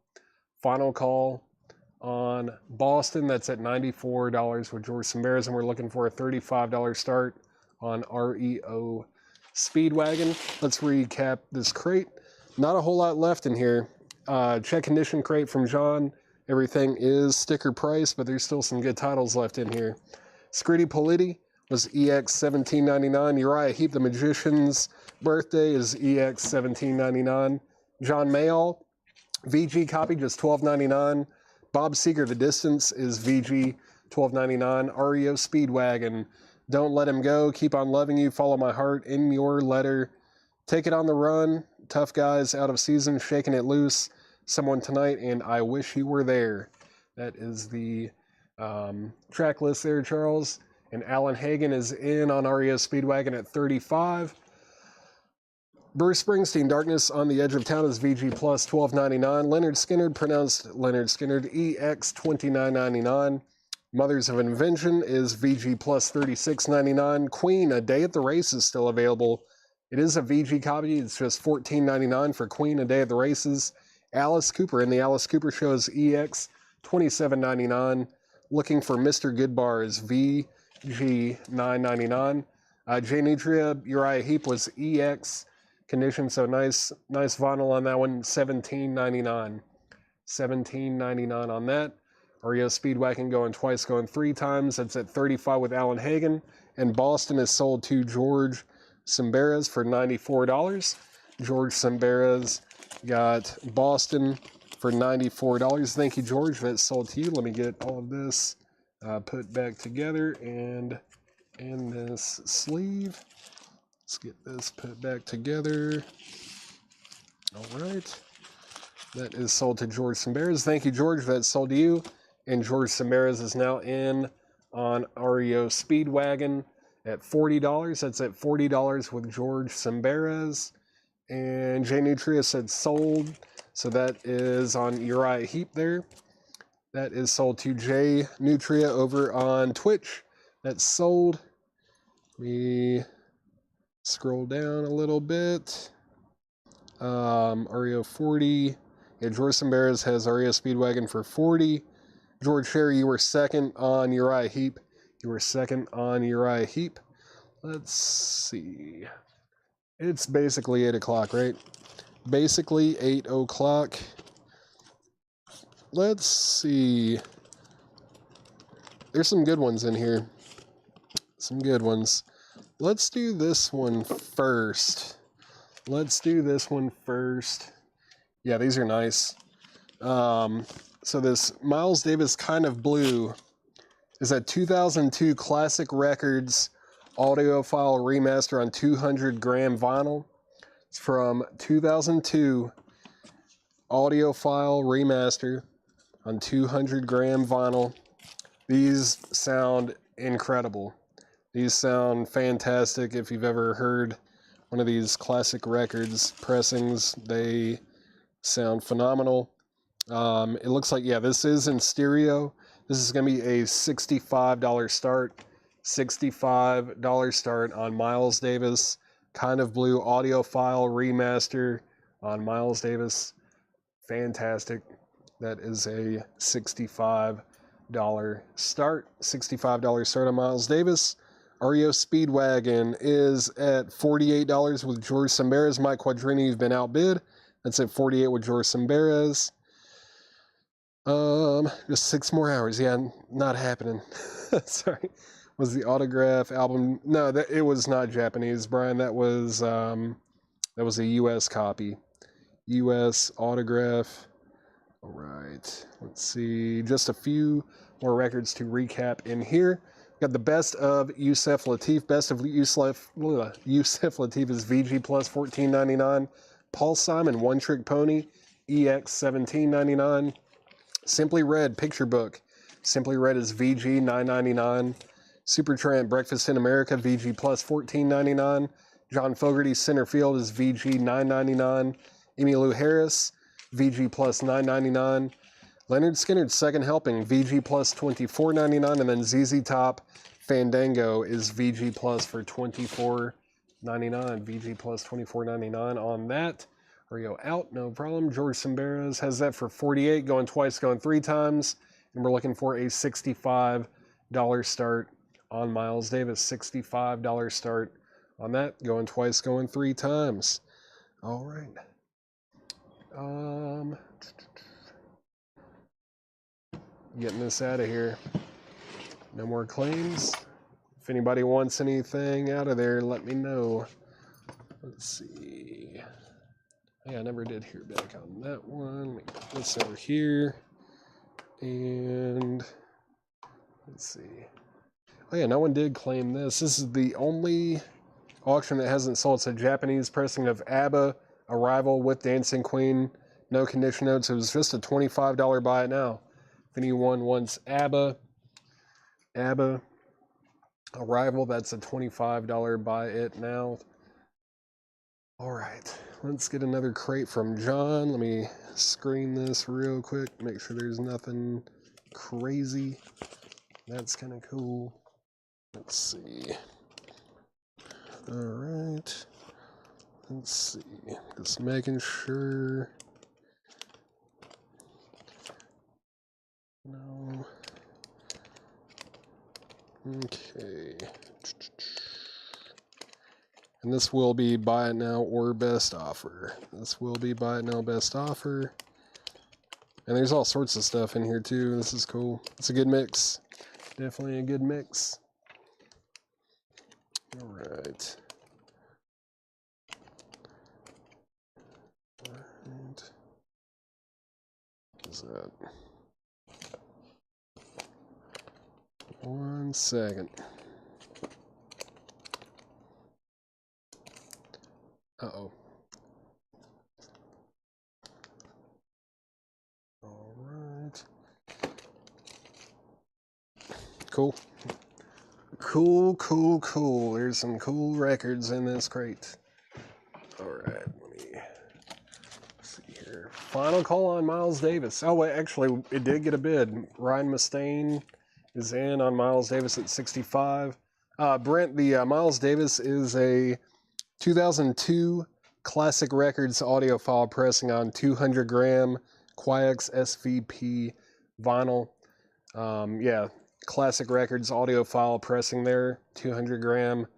Final call on Boston. That's at $94 with George Semberas, and we're looking for a $35 start on REO Speedwagon. Let's recap this crate. Not a whole lot left in here. Check condition crate from John. Everything is sticker price, but there's still some good titles left in here. Scritti Politti was EX $17.99. Uriah Heep, the Magician's birthday, is EX $17.99. John Mayall, VG copy, just $12.99. Bob Seeger, The Distance, is VG $12.99. REO Speedwagon, Don't Let Him Go, Keep on Loving You, Follow My Heart, In Your Letter, Take It on the Run, Tough Guys, Out of Season, Shaking It Loose, Someone Tonight, and I Wish You Were There. That is the track list there, Charles. And Alan Hagen is in on REO Speedwagon at 35. Bruce Springsteen, Darkness on the Edge of Town, is VG plus $12.99. Leonard Skinner, pronounced Leonard Skinner, EX $29.99. Mothers of Invention is VG plus $36.99. Queen, A Day at the Race, is still available. It is a VG copy. It's just $14.99 for Queen, A Day at the Races. Alice Cooper and the Alice Cooper Show is EX $27.99. Looking for Mr. Goodbar is VG $9.99. J Nutria, Uriah Heep was EX condition, so nice vinyl on that one, $17.99. $17.99 on that. REO Speedwagon going twice, going three times. That's at 35 with Alan Hagen. And Boston is sold to George Semberas for $94. George Semberas got Boston for $94. Thank you, George. That's sold to you. Let me get all of this put back together and in this sleeve. Let's get this put back together. All right. That is sold to George Semberas. Thank you, George. That's sold to you. And George Semberas is now in on REO Speedwagon at $40. That's at $40 with George Semberas. And J Nutria said sold. So that is on Uriah Heep there. That is sold to J Nutria over on Twitch. That's sold. We scroll down a little bit. REO 40. Yeah, George Semberas has REO Speedwagon for 40. George Sherry, you were second on Uriah Heep. Let's see. It's basically 8 o'clock, right? Basically 8 o'clock. Let's see. There's some good ones in here. Some good ones. Let's do this one first. Yeah, these are nice. So this Miles Davis Kind of Blue is a 2002 Classic Records audiophile remaster on 200 gram vinyl. It's from 2002 audiophile remaster on 200 gram vinyl. These sound incredible. These sound fantastic. If you've ever heard one of these Classic Records pressings, they sound phenomenal. It looks like, yeah, this is in stereo. This is going to be a $65 start. $65 start on Miles Davis Kind of Blue audiophile remaster on Miles Davis. Fantastic. That is a $65 start. $65 start on Miles Davis. REO Speedwagon is at $48 with George Semberas. Mike Quadrini, you've been outbid. That's at $48 with George Semberas. Just 6 more hours. Yeah, not happening. Sorry. Was the autograph album? No, it was not Japanese, Brian. That was a U.S. copy. U.S. autograph All right, let's see. Just a few more records to recap in here. Got the best of Yusef Lateef. Best of Yusef Lateef is VG plus $14.99. Paul Simon, One Trick Pony, EX $17.99. Simply Red Picture Book. Simply Red is VG $9.99. Super Trent Breakfast in America, VG plus $14.99. John Fogerty Center Field is VG $9.99. Emmylou Harris, VG plus $9.99. Leonard Skinner's Second Helping, VG plus $24.99. And then ZZ Top Fandango is VG plus for $24.99. VG plus $24.99 on that. Rio out, no problem. George Samberas has that for $48, going twice, going three times. And we're looking for a $65 start on Miles Davis. $65 start on that, going twice, going three times. All right. Getting this out of here. No more claims. If anybody wants anything out of there, let me know. Let's see. Yeah, I never did hear back on that one. Let me put this over here. And let's see. Oh yeah, no one did claim this. This is the only auction that hasn't sold. It's a Japanese pressing of ABBA Arrival with Dancing Queen. No condition notes. It was just a $25 buy it now. If anyone wants ABBA Arrival, that's a $25 buy it now. All right, let's get another crate from John. Let me screen this real quick, make sure there's nothing crazy. That's kind of cool. Let's see. All right. Let's see. Just making sure. No. Okay. And this will be buy it now or best offer. This will be buy it now, best offer. And there's all sorts of stuff in here too. This is cool. It's a good mix. Definitely a good mix. All right. What is that? 1 second. Uh-oh. All right. Cool. Cool. There's some cool records in this crate. All right, let me see here. Final call on Miles Davis. Oh, wait, actually, it did get a bid. Ryan Mustaine is in on Miles Davis at 65. Brent, the Miles Davis is a 2002 Classic Records audiophile pressing on 200 gram Quiex SVP vinyl. Yeah, Classic Records audiophile pressing there, 200 gram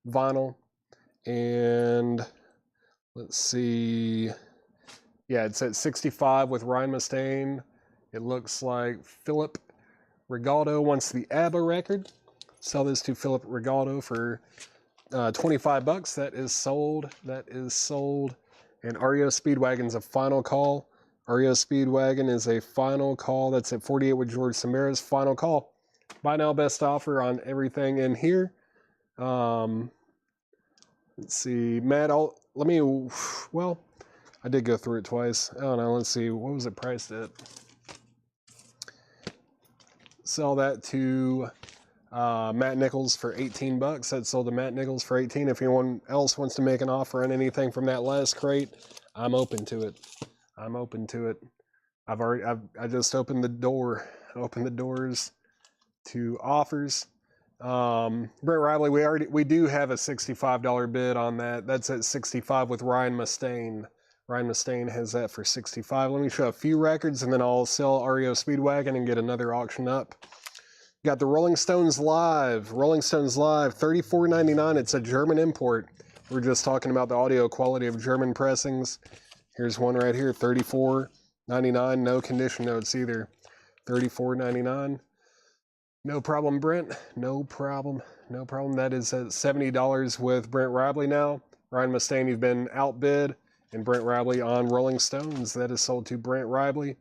vinyl. And let's see. Yeah, it's at 65 with Ryan Mustaine. It looks like Philip Regaldo wants the ABBA record. Sell this to Philip Regaldo for $25. That is sold. And REO Speedwagon's a final call. REO Speedwagon is a final call. That's at 48 with George Samara's final call. Buy now, best offer on everything in here. Let's see, Matt. I did go through it twice. I don't know. Let's see. What was it priced at? Sell that to Matt Nichols for $18. That sold to Matt Nichols for $18. If anyone else wants to make an offer on anything from that last crate, I'm open to it. I just opened the door. Opened the doors to offers. Brent Riley, we do have a $65 bid on that. That's at 65 with Ryan Mustaine. Ryan Mustaine has that for 65. Let me show a few records and then I'll sell REO Speedwagon and get another auction up. Got the Rolling Stones Live, $34.99. It's a German import. We're just talking about the audio quality of German pressings. Here's one right here, $34.99. No condition notes either. $34.99. No problem, Brent. No problem. That is at $70 with Brent Rabley now. Ryan Mustaine, you've been outbid. And Brent Rabley on Rolling Stones. That is sold to Brent Rabley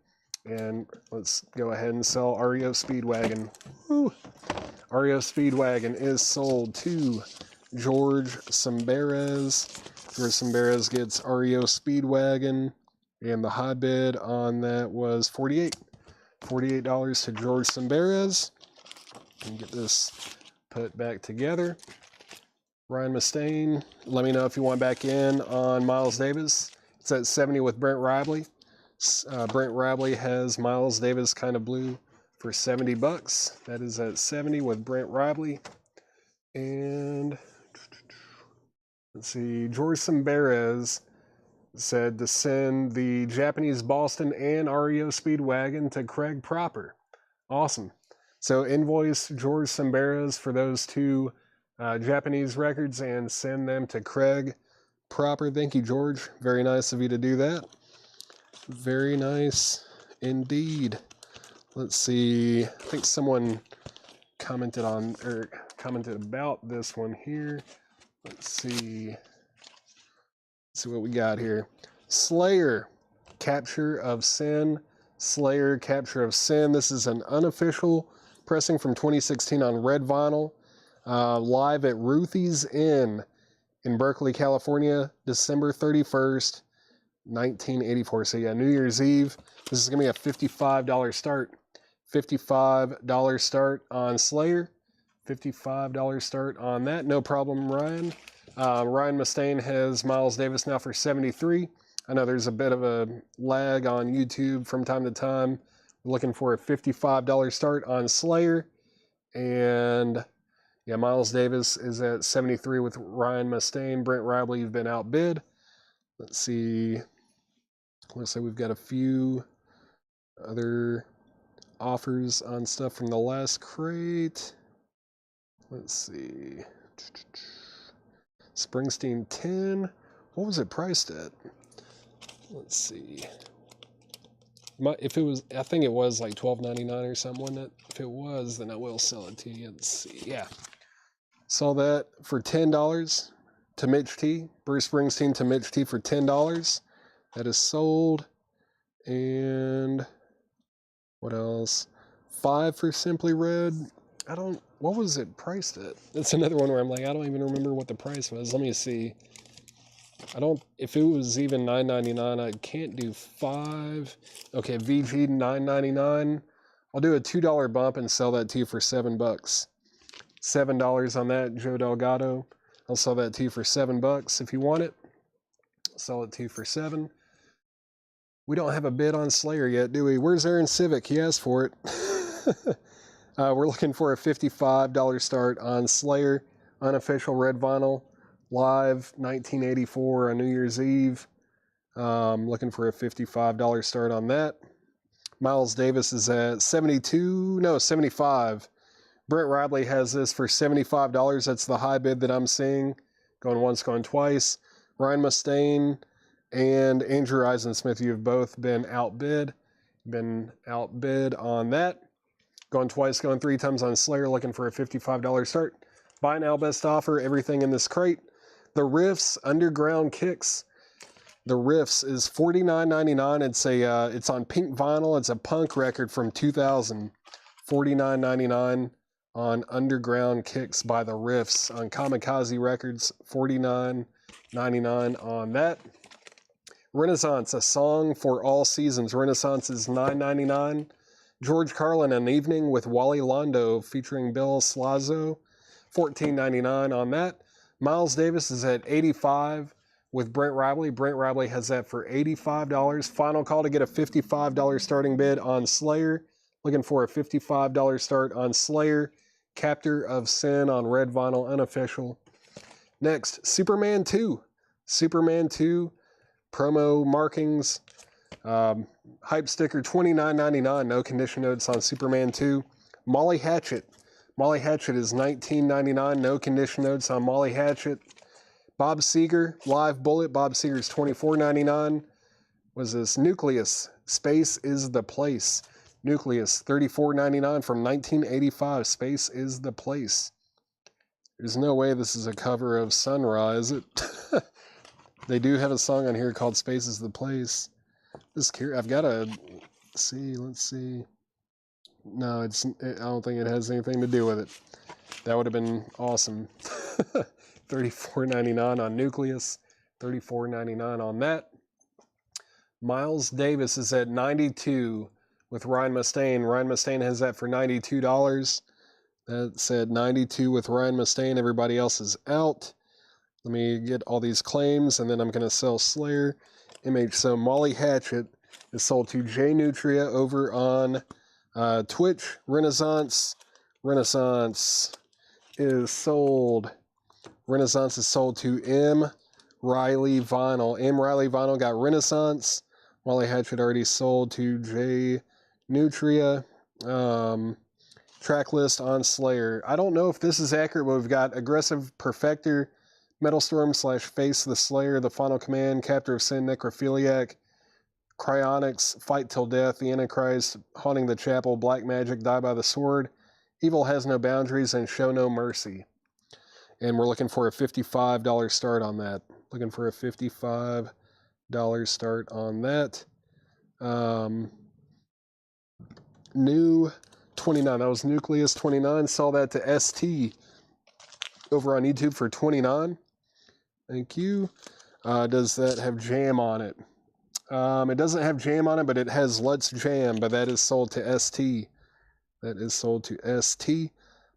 And let's go ahead and sell REO Speedwagon. Woo! REO Speedwagon is sold to George Samberez. George Samberez gets REO Speedwagon, and the high bid on that was $48 to George Samberez. And get this put back together. Ryan Mustaine, let me know if you want back in on Miles Davis. It's at 70 with Brent Rabley. Brent Rabley has Miles Davis Kind of Blue for $70. That is at 70 with Brent Rabley. And let's see, George Samberez said to send the Japanese Boston and REO Speedwagon to Craig Proper. Awesome. So invoice George Samberez for those two Japanese records and send them to Craig Proper. Thank you, George. Very nice of you to do that. Very nice indeed. Let's see. I think someone commented on or commented about this one here. Let's see. See what we got here. Slayer, Capture of Sin. Slayer, Capture of Sin. This is an unofficial pressing from 2016 on red vinyl. Live at Ruthie's Inn in Berkeley, California, December 31st, 1984. So yeah, New Year's Eve. This is going to be a $55 start. $55 start on Slayer. $55 start on that. No problem, Ryan. Ryan Mustaine has Miles Davis now for $73. I know there's a bit of a lag on YouTube from time to time. We're looking for a $55 start on Slayer. And yeah, Miles Davis is at 73 with Ryan Mustaine. Brent Rabley, you've been outbid. Let's see. Looks like we've got a few other offers on stuff from the last crate. Let's see. Springsteen 10. What was it priced at? Let's see. If it was, I think it was like $12.99 or something, wasn't it? If it was, then I will sell it to you. Let's see. Yeah. Saw that for $10 to Mitch T. Bruce Springsteen to Mitch T for $10. That is sold. And what else? 5 for Simply Red. What was it priced at? That's another one where I'm like, I don't even remember what the price was. Let me see. If it was even $9.99, I can't do 5. Okay, VG $9.99. I'll do a $2 bump and sell that to you for $7. $7 on that, Joe Delgado. I'll sell that to you for $7 if you want it. Sell it to you for $7. We don't have a bid on Slayer yet, do we? Where's Aaron Civic? He asked for it. We're looking for a $55 start on Slayer, unofficial red vinyl, live 1984 on New Year's Eve. Looking for a $55 start on that. Miles Davis is at 75. Brent Rabley has this for $75. That's the high bid that I'm seeing. Going once, going twice. Ryan Mustaine and Andrew Eisensmith, you've both been outbid. On that. Going twice, going 3 times on Slayer, looking for a $55 start. Buy now, best offer, everything in this crate. The Riffs Underground Kicks. The Riffs is $49.99. It's on pink vinyl. It's a punk record from 2000. $49.99 on Underground Kicks by the Riffs on Kamikaze Records. $49.99 on that. Renaissance, A Song for All Seasons. Renaissance is $9.99. George Carlin, An Evening with Wally Londo featuring Bill Slazzo. $14.99 on that. Miles Davis is at 85 with Brent Rabley. Brent Rabley has that for $85. Final call to get a $55 starting bid on Slayer. Looking for a $55 start on Slayer. Capture of Sin on red vinyl, unofficial. Next, Superman 2. Superman 2 promo markings. Hype sticker $29.99. No condition notes on Superman 2. Molly Hatchet. Molly Hatchet is $19.99. No condition notes on Molly Hatchet. Bob Seger, Live Bullet. Bob Seger is $24.99. Was this Nucleus? Space is the Place. Nucleus, $34.99 from 1985. Space is the Place. There's no way this is a cover of Sunrise. They do have a song on here called Space is the Place. I've got a Let's see. No, I don't think it has anything to do with it. That would have been awesome. $34.99 on Nucleus. $34.99 on that. Miles Davis is at 92 with Ryan Mustaine. Ryan Mustaine has that for $92. That's at 92 with Ryan Mustaine. Everybody else is out. Let me get all these claims, and then I'm going to sell Slayer image. So Molly Hatchet is sold to J Nutria over on Twitch. Renaissance is sold. Renaissance is sold to M. Riley Vinyl. M. Riley Vinyl got Renaissance. Molly Hatchet already sold to J Nutria. Track list on Slayer. I don't know if this is accurate, but we've got Aggressive Perfector, Metal Storm / Face the Slayer, The Final Command, Captor of Sin, Necrophiliac, Cryonics, Fight Till Death, The Antichrist, Haunting the Chapel, Black Magic, Die by the Sword, Evil Has No Boundaries, and Show No Mercy. And we're looking for a $55 start on that. Looking for a $55 start on that. New 29. That was Nucleus 29. Saw that to ST over on YouTube for 29. Thank you. Does that have jam on it? It doesn't have jam on it, but it has Let's Jam, but that is sold to ST. That is sold to ST.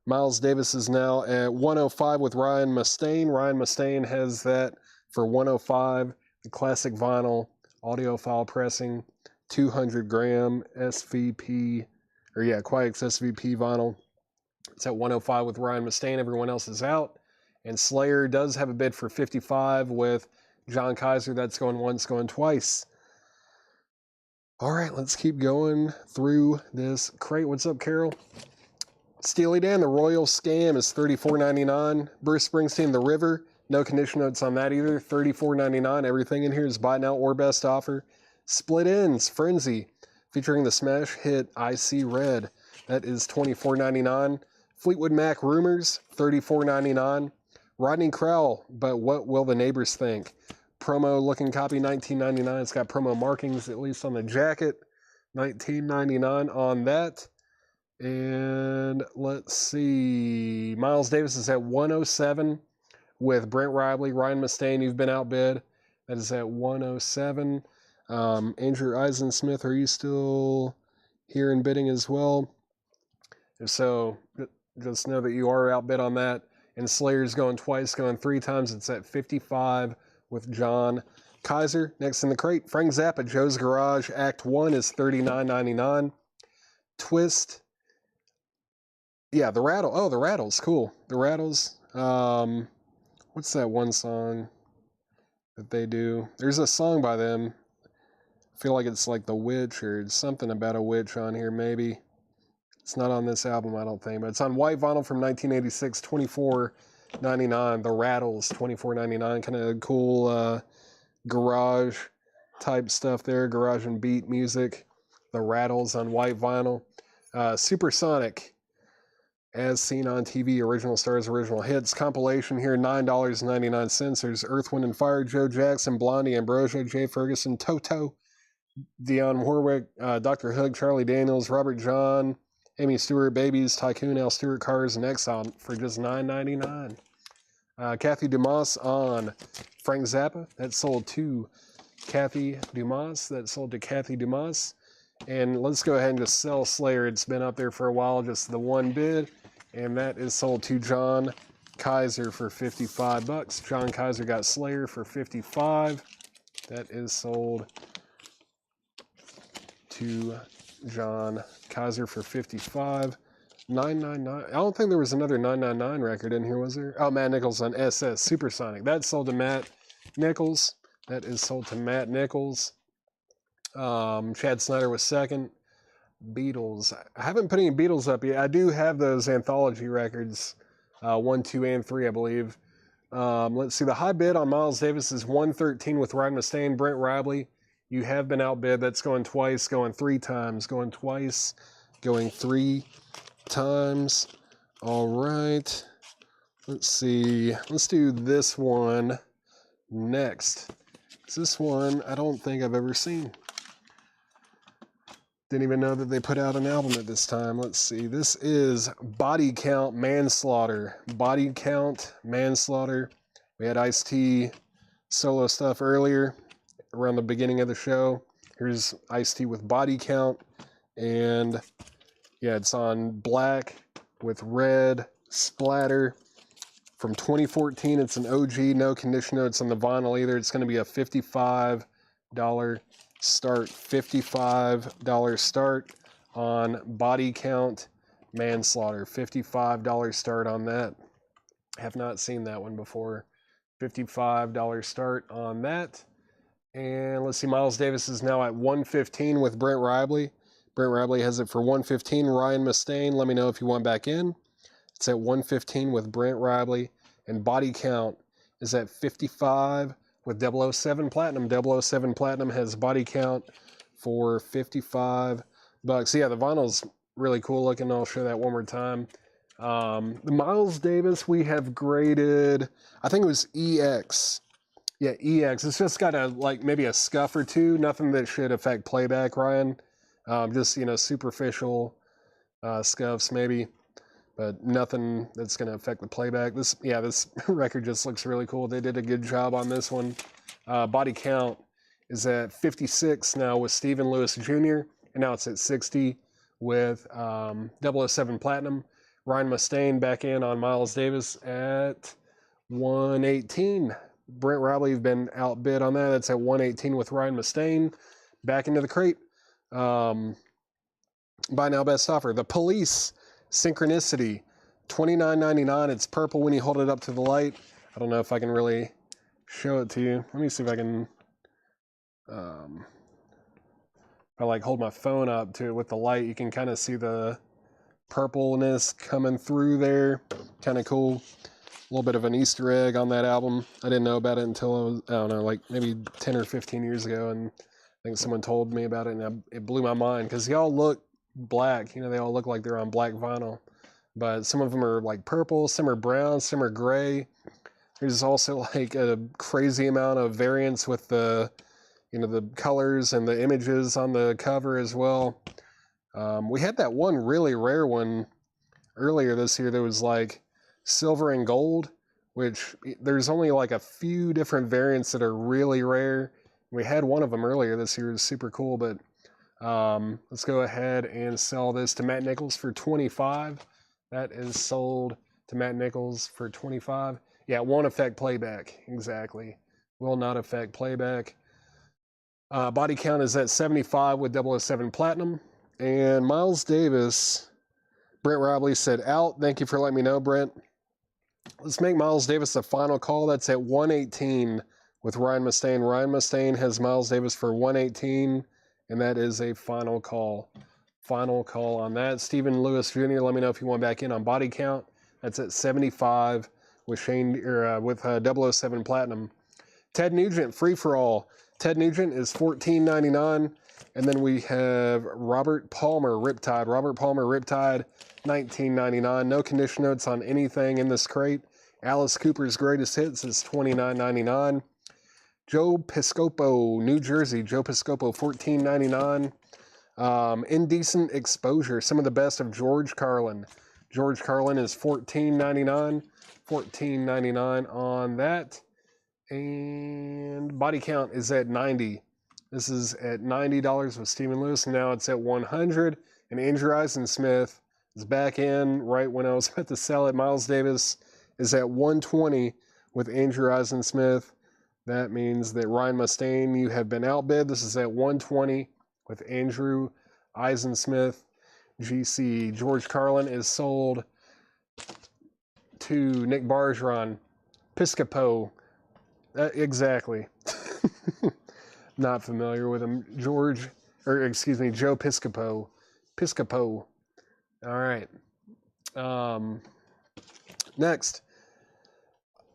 Miles Davis is now at 105 with Ryan Mustaine. Ryan Mustaine has that for 105. The classic vinyl, audiophile pressing, 200 gram SVP, Quiet SVP vinyl. It's at 105 with Ryan Mustaine. Everyone else is out. And Slayer does have a bid for 55 with John Kaiser. That's going once, going twice. All right, let's keep going through this crate. What's up, Carol? Steely Dan, The Royal Scam is $34.99. Bruce Springsteen, The River. No condition notes on that either. $34.99. Everything in here is buy now or best offer. Split Ends, Frenzy, featuring the smash hit I See Red. That is $24.99. Fleetwood Mac, Rumors, $34.99. Rodney Crowell, But What Will the Neighbors Think? Promo looking copy, $19.99. It's got promo markings, at least on the jacket. $19.99 on that. And let's see. Miles Davis is at 107 with Brent Riley, Ryan Mustaine. You've been outbid. That is at 107. Andrew Eisensmith, are you still here in bidding as well? If so, just know that you are outbid on that. And Slayer's going twice, going three times. It's at 55 with John Kaiser. Next in the crate, Frank Zappa, Joe's Garage, Act 1 is $39.99. Twist. Yeah, The Rattle. Oh, The Rattles. Cool. The Rattles. What's that one song that they do? There's a song by them. I feel like it's like The Witch or something about a witch on here, maybe. It's not on this album, I don't think, but it's on white vinyl from 1986, $24.99. The Rattles, $24.99. Kind of cool garage type stuff there, garage and beat music. The Rattles on white vinyl. Supersonic, As Seen on TV, Original Stars, Original Hits. Compilation here, $9.99. There's Earth, Wind & Fire, Joe Jackson, Blondie, Ambrosia, Jay Ferguson, Toto, Dionne Warwick, Dr. Hook, Charlie Daniels, Robert John, Amy Stewart, Babies, Tycoon, Al Stewart, Cars, and Exile for just $9.99. Kathy Dumas on Frank Zappa. That sold to Kathy Dumas. That sold to Kathy Dumas. And let's go ahead and just sell Slayer. It's been up there for a while, just the one bid. And that is sold to John Kaiser for $55. John Kaiser got Slayer for $55. That is sold to John Kaiser for $55. $9.99. I don't think there was another $9.99 record in here, was there? Oh, Matt Nichols on SS Supersonic. That's sold to Matt Nichols. That is sold to Matt Nichols. Chad Snyder was second. Beatles. I haven't put any Beatles up yet. I do have those anthology records, 1, 2, and 3, I believe. Let's see. The high bid on Miles Davis is $113 with Ryan Mustaine. Brent Riley, you have been outbid. That's going twice, going three times, going twice, going three times. All right. Let's see. Let's do this one next. This one I don't think I've ever seen. Didn't even know that they put out an album at this time. Let's see. This is Body Count Manslaughter. Body Count Manslaughter. We had Ice-T solo stuff earlier around the beginning of the show. Here's Ice-T with Body Count. And yeah, it's on black with red splatter. From 2014, it's an OG, no condition notes on the vinyl either. It's going to be a $55 start. $55 start on Body Count Manslaughter. $55 start on that. Have not seen that one before. $55 start on that. And let's see, Miles Davis is now at 115 with Brent Ribley. Brent Ribley has it for 115. Ryan Mustaine, let me know if you want back in. It's at 115 with Brent Ribley. And Body Count is at 55 with 007 Platinum. 007 Platinum has Body Count for $55. Yeah, the vinyl's really cool looking. I'll show that one more time. The Miles Davis we have graded, I think it was EX. Yeah, EX. It's just got maybe a scuff or two. Nothing that should affect playback, Ryan. Just, superficial scuffs maybe, but nothing that's going to affect the playback. This record just looks really cool. They did a good job on this one. Body Count is at 56 now with Stephen Lewis Jr., and now it's at 60 with 007 Platinum. Ryan Mustaine back in on Miles Davis at 118. Brent Ribley, you've been outbid on that. That's at 118 with Ryan Mustaine. Back into the crate. Buy now, best offer. The Police, Synchronicity, $29.99. It's purple when you hold it up to the light. I don't know if I can really show it to you. Let me see if I can, if I hold my phone up to it with the light, you can kind of see the purpleness coming through there. Kind of cool. A little bit of an Easter egg on that album. I didn't know about it until I don't know, maybe 10 or 15 years ago, and I think someone told me about it, and it blew my mind because they all look black. They all look like they're on black vinyl, but some of them are purple, some are brown, some are gray. There's also a crazy amount of variance with the, the colors and the images on the cover as well. We had that one really rare one earlier this year that was silver and gold, which there's only a few different variants that are really rare. We had one of them earlier this year. It was super cool, but let's go ahead and sell this to Matt Nichols for $25. That is sold to Matt Nichols for $25. Yeah, it won't affect playback. Exactly. Will not affect playback. Body Count is at 75 with 007 Platinum. And Miles Davis, Brent Ribley said out. Thank you for letting me know, Brent. Let's make Miles Davis a final call. That's at 118 with Ryan Mustaine. Ryan Mustaine has Miles Davis for 118, and that is a final call. Final call on that. Stephen Lewis Jr., let me know if you want back in on Body Count. That's at 75 with 007 Platinum. Ted Nugent, Free For All. Ted Nugent is $14.99. And then we have Robert Palmer, Riptide. Robert Palmer, Riptide, $19.99. No condition notes on anything in this crate. Alice Cooper's Greatest Hits is $29.99. Joe Piscopo, New Jersey. Joe Piscopo, $14.99. Indecent Exposure, some of the best of George Carlin. George Carlin is $14.99. $14.99 on that. And Body Count is at 90. This is at $90 with Stephen Lewis. Now it's at 100. And Andrew Eisensmith is back in right when I was about to sell it. Miles Davis is at 120 with Andrew Eisensmith. That means that Ryan Mustaine, you have been outbid. This is at 120 with Andrew Eisensmith. GC. George Carlin is sold to Nick Bargeron. Piscopo. Exactly. Not familiar with him. Joe Piscopo. Piscopo. All right. Next.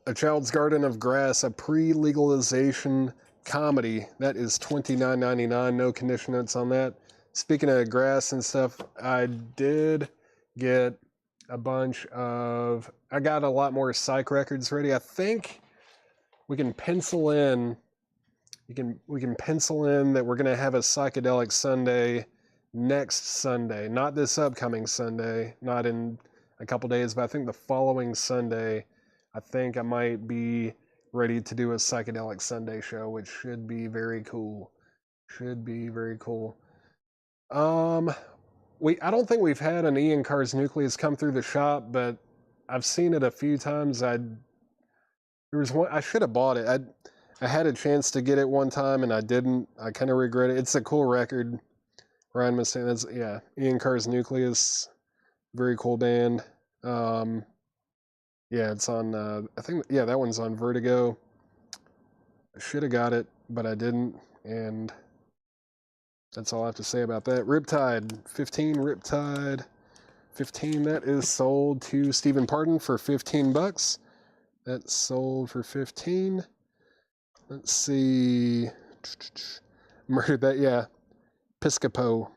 A Child's Garden of Grass, a pre-legalization comedy. That is $29.99. No condition notes on that. Speaking of grass and stuff, I did get I got a lot more psych records ready. I think we can pencil in we can pencil in that we're going to have a Psychedelic Sunday next Sunday, not this upcoming Sunday, not in a couple days, but I think the following Sunday, I think I might be ready to do a Psychedelic Sunday show, which should be very cool. Should be very cool. I don't think we've had an Ian Carr's Nucleus come through the shop, but I've seen it a few times. There was one I should have bought it. I had a chance to get it one time and I didn't. I kind of regret it. It's a cool record. Ryan Mustaine. That's Ian Carr's Nucleus. Very cool band. It's on. I think that one's on Vertigo. I should have got it, but I didn't, and that's all I have to say about that. Riptide 15. Riptide 15. That is sold to Stephen Pardon for $15. That's sold for 15. Let's see. Murdered that. Yeah. Piscopo.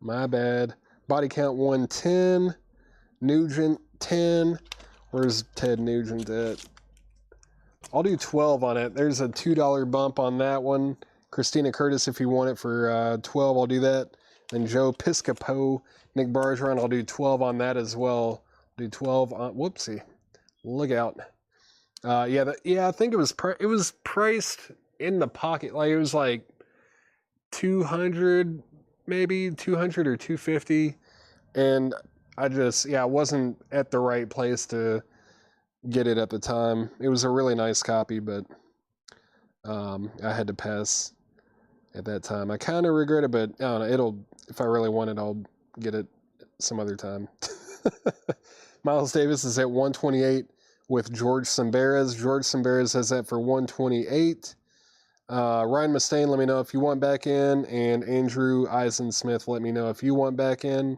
My bad. Body count 110. Nugent 10. Where's Ted Nugent at? I'll do 12 on it. There's a $2 bump on that one. Christina Curtis, if you want it for 12, I'll do that. Then Joe Piscopo, Nick Bargeron, I'll do 12 on that as well. I'll do 12 on. Whoopsie. Look out. I think it was priced in the pocket. Like it was like 200, maybe 200 or 250, and I wasn't at the right place to get it at the time. It was a really nice copy, but I had to pass at that time. I kind of regret it, but I don't know. If I really want it, I'll get it some other time. Miles Davis is at 128 with George Samberes. George Samberes has that for 128. Ryan Mustaine, let me know if you want back in, and Andrew Eisensmith, let me know if you want back in.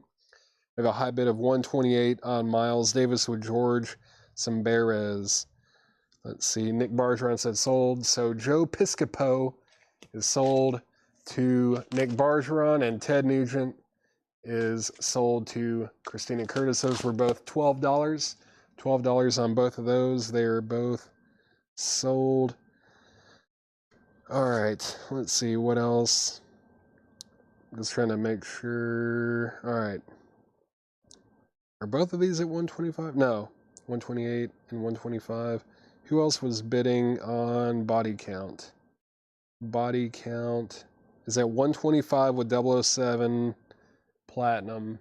We have a high bid of 128 on Miles Davis with George Samberes. Let's see, Nick Bargeron said sold. So Joe Piscopo is sold to Nick Bargeron, and Ted Nugent is sold to Christina Curtis. Those were both $12. $12 on both of those. They're both sold. All right, let's see what else. Just trying to make sure. All right. Are both of these at 125? No, 128 and 125. Who else was bidding on body count? Body count is at 125 with 007 Platinum.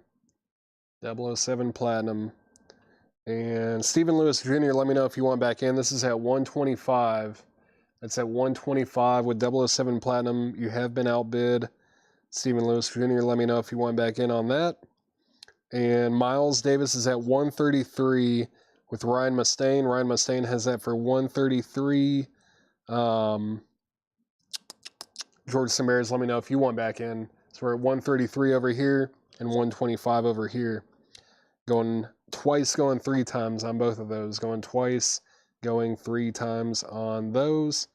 007 Platinum. And Stephen Lewis Jr., let me know if you want back in. This is at 125. That's at 125 with 007 Platinum. You have been outbid. Stephen Lewis Jr., let me know if you want back in on that. And Miles Davis is at 133 with Ryan Mustaine. Ryan Mustaine has that for 133. George Samberes, let me know if you want back in. So we're at 133 over here and 125 over here. Going twice, going three times on both of those. Going twice, going three times on those.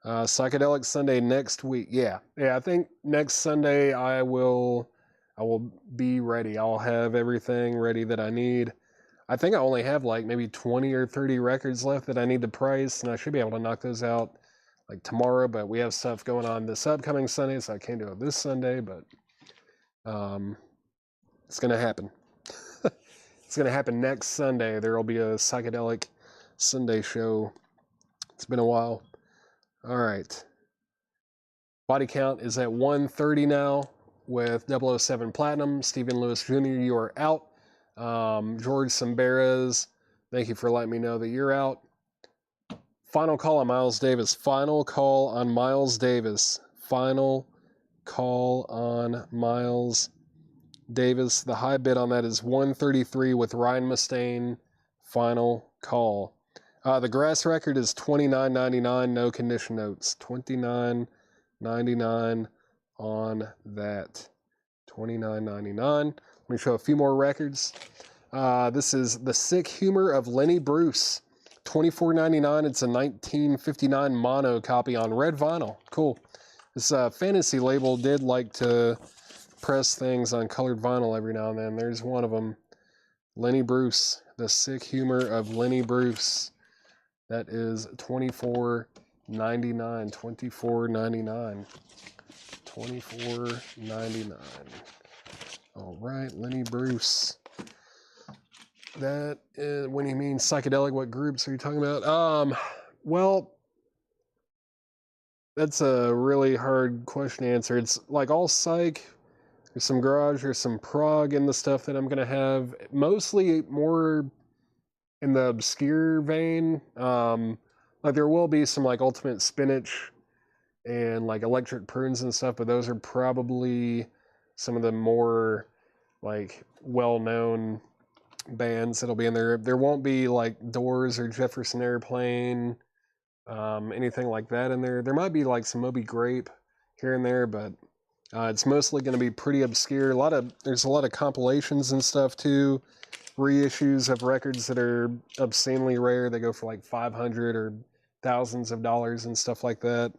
Psychedelic Sunday next week. Yeah, I think next Sunday I will be ready. I'll have everything ready that I need. I think I only have like maybe 20 or 30 records left that I need to price, and I should be able to knock those out like tomorrow, but we have stuff going on this upcoming Sunday, so I can't do it this Sunday, but it's going to happen. It's going to happen next Sunday. There will be a Psychedelic Sunday show. It's been a while. All right. Body count is at 130 now with 007 Platinum. Stephen Lewis Jr., you are out. George Samberes, thank you for letting me know that you're out. Final call on Miles Davis. Final call on Miles Davis. Final call on Miles Davis. The high bid on that is 133 with Ryan Mustaine. Final call. The grass record is $29.99, no condition notes. $29.99 on that. $29.99. Let me show a few more records. This is The Sick Humor of Lenny Bruce. $24.99. It's a 1959 mono copy on red vinyl. Cool. This fantasy label did like to press things on colored vinyl every now and then. There's one of them. Lenny Bruce. The Sick Humor of Lenny Bruce. That is $24.99. $24.99. $24.99. All right, Lenny Bruce. That is, when you mean psychedelic, what groups are you talking about? Well, that's a really hard question to answer. It's like all psych. There's some garage, there's some prog in the stuff that I'm gonna have. Mostly more in the obscure vein. Like there will be some like Ultimate Spinach and like Electric Prunes and stuff, but those are probably some of the more like well-known bands that'll be in there. There won't be like Doors or Jefferson Airplane, anything like that in there. There might be like some Moby Grape here and there, but it's mostly going to be pretty obscure. There's a lot of compilations and stuff too, reissues of records that are obscenely rare. They go for like $500 or thousands of dollars and stuff like that.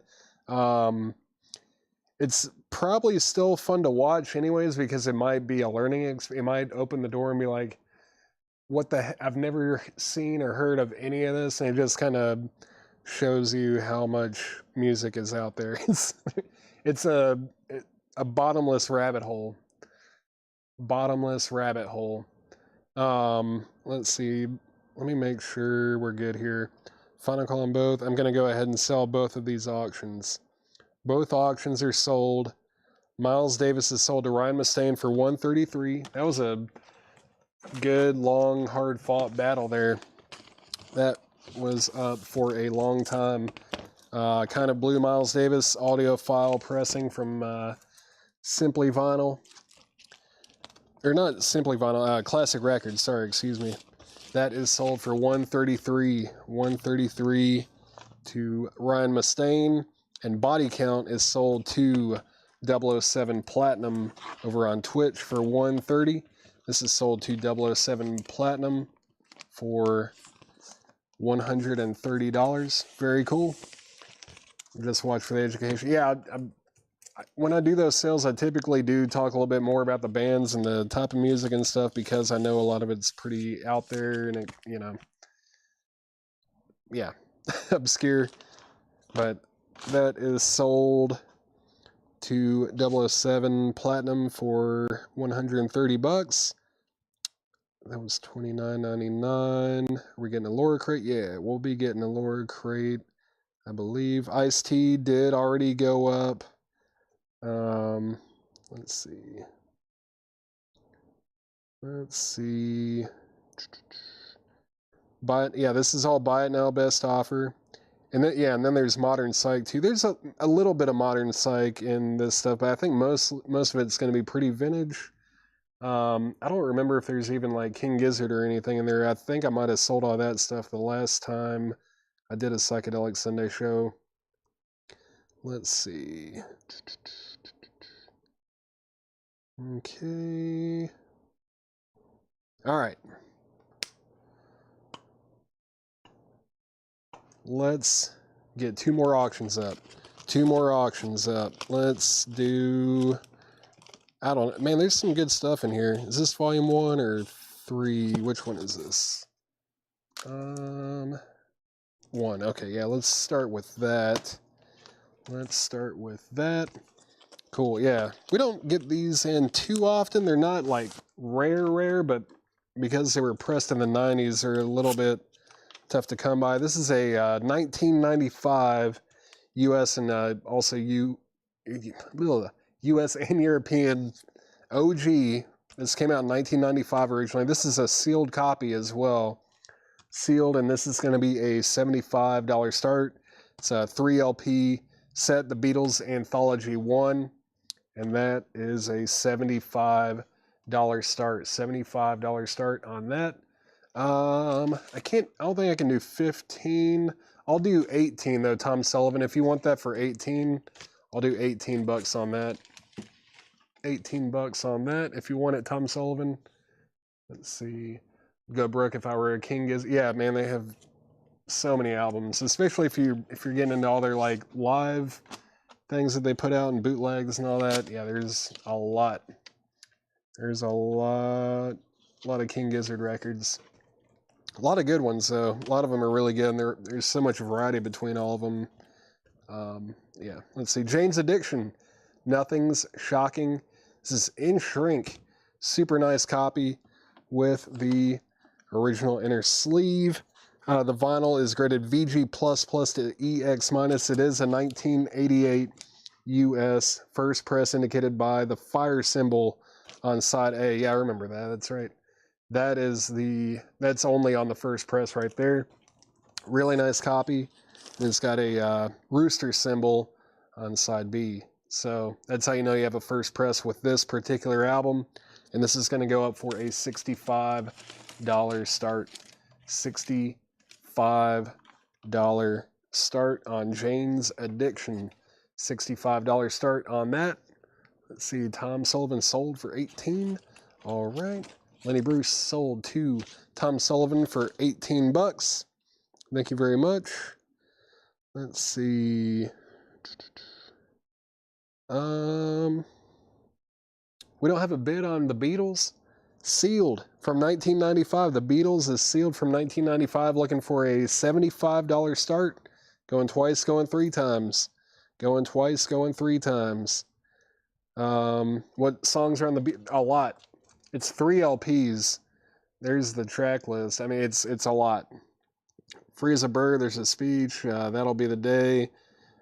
It's probably still fun to watch anyways, because it might be a learning it might open the door and be like, I've never seen or heard of any of this, and it just kind of shows you how much music is out there. It's a bottomless rabbit hole. Let's see. Let me make sure we're good here. Final call on both. I'm going to go ahead and sell both of these auctions. Both auctions are sold. Miles Davis is sold to Ryan Mustaine for $133. That was a good, long, hard-fought battle there. That was up for a long time. Kind of blew Miles Davis audiophile pressing from Simply Vinyl. Or not Simply Vinyl, Classic Records, sorry, excuse me. That is sold for $133. $133 to Ryan Mustaine. And Body Count is sold to 007 Platinum over on Twitch for $130. This is sold to 007 Platinum for $130. Very cool. Just watch for the education. Yeah, when I do those sales, I typically do talk a little bit more about the bands and the type of music and stuff, because I know a lot of it's pretty out there and it, yeah, obscure. But that is sold to 007 Platinum for $130. That was $29.99. Are we getting a lower crate? Yeah, we'll be getting a lower crate, I believe. Ice-T did already go up. Let's see. But yeah, this is all buy it now, best offer. And then there's Modern Psych too. There's a little bit of Modern Psych in this stuff, but I think most of it's going to be pretty vintage. I don't remember if there's even like King Gizzard or anything in there. I think I might have sold all that stuff the last time I did a Psychedelic Sunday show. Let's see. Okay. All right. Let's get two more auctions up. Let's do... I don't know. Man, there's some good stuff in here. Is this volume 1 or 3? Which one is this? 1. Okay, yeah, let's start with that. Cool, yeah. We don't get these in too often. They're not like rare, but because they were pressed in the 90s, they're a little bit tough to come by. This is a 1995 U.S. and also U.S. and European OG. This came out in 1995 originally. This is a sealed copy as well. Sealed, and this is going to be a $75 start. It's a 3 LP set, the Beatles Anthology 1, and that is a $75 start. $75 start on that. I don't think I can do 15. I'll do 18 though, Tom Sullivan. If you want that for 18, I'll do $18 on that. $18 on that if you want it, Tom Sullivan. Let's see. Go broke if I were a king is. Yeah, man, they have so many albums, especially if you're getting into all their like live things that they put out and bootlegs and all that. Yeah, there's a lot. There's a lot of King Gizzard records. A lot of good ones though. A lot of them are really good, and there's so much variety between all of them. Yeah, let's see. Jane's Addiction, Nothing's Shocking. This is in shrink. Super nice copy with the original inner sleeve. The vinyl is graded VG++ to EX-. It is a 1988 US first press, indicated by the fire symbol on side A. Yeah, I remember that. That's right. That's only on the first press right there. Really nice copy. And it's got a rooster symbol on side B. So that's how you know you have a first press with this particular album. And this is going to go up for a $65 start. $65 start on Jane's Addiction. $65 start on that. Let's see, Tom Sullivan sold for 18. All right. Lenny Bruce sold to Tom Sullivan for 18 bucks. Thank you very much. Let's see. We don't have a bid on the Beatles. Sealed from 1995. The Beatles is sealed from 1995. Looking for a $75 start. Going twice, going three times. Going twice, going three times. What songs are on the Beatles? A lot. It's 3 LPs. There's the track list. I mean, it's a lot. Free as a Bird, there's a speech. That'll Be the Day.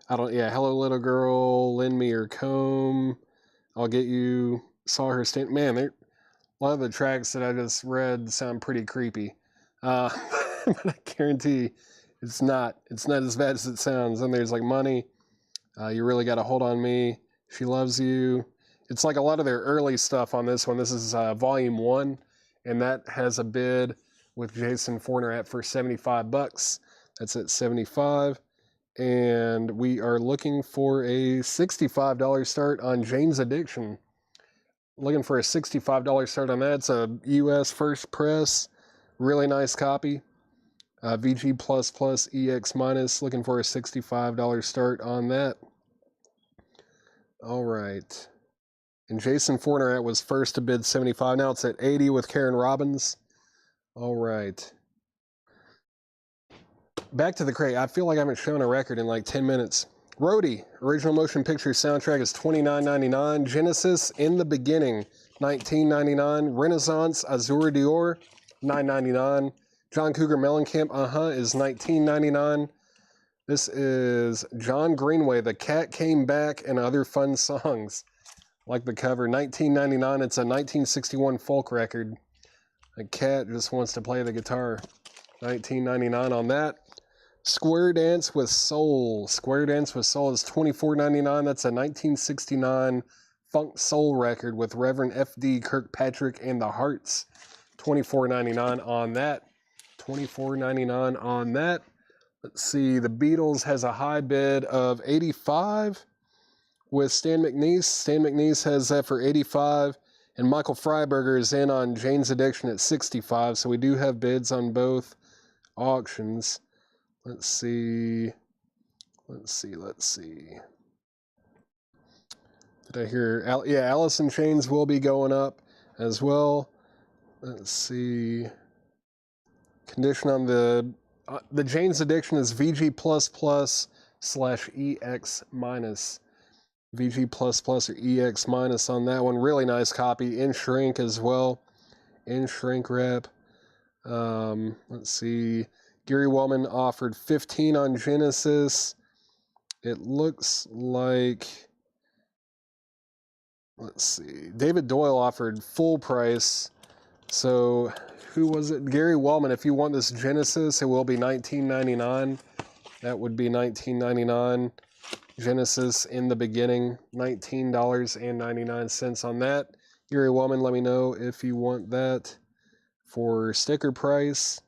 Hello Little Girl, Lend Me Your Comb. I'll Get You. Saw Her Stand. Man, a lot of the tracks that I just read sound pretty creepy. But I guarantee it's not as bad as it sounds. And there's like Money. You Really Got a Hold on Me. She Loves You. It's like a lot of their early stuff on this one. This is volume 1, and that has a bid with Jason Forner for 75 bucks. That's at 75. And we are looking for a $65 start on Jane's Addiction. Looking for a $65 start on that. It's a US first press. Really nice copy. VG++ EX-. Looking for a $65 start on that. All right. And Jason Forner was first to bid 75. Now it's at 80 with Karen Robbins. All right. Back to the crate. I feel like I haven't shown a record in like 10 minutes. Roadie, original motion picture soundtrack is $29.99. Genesis, In the Beginning, $19.99. Renaissance, Azur Dior, $9.99. John Cougar Mellencamp, is $19.99. This is John Greenway, The Cat Came Back, and Other Fun Songs. Like the cover, $19.99. It's a 1961 folk record. A cat just wants to play the guitar. $19.99 on that. Square Dance with Soul. Square Dance with Soul is $24.99. That's a 1969 funk soul record with Reverend F.D. Kirkpatrick and the Hearts. $24.99 on that. $24.99 on that. Let's see. The Beatles has a high bid of 85 with Stan McNeese. Stan McNeese has that for 85. And Michael Freiberger is in on Jane's Addiction at 65. So we do have bids on both auctions. Let's see. Did I hear? Yeah, Alice in Chains will be going up as well. Let's see. Condition on the Jane's Addiction is VG++ / EX-. VG++ or EX- on that one. Really nice copy. In shrink as well. In shrink wrap. Let's see. Gary Wellman offered 15 on Genesis. It looks like, let's see. David Doyle offered full price. So who was it? Gary Wellman. If you want this Genesis, it will be $19.99. That would be $19.99. Genesis, In the Beginning, $19.99 on that. Gary Wellman, let me know if you want that for sticker price.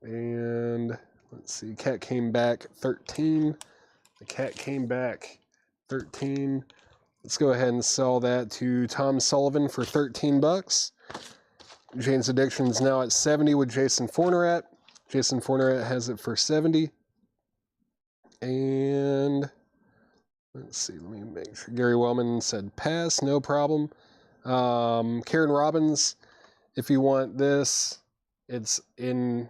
And let's see, Cat Came Back, 13. The Cat Came Back, 13. Let's go ahead and sell that to Tom Sullivan for 13 bucks. Jane's Addiction is now at 70 with Jason Forner. Jason Forner has it for 70. And let's see, let me make sure. Gary Wellman said pass, no problem. Karen Robbins, if you want this, it's in,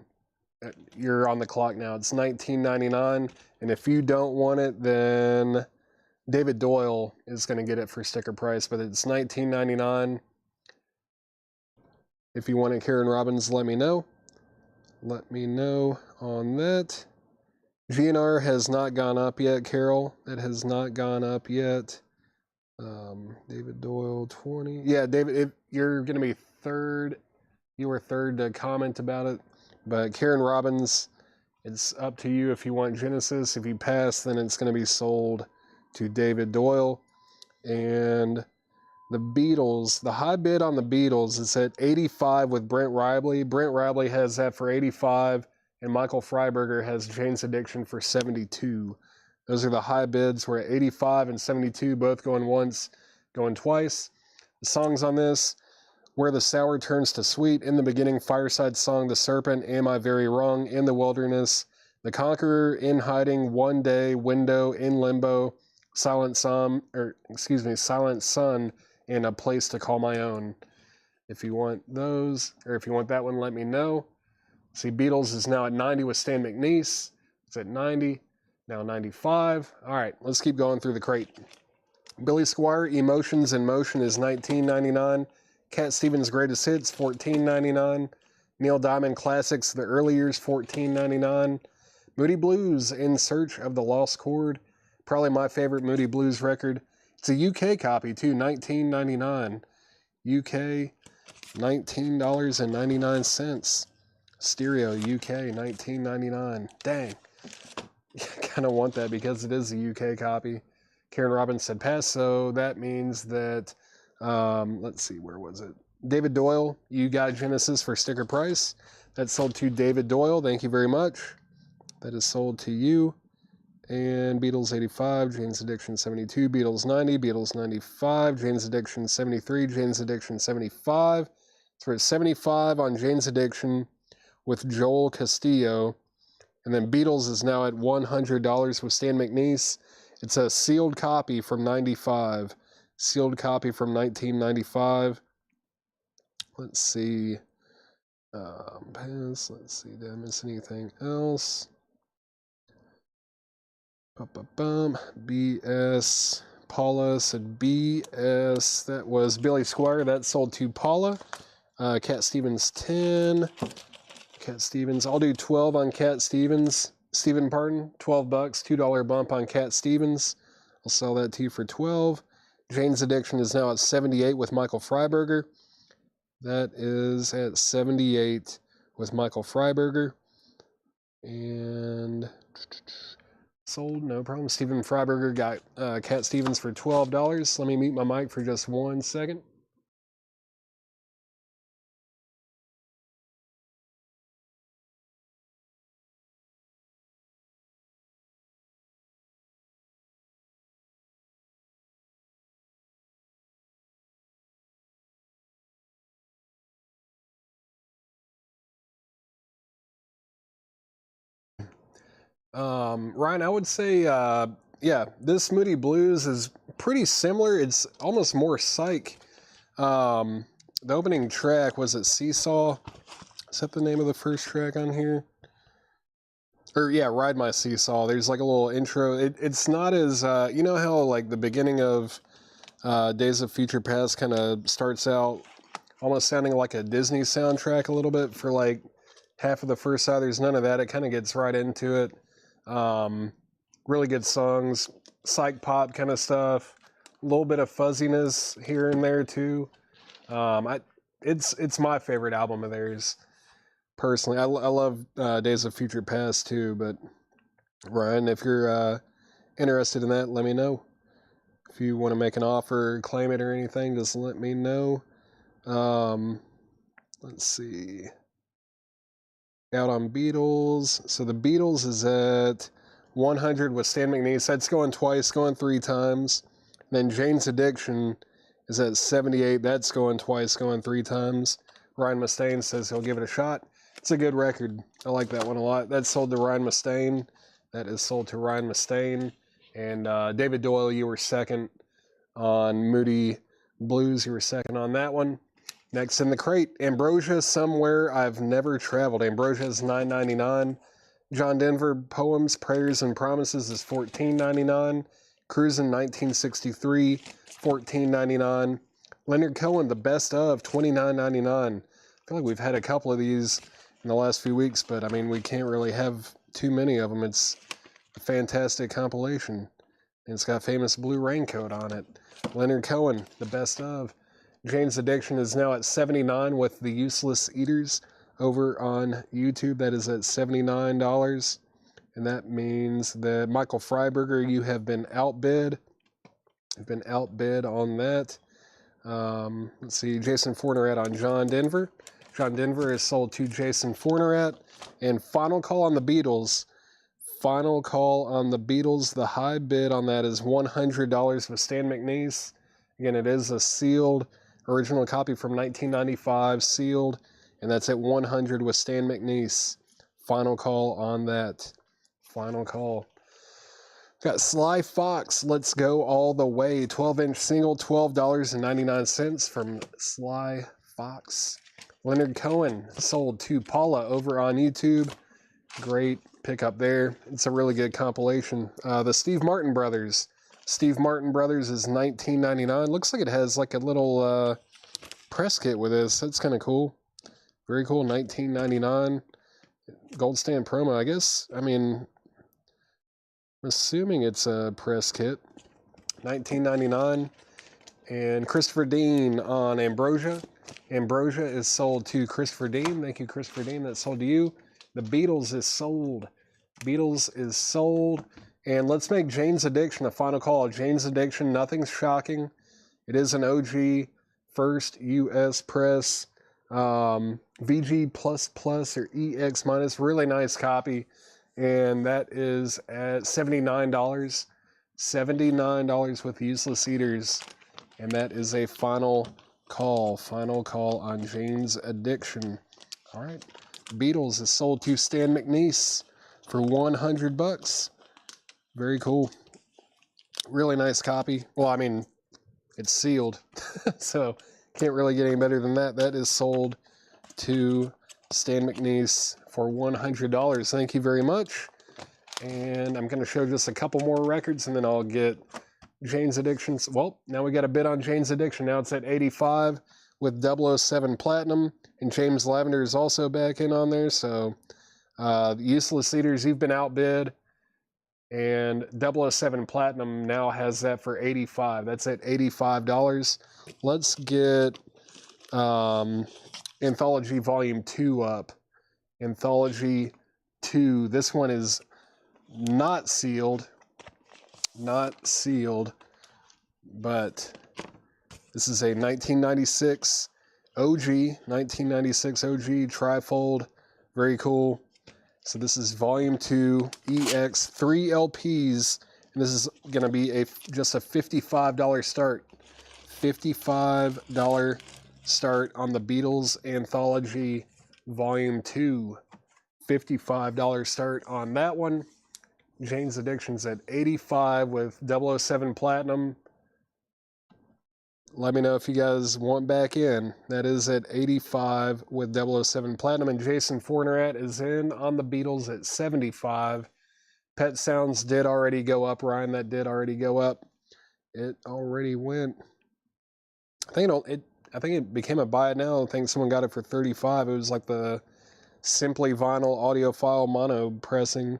you're on the clock now. It's $19.99. And if you don't want it, then David Doyle is going to get it for sticker price, but it's $19.99. If you want it, Karen Robbins, let me know. Let me know on that. GNR has not gone up yet, Carol. It has not gone up yet. David Doyle, 20. Yeah, David, you're going to be third. You were third to comment about it. But Karen Robbins, it's up to you if you want Genesis. If you pass, then it's going to be sold to David Doyle. And the Beatles, the high bid on the Beatles is at 85 with Brent Ribley. Brent Ribley has that for 85, and Michael Freiberger has Jane's Addiction for 72. Those are the high bids. We're at 85 and 72, both going once, going twice. The songs on this: Where the Sour Turns to Sweet, In the Beginning, Fireside Song, The Serpent, Am I Very Wrong, In the Wilderness, The Conqueror, In Hiding, One Day, Window, In Limbo, Silent Sun, and A Place to Call My Own. If you want those, or if you want that one, let me know. See, Beatles is now at 90 with Stan McNeese. It's at 90, now 95. All right, let's keep going through the crate. Billy Squire, Emotions in Motion is $19.99. Cat Stevens' Greatest Hits, $14.99. Neil Diamond Classics, The Early Years, $14.99. Moody Blues, In Search of the Lost Chord. Probably my favorite Moody Blues record. It's a UK copy, too, $19.99. UK, $19.99. Stereo, UK, $19.99. Dang. I kind of want that because it is a UK copy. Karen Robbins said pass, so that means that, let's see, where was it? David Doyle, you got Genesis for sticker price. That's sold to David Doyle. Thank you very much. That is sold to you. And Beatles 85, Jane's Addiction 72, Beatles 90, Beatles 95, Jane's Addiction 73, Jane's Addiction 75. So we're at 75 on Jane's Addiction with Joel Castillo. And then Beatles is now at $100 with Stan McNeese. It's a sealed copy from 95. Sealed copy from 1995. Let's see. Pass. Let's see. Did I miss anything else? BS. Paula said BS. That was Billy Squire. That sold to Paula. Cat Stevens 10. Cat Stevens. I'll do 12 on Cat Stevens. Stephen Pardon. $12. $2 bump on Cat Stevens. I'll sell that to you for 12. Jane's Addiction is now at 78 with Michael Freiberger. That is at 78 with Michael Freiberger. And sold, no problem. Stephen Freiberger got Cat Stevens for $12. Let me mute my mic for just 1 second. Ryan, I would say, yeah, this Moody Blues is pretty similar. It's almost more psych. The opening track, was it Seesaw? Is that the name of the first track on here? Or yeah, Ride My Seesaw. There's like a little intro. It's not as, you know how like the beginning of Days of Future Past kind of starts out almost sounding like a Disney soundtrack a little bit for like half of the first side. There's none of that. It kind of gets right into it. Really good songs, psych pop kind of stuff, a little bit of fuzziness here and there too. It's my favorite album of theirs personally. I love Days of Future Past too, but Ryan, if you're interested in that, let me know. If you want to make an offer, claim it or anything, just let me know. Let's see. Out on Beatles. So the Beatles is at 100 with Stan McNeese. That's going twice, going 3 times. Then Jane's Addiction is at 78. That's going twice, going 3 times. Ryan Mustaine says he'll give it a shot. It's a good record. I like that one a lot. That's sold to Ryan Mustaine. That is sold to Ryan Mustaine. And David Doyle, you were second on Moody Blues. You were second on that one. Next in the crate, Ambrosia, Somewhere I've Never Traveled. Ambrosia is $9.99. John Denver, Poems, Prayers, and Promises is $14.99. Cruising 1963, $14.99. Leonard Cohen, the best of, $29.99. I feel like we've had a couple of these in the last few weeks, but I mean, we can't really have too many of them. It's a fantastic compilation. And it's got Famous Blue Raincoat on it. Leonard Cohen, the best of. Jane's Addiction is now at 79 with The Useless Eaters over on YouTube. That is at $79. And that means that Michael Freiberger, you have been outbid. You've been outbid on that. Let's see, Jason Fornerat on John Denver. John Denver is sold to Jason Fornerat. And Final Call on the Beatles. Final Call on the Beatles. The high bid on that is $100 with Stan McNeese. Again, it is a sealed original copy from 1995, sealed. And that's at $100 with Stan McNeese. Final call on that. Final call. Got Sly Fox, Let's Go All the Way. 12-inch single, $12.99 from Sly Fox. Leonard Cohen sold to Paula over on YouTube. Great pickup there. It's a really good compilation. The Steve Martin Brothers. Steve Martin Brothers is $19.99. Looks like it has like a little press kit with this. That's kind of cool. Very cool. $19.99. Gold stand promo, I guess. I mean, I'm assuming it's a press kit. $19.99. And Christopher Dean on Ambrosia. Ambrosia is sold to Christopher Dean. Thank you, Christopher Dean. That's sold to you. The Beatles is sold. Beatles is sold. And let's make Jane's Addiction a final call. Jane's Addiction, nothing's shocking. It is an OG first U.S. press. VG++ or EX-, really nice copy. And that is at $79. $79 with Useless Eaters. And that is a final call. Final call on Jane's Addiction. All right. Beatles is sold to Stan McNeese for $100. Very cool. Really nice copy. Well, I mean, it's sealed. So can't really get any better than that. That is sold to Stan McNeese for $100. Thank you very much. And I'm going to show just a couple more records, and then I'll get Jane's Addiction. Well, now we got a bid on Jane's Addiction. Now it's at 85 with 007 Platinum. And James Lavender is also back in on there. So the Useless Eaters, you've been outbid. And 007 Platinum now has that for 85. That's at $85. Let's get Anthology Volume 2 up. Anthology 2. This one is not sealed. Not sealed. But this is a 1996 OG. 1996 OG trifold. Very cool. So this is Volume 2 EX, 3 LPs, and this is going to be just a $55 start. $55 start on the Beatles Anthology Volume 2. $55 start on that one. Jane's Addiction's at 85 with 007 Platinum. Let me know if you guys want back in. That is at 85 with 007 Platinum. And Jason Fornerat is in on the Beatles at 75. Pet Sounds did already go up, Ryan. That did already go up. It already went. I think it became a buy it now. I think someone got it for 35. It was like the Simply Vinyl Audiophile Mono pressing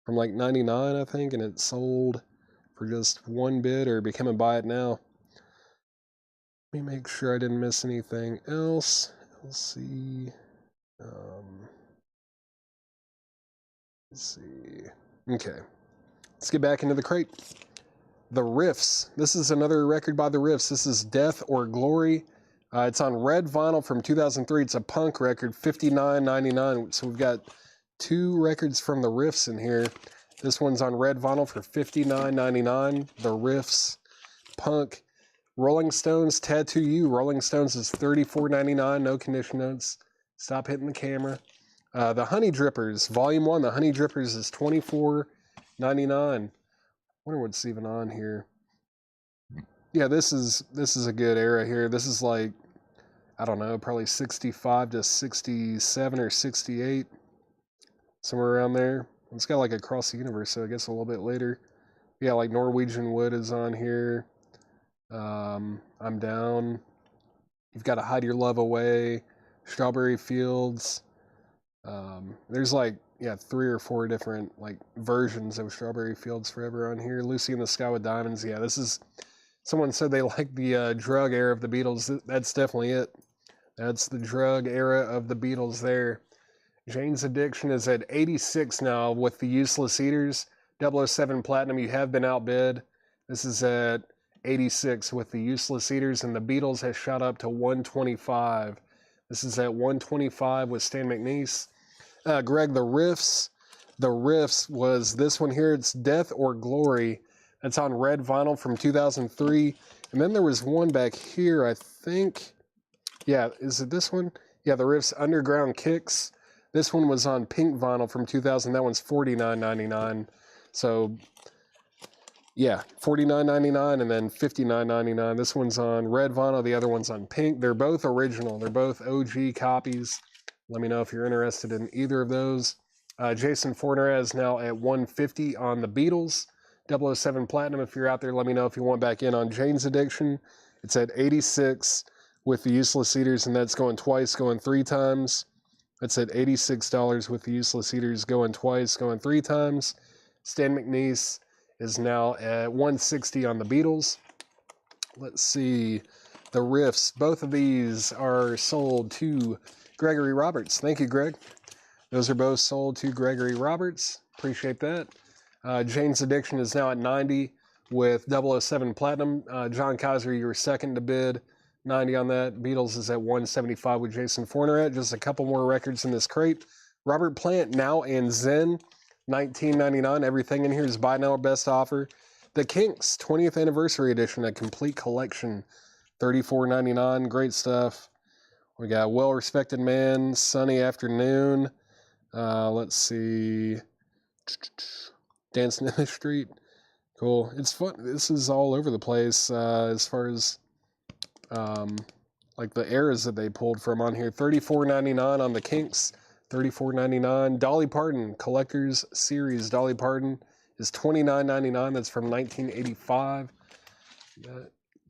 from like 99, I think. And it sold for just one bid, or became a buy it now. Let me make sure I didn't miss anything else. Let's see. Let's see. Okay. Let's get back into the crate. The Riffs. This is another record by The Riffs. This is Death or Glory. It's on red vinyl from 2003. It's a punk record, $59.99. So we've got two records from The Riffs in here. This one's on red vinyl for $59.99. The Riffs. Punk. Rolling Stones, Tattoo You. Rolling Stones is $34.99. No condition notes. Stop hitting the camera. The Honey Drippers, Volume 1. The Honey Drippers is $24.99. Wonder what's even on here. Yeah, this is a good era here. This is like, I don't know, probably 65 to 67 or 68. Somewhere around there. It's got like Across the Universe, so I guess a little bit later. Yeah, like Norwegian Wood is on here. I'm Down. You've got to Hide Your Love Away. Strawberry Fields. There's like, yeah, 3 or 4 different like versions of Strawberry Fields Forever on here. Lucy in the Sky with Diamonds. Yeah, this is, someone said they like the drug era of the Beatles. That's definitely it. That's the drug era of the Beatles there. Jane's Addiction is at 86 now with the Useless Eaters. 007 Platinum, you have been outbid. This is at 86 with the Useless Eaters, and the Beatles has shot up to 125. This is at 125 with Stan McNeese. Greg, the riffs. The riffs was this one here. It's Death or Glory. That's on red vinyl from 2003. And then there was one back here, I think. Yeah, is it this one? Yeah, the riffs Underground Kicks. This one was on pink vinyl from 2000. That one's $49.99. So, yeah, $49.99 and then $59.99. This one's on red vinyl. The other one's on pink. They're both original. They're both OG copies. Let me know if you're interested in either of those. Jason Forner is now at 150 on the Beatles. 007 Platinum, if you're out there, let me know if you want back in on Jane's Addiction. It's at 86 with the Useless Eaters, and that's going twice, going 3 times. That's at $86 with the Useless Eaters, going twice, going 3 times. Stan McNeese is now at 160 on the Beatles. Let's see. The riffs, both of these are sold to Gregory Roberts. Thank you, Greg. Those are both sold to Gregory Roberts. Appreciate that. Jane's Addiction is now at 90 with 007 Platinum. John Kaiser, you were second to bid. 90 on that. Beatles is at 175 with Jason Forner. Just a couple more records in this crate. Robert Plant, Now and Zen, $19.99. Everything in here is buy now or best offer. The Kinks, 20th Anniversary Edition, a complete collection, $34.99. Great stuff. We got Well Respected Man, Sunny Afternoon. Let's see. Dancing in the Street. Cool. It's fun. This is all over the place as far as like the eras that they pulled from on here. $34.99 on the Kinks. $34.99. Dolly Parton, Collector's Series. Dolly Parton is $29.99. That's from 1985.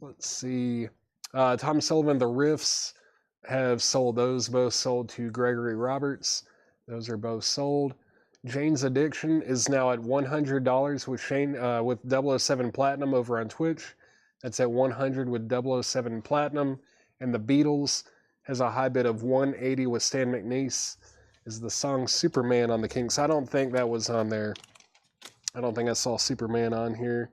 Let's see. Tom Sullivan, The Riffs have sold. Those both sold to Gregory Roberts. Those are both sold. Jane's Addiction is now at $100 with Shane with 007 Platinum over on Twitch. That's at 100 with 007 Platinum. And the Beatles has a high bid of 180 with Stan McNeese. Is the song Superman on the Kinks. I don't think that was on there. I don't think I saw Superman on here.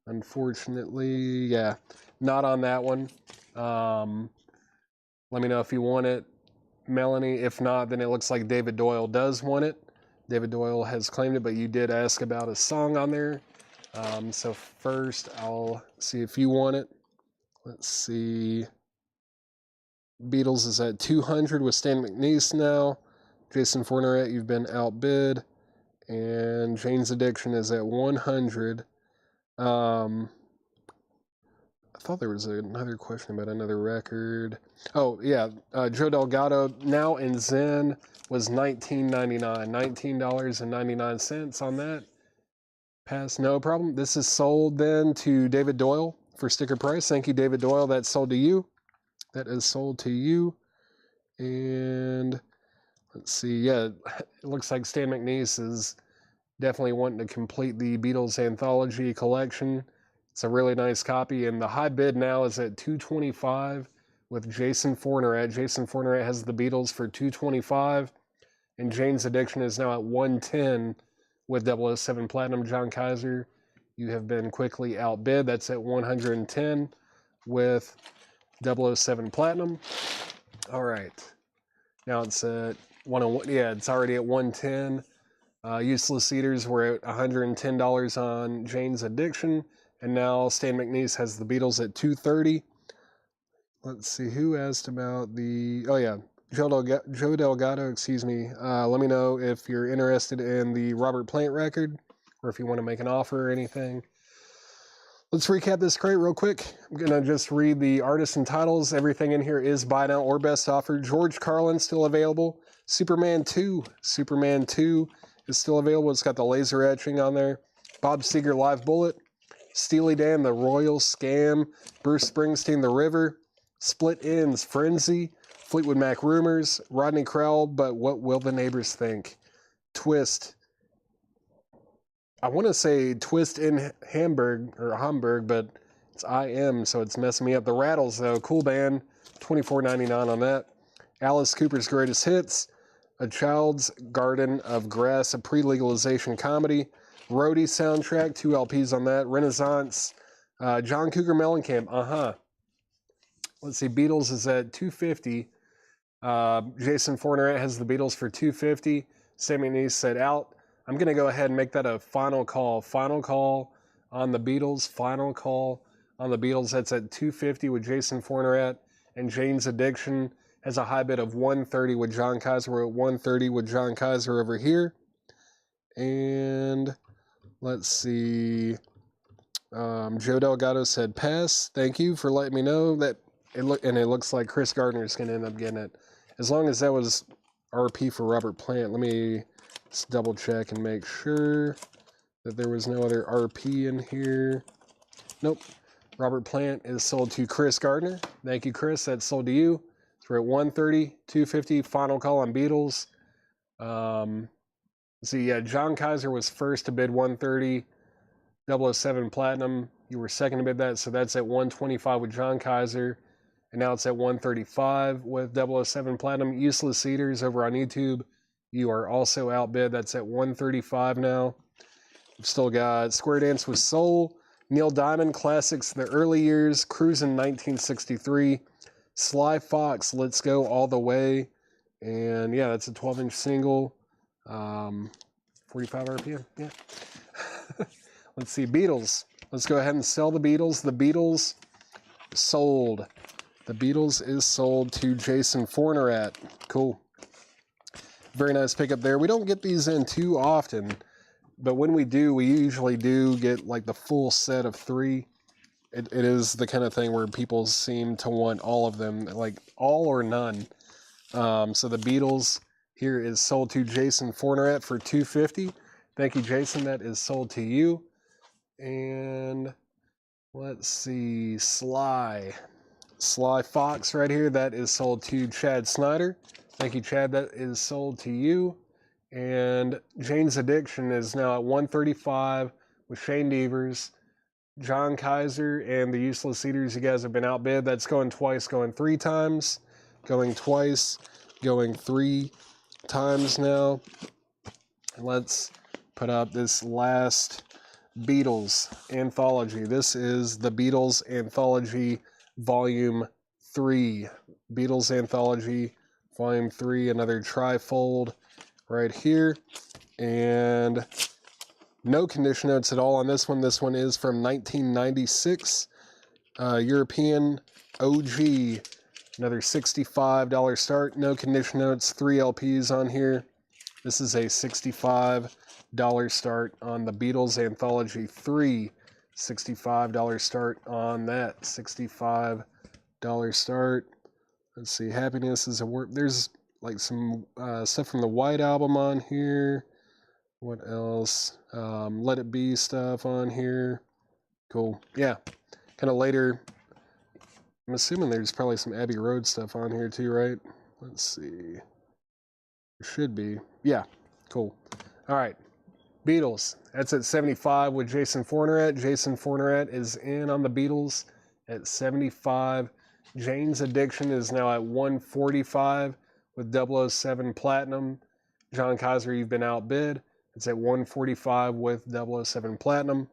Unfortunately, yeah, not on that one. Let me know if you want it, Melanie. If not, then it looks like David Doyle does want it. David Doyle has claimed it, but you did ask about a song on there. So first, I'll see if you want it. Let's see. Beatles is at 200 with Stan McNeese now. Jason Forner, you've been outbid. And Jane's Addiction is at 100. I thought there was another question about another record. Oh, yeah. Joe Delgado, Now and Zen was $19.99. $19.99 on that. Pass, no problem. This is sold then to David Doyle for sticker price. Thank you, David Doyle. That's sold to you. That is sold to you. And let's see. Yeah, it looks like Stan McNeese is definitely wanting to complete the Beatles anthology collection. It's a really nice copy, and the high bid now is at $225 with Jason Forner. Jason Forner has the Beatles for $225, and Jane's Addiction is now at $110 with 007 Platinum. John Kaiser, you have been quickly outbid. That's at $110 with 007 Platinum. All right, now it's at 101. Yeah, it's already at 110. Useless Eaters were at $110 on Jane's Addiction, and now Stan McNeese has the Beatles at $230. Let's see, who asked about the... Oh, yeah, Joe Delgado, excuse me. Let me know if you're interested in the Robert Plant record, or if you want to make an offer or anything. Let's recap this crate real quick. I'm going to just read the artists and titles. Everything in here is buy now or best offer. George Carlin still available. Superman 2 is still available. It's got the laser etching on there. Bob Seger, Live Bullet. Steely Dan, The Royal Scam. Bruce Springsteen, The River. Split Ends, Frenzy. Fleetwood Mac, Rumors. Rodney Crowell, But What Will the Neighbors Think? Twist. I want to say Twist in Hamburg, but it's IM, so it's messing me up. The Rattles, though, cool band. $24.99 on that. Alice Cooper's Greatest Hits. A Child's Garden of Grass, a pre-legalization comedy. Roadie soundtrack, 2 LPs on that. Renaissance. John Cougar Mellencamp, Let's see, Beatles is at $250. Jason Fourniret has the Beatles for $250. Sammy Neese said out. I'm going to go ahead and make that a final call. Final call on the Beatles. Final call on the Beatles. That's at $250 with Jason Fourniret. And Jane's Addiction has a high bid of $130 with John Kaiser. We're at $130 with John Kaiser over here. And let's see. Joe Delgado said pass. Thank you for letting me know that. It looks like Chris Gardner's going to end up getting it. As long as that was RP for Robert Plant. Let me just double check and make sure that there was no other RP in here. Nope. Robert Plant is sold to Chris Gardner. Thank you, Chris. That's sold to you. So we're at $130, $250. Final call on Beatles. John Kaiser was first to bid $130. 007 Platinum. You were second to bid that, so that's at $125 with John Kaiser. And now it's at $135 with 007 Platinum. Useless Cedars over on YouTube. You are also outbid. That's at $135 now. We've still got Square Dance with Soul. Neil Diamond Classics, The Early Years. Cruisin' 1963. Sly Fox, Let's Go All the Way. And yeah, that's a 12-inch single. 45 RPM, yeah. Let's see, Beatles. Let's go ahead and sell the Beatles. The Beatles sold. The Beatles is sold to Jason Fourniret. Cool. Very nice pickup there. We don't get these in too often, but when we do, we usually do get like the full set of 3. It is the kind of thing where people seem to want all of them, like all or none. So the Beatles here is sold to Jason Fourniret for $250. Thank you, Jason. That is sold to you. And let's see, Sly Fox right here, that is sold to Chad Snyder. Thank you, Chad. That is sold to you. And Jane's Addiction is now at $135 with Shane Devers, John Kaiser, and the Useless Cedars. You guys have been outbid. That's going twice, going 3 times, going twice, going 3 times now. Let's put up this last Beatles anthology. This is the Beatles Anthology Volume 3. Beatles Anthology Volume 3, another trifold right here. And no condition notes at all on this one. This one is from 1996. European OG, another $65 start. No condition notes, 3 LPs on here. This is a $65 start on the Beatles Anthology 3. $65 start on that. $65 start. Let's see. Happiness is a work. There's like some stuff from the White Album on here. What else? Let It Be stuff on here. Cool. Yeah. Kind of later. I'm assuming there's probably some Abbey Road stuff on here too, right? Let's see. There should be. Yeah. Cool. All right. Beatles. That's at $75 with Jason Fourniret. Jason Fourniret is in on the Beatles at $75. Jane's Addiction is now at $145 with 007 Platinum. John Kaiser, you've been outbid. It's at $145 with 007 Platinum.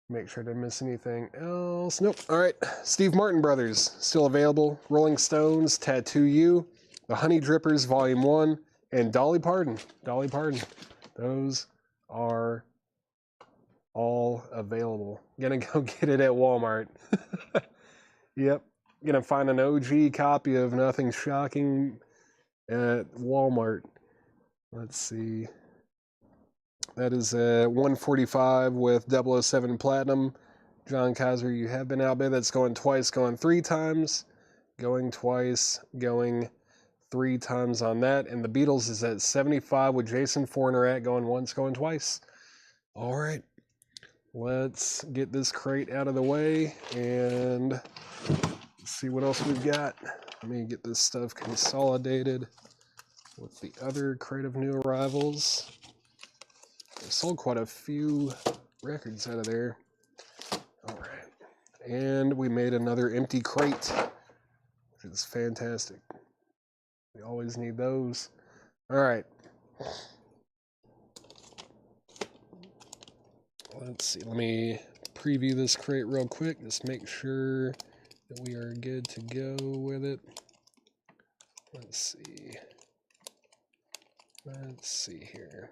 Make sure I didn't miss anything else. Nope. All right. Steve Martin Brothers, still available. Rolling Stones, Tattoo You. The Honey Drippers, Volume 1. And Dolly Parton. Dolly Parton. Those are all available. Gonna go get it at Walmart. Yep. Gonna find an OG copy of Nothing Shocking at Walmart. Let's see. That is $145 with 007 Platinum. John Kaiser, you have been outbid. That's going twice, going 3 times. Going twice, going 3 times on that. And the Beatles is at $75 with Jason Fourniret, going once, going twice. All right, let's get this crate out of the way and see what else we've got. Let me get this stuff consolidated with the other crate of new arrivals. I sold quite a few records out of there. All right, and we made another empty crate, which is fantastic. We always need those. All right. Let's see, let me preview this crate real quick, just make sure that we are good to go with it. Let's see here.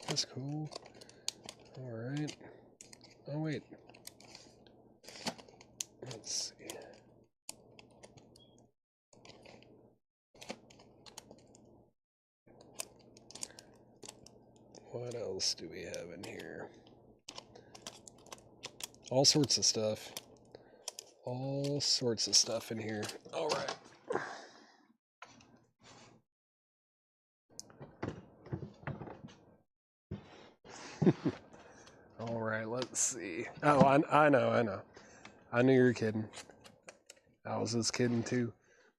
That's cool. All right. Oh, wait. Let's see. What else do we have in here? All sorts of stuff. All sorts of stuff in here. All right. All right, let's see. Oh, I know. I knew you were kidding. I was just kidding too.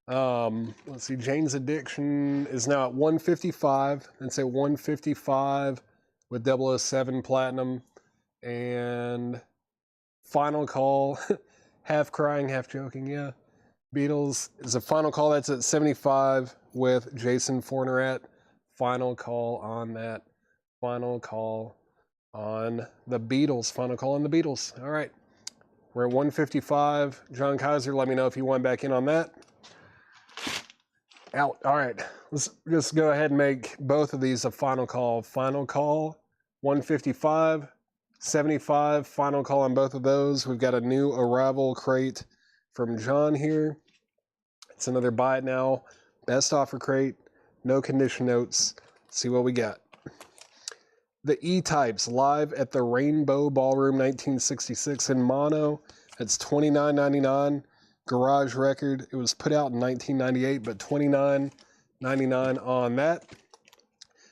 Let's see. Jane's Addiction is now at 155. And say 155 with 007 Platinum. And Final Call, half crying, half joking, yeah. Beatles is a Final Call that's at 75 with Jason Fornerat. Final Call on that. Final Call on the Beatles. Final Call on the Beatles. All right. We're at 155. John Kaiser, let me know if you want back in on that. Out. All right. Let's just go ahead and make both of these a Final Call. Final Call, 155. 75, final call on both of those. We've got a new arrival crate from John here. It's another buy it now. Best offer crate. No condition notes. Let's see what we got. The E-Types live at the Rainbow Ballroom 1966 in mono. That's $29.99. Garage record. It was put out in 1998, but $29.99 on that.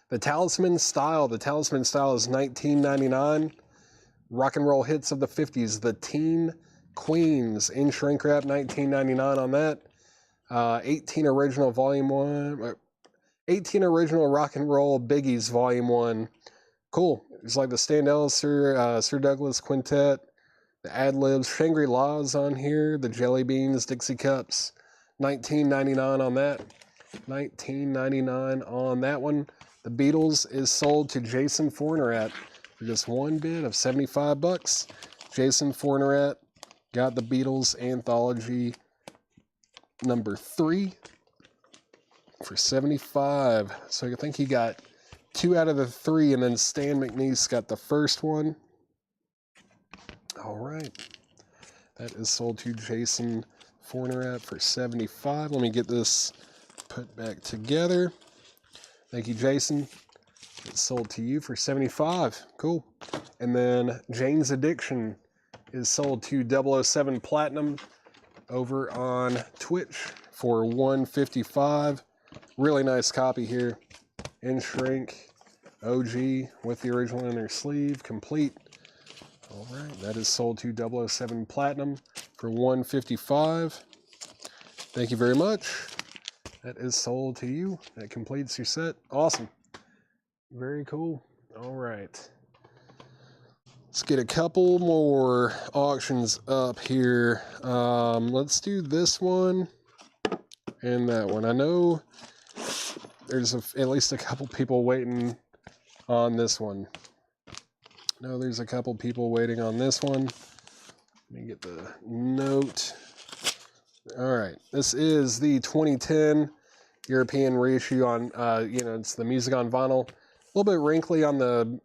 The Talisman Style. The Talisman Style is $19.99. Rock and roll hits of the 50s. The Teen Queens in shrink wrap, $19.99 on that. 18 original volume 1. 18 original rock and roll biggies volume 1. Cool. It's like the Standell Sir Douglas Quintet. The ad-libs, Shangri-La's on here. The Jelly Beans, Dixie Cups, $19.99 on that. $19.99 on that one. The Beatles is sold to Jason Fornerat for just one bid of $75. Jason Fornerat got the Beatles Anthology number 3 for $75. So I think he got 2 out of the 3, and then Stan McNeese got the first one. All right. That is sold to Jason Fornerat for $75. Let me get this put back together. Thank you, Jason. It's sold to you for $75. Cool. And then Jane's Addiction is sold to 007 Platinum over on Twitch for $155. Really nice copy here. In shrink. OG with the original inner sleeve. Complete. All right. That is sold to 007 Platinum for $155. Thank you very much. That is sold to you. That completes your set. Awesome. Very cool. All right. Let's get a couple more auctions up here. Let's do this one and that one. I know there's at least a couple people waiting on this one. No, there's a couple people waiting on this one. Let me get the note. All right. This is the 2010 European reissue on, it's the music on vinyl. A little bit wrinkly on the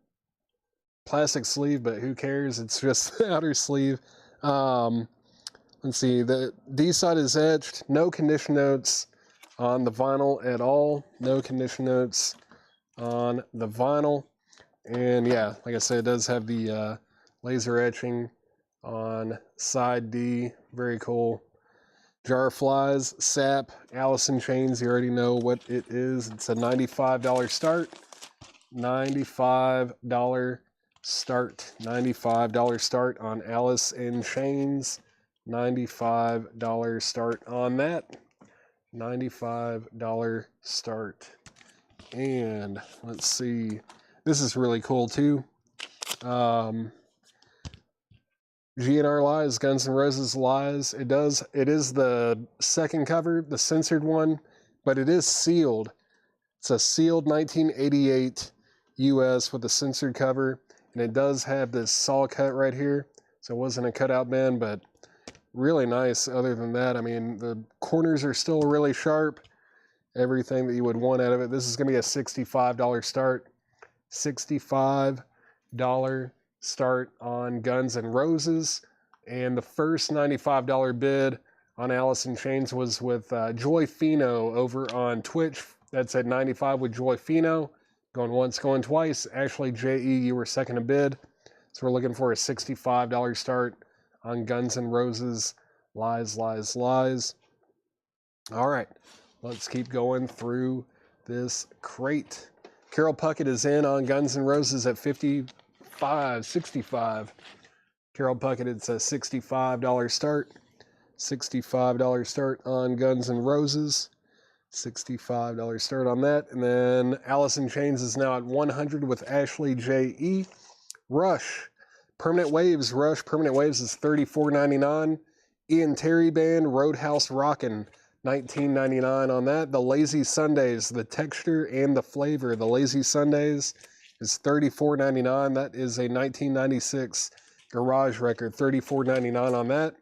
plastic sleeve, but who cares? It's just the outer sleeve. Let's see. The D side is etched. No condition notes on the vinyl at all. No condition notes on the vinyl. And yeah, like I said, it does have the laser etching on side D. Very cool. Jar Flies, Sap, Allison Chains. You already know what it is. It's a $95 start. $95 start. $95 start on Alice in Chains. $95 start on that. $95 start. And let's see. This is really cool too. GNR Lies, Guns N' Roses Lies. It is the second cover, the censored one, but it is sealed. It's a sealed 1988 US with a censored cover, and it does have this saw cut right here. So it wasn't a cutout bin, but really nice. Other than that, I mean, the corners are still really sharp. Everything that you would want out of it. This is going to be a $65 start. $65 start on Guns N' Roses. And the first $95 bid on Alice in Chains was with Joy Fino over on Twitch. That's at 95 with Joy Fino. Going once, going twice. Ashley J.E., you were second to bid. So we're looking for a $65 start on Guns N' Roses. Lies, lies, lies. All right. Let's keep going through this crate. Carol Puckett is in on Guns N' Roses at $65. Carol Puckett, it's a $65 start. $65 start on Guns N' Roses. $65 start on that. And then Alice in Chains is now at 100 with Ashley J.E. Rush. Permanent Waves. Rush Permanent Waves is $34.99. Ian Terry Band, Roadhouse Rockin'. $19.99 on that. The Lazy Sundays, the texture and the flavor. The Lazy Sundays is $34.99. That is a 1996 garage record. $34.99 on that.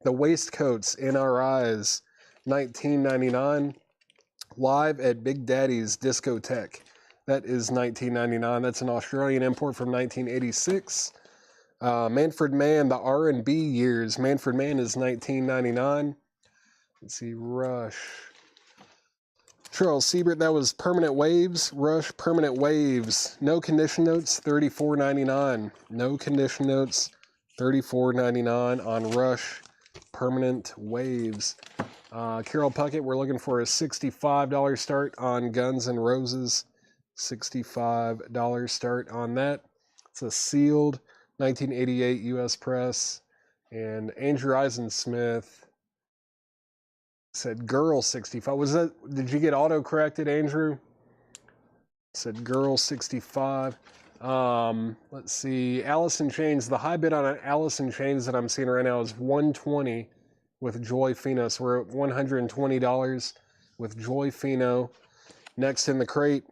The Waistcoats, NRIs, $19.99. Live at Big Daddy's Discotheque. That is $19.99. That's an Australian import from 1986. Manfred Mann, the R&B years. Manfred Mann is $19.99. Let's see, Rush. Charles Siebert, that was Permanent Waves. Rush, Permanent Waves. No condition notes, $34.99. No condition notes, $34.99 on Rush, Permanent Waves. Carol Puckett, we're looking for a $65 start on Guns N' Roses. $65 start on that. It's a sealed 1988 US press. And Andrew Eisensmith said girl 65. Was that, did you get auto corrected, Andrew? Said girl 65. Let's see. Alice in Chains. The high bid on Alice in Chains that I'm seeing right now is $120 with Joy Fino. So we're at $120 with Joy Fino. Next in the crate,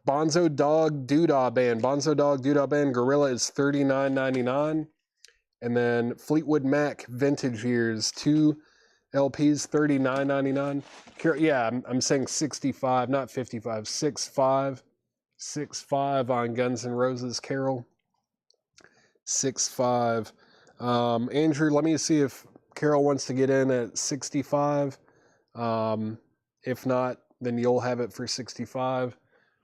Bonzo Dog Doodah Band. Bonzo Dog Doodah Band Gorilla is $39.99. And then Fleetwood Mac Vintage Years, 2 LPs, $39.99. Yeah, I'm saying 65, not 55. 65. 65 on Guns N' Roses, Carol. 65. Andrew, let me see if Carol wants to get in at 65. If not, then you'll have it for 65.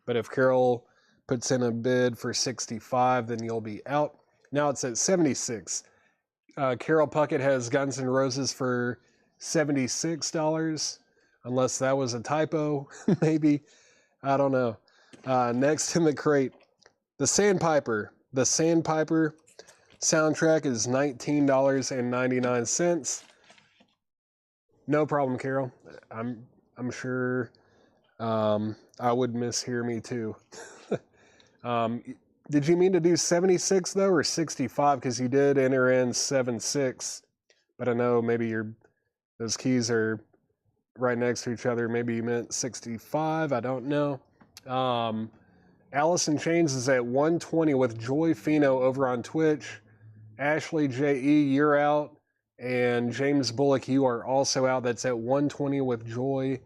But if Carol puts in a bid for 65, then you'll be out. Now it's at 76. Carol Puckett has Guns N' Roses for $76, unless that was a typo, maybe. I don't know. Next in the crate, the Sandpiper. The Sandpiper soundtrack is $19.99. No problem, Carol. I'm sure I would mishear me too. Did you mean to do 76 though, or 65? Because you did enter in 76, but I know maybe those keys are right next to each other. Maybe you meant 65. I don't know. Alice in Chains is at 120 with Joy Fino over on Twitch. Ashley J.E., you're out. And James Bullock, you are also out. That's at 120 with Joy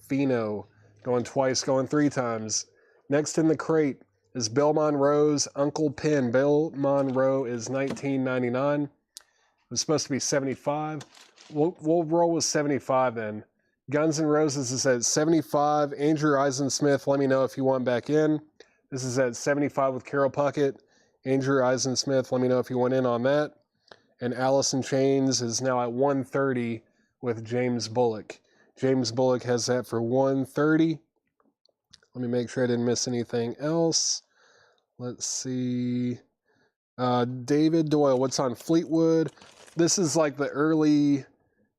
Fino. Going twice, going 3 times. Next in the crate is Bill Monroe's Uncle Pin. Bill Monroe is $19.99. It was supposed to be 75. We'll roll with 75 then. Guns N' Roses is at 75. Andrew Eisensmith, let me know if you want back in. This is at 75 with Carol Puckett. Andrew Eisensmith, let me know if you want in on that. And Alice in Chains is now at 130 with James Bullock. James Bullock has that for 130. Let me make sure I didn't miss anything else. Let's see. David Doyle, what's on Fleetwood? This is like the early,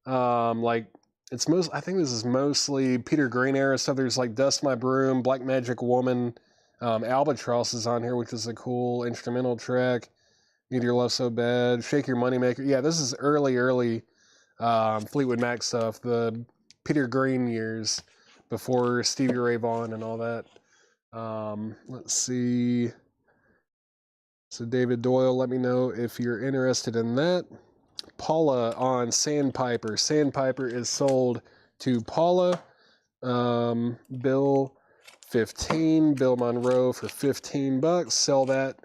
like, I think this is mostly Peter Green era stuff. There's like Dust My Broom, Black Magic Woman, Albatross is on here, which is a cool instrumental track. Need Your Love So Bad, Shake Your Moneymaker. Yeah, this is early Fleetwood Mac stuff, the Peter Green years before Stevie Ray Vaughan and all that. Let's see. So David Doyle, let me know if you're interested in that. Paula on Sandpiper. Sandpiper is sold to Paula. Bill 15. Bill Monroe for $15. Sell that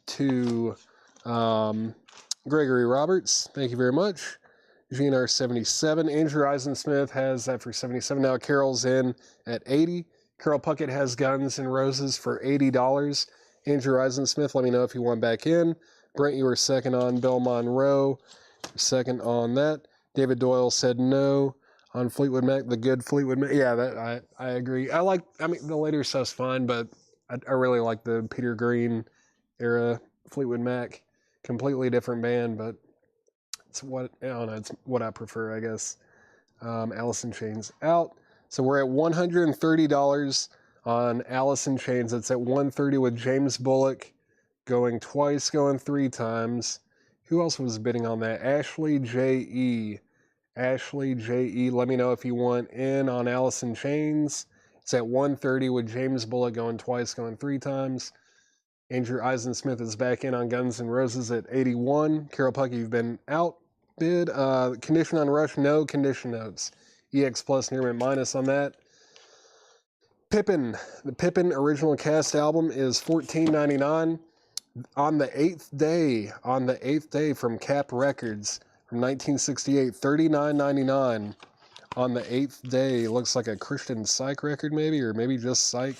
to Gregory Roberts. Thank you very much. GNR 77. Andrew Eisensmith has that for 77. Now Carol's in at 80. Carol Puckett has Guns N' Roses for $80. Andrew Eisensmith, let me know if you want back in. Brent, you were second on Bill Monroe. Second on that. David Doyle said no on Fleetwood Mac, the good Fleetwood Mac. Yeah, that I agree. I mean, the later stuff's fine, but I really like the Peter Green era Fleetwood Mac. Completely different band, but it's what I prefer, I guess. Alice in Chains out. So we're at $130 on Alice in Chains. It's at $130 with James Bullock going twice, going 3 times. Who else was bidding on that? Ashley J.E. Ashley J.E. Let me know if you want in on Alice in Chains. It's at $130 with James Bullock going twice, going 3 times. Andrew Eisensmith is back in on Guns N' Roses at $81. Carol Puckett, you've been outbid. Condition on Rush, no condition notes. EX plus near minus on that. Pippin, the Pippin original cast album is $14.99 on the 8th day from Cap Records from 1968, $39.99 on the 8th day. Looks like a Christian Psych record maybe, or maybe just Psych.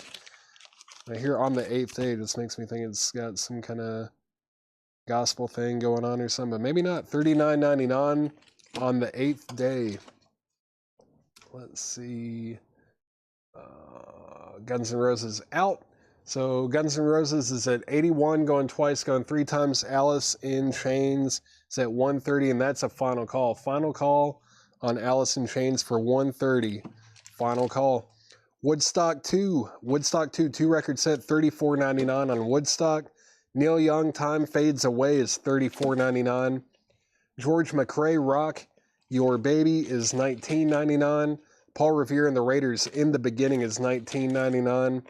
I hear on the 8th day just makes me think it's got some kind of gospel thing going on or something, but maybe not. $39.99 on the 8th day. Let's see. Guns N' Roses out. So Guns N' Roses is at 81, going twice, going 3 times. Alice in Chains is at 130, and that's a final call. Final call on Alice in Chains for 130. Final call. Woodstock 2. Woodstock 2 record set, $34.99 on Woodstock. Neil Young, Time Fades Away is $34.99. George McRae, Rock Your Baby is $19.99. Paul Revere and the Raiders, In the Beginning is $19.99.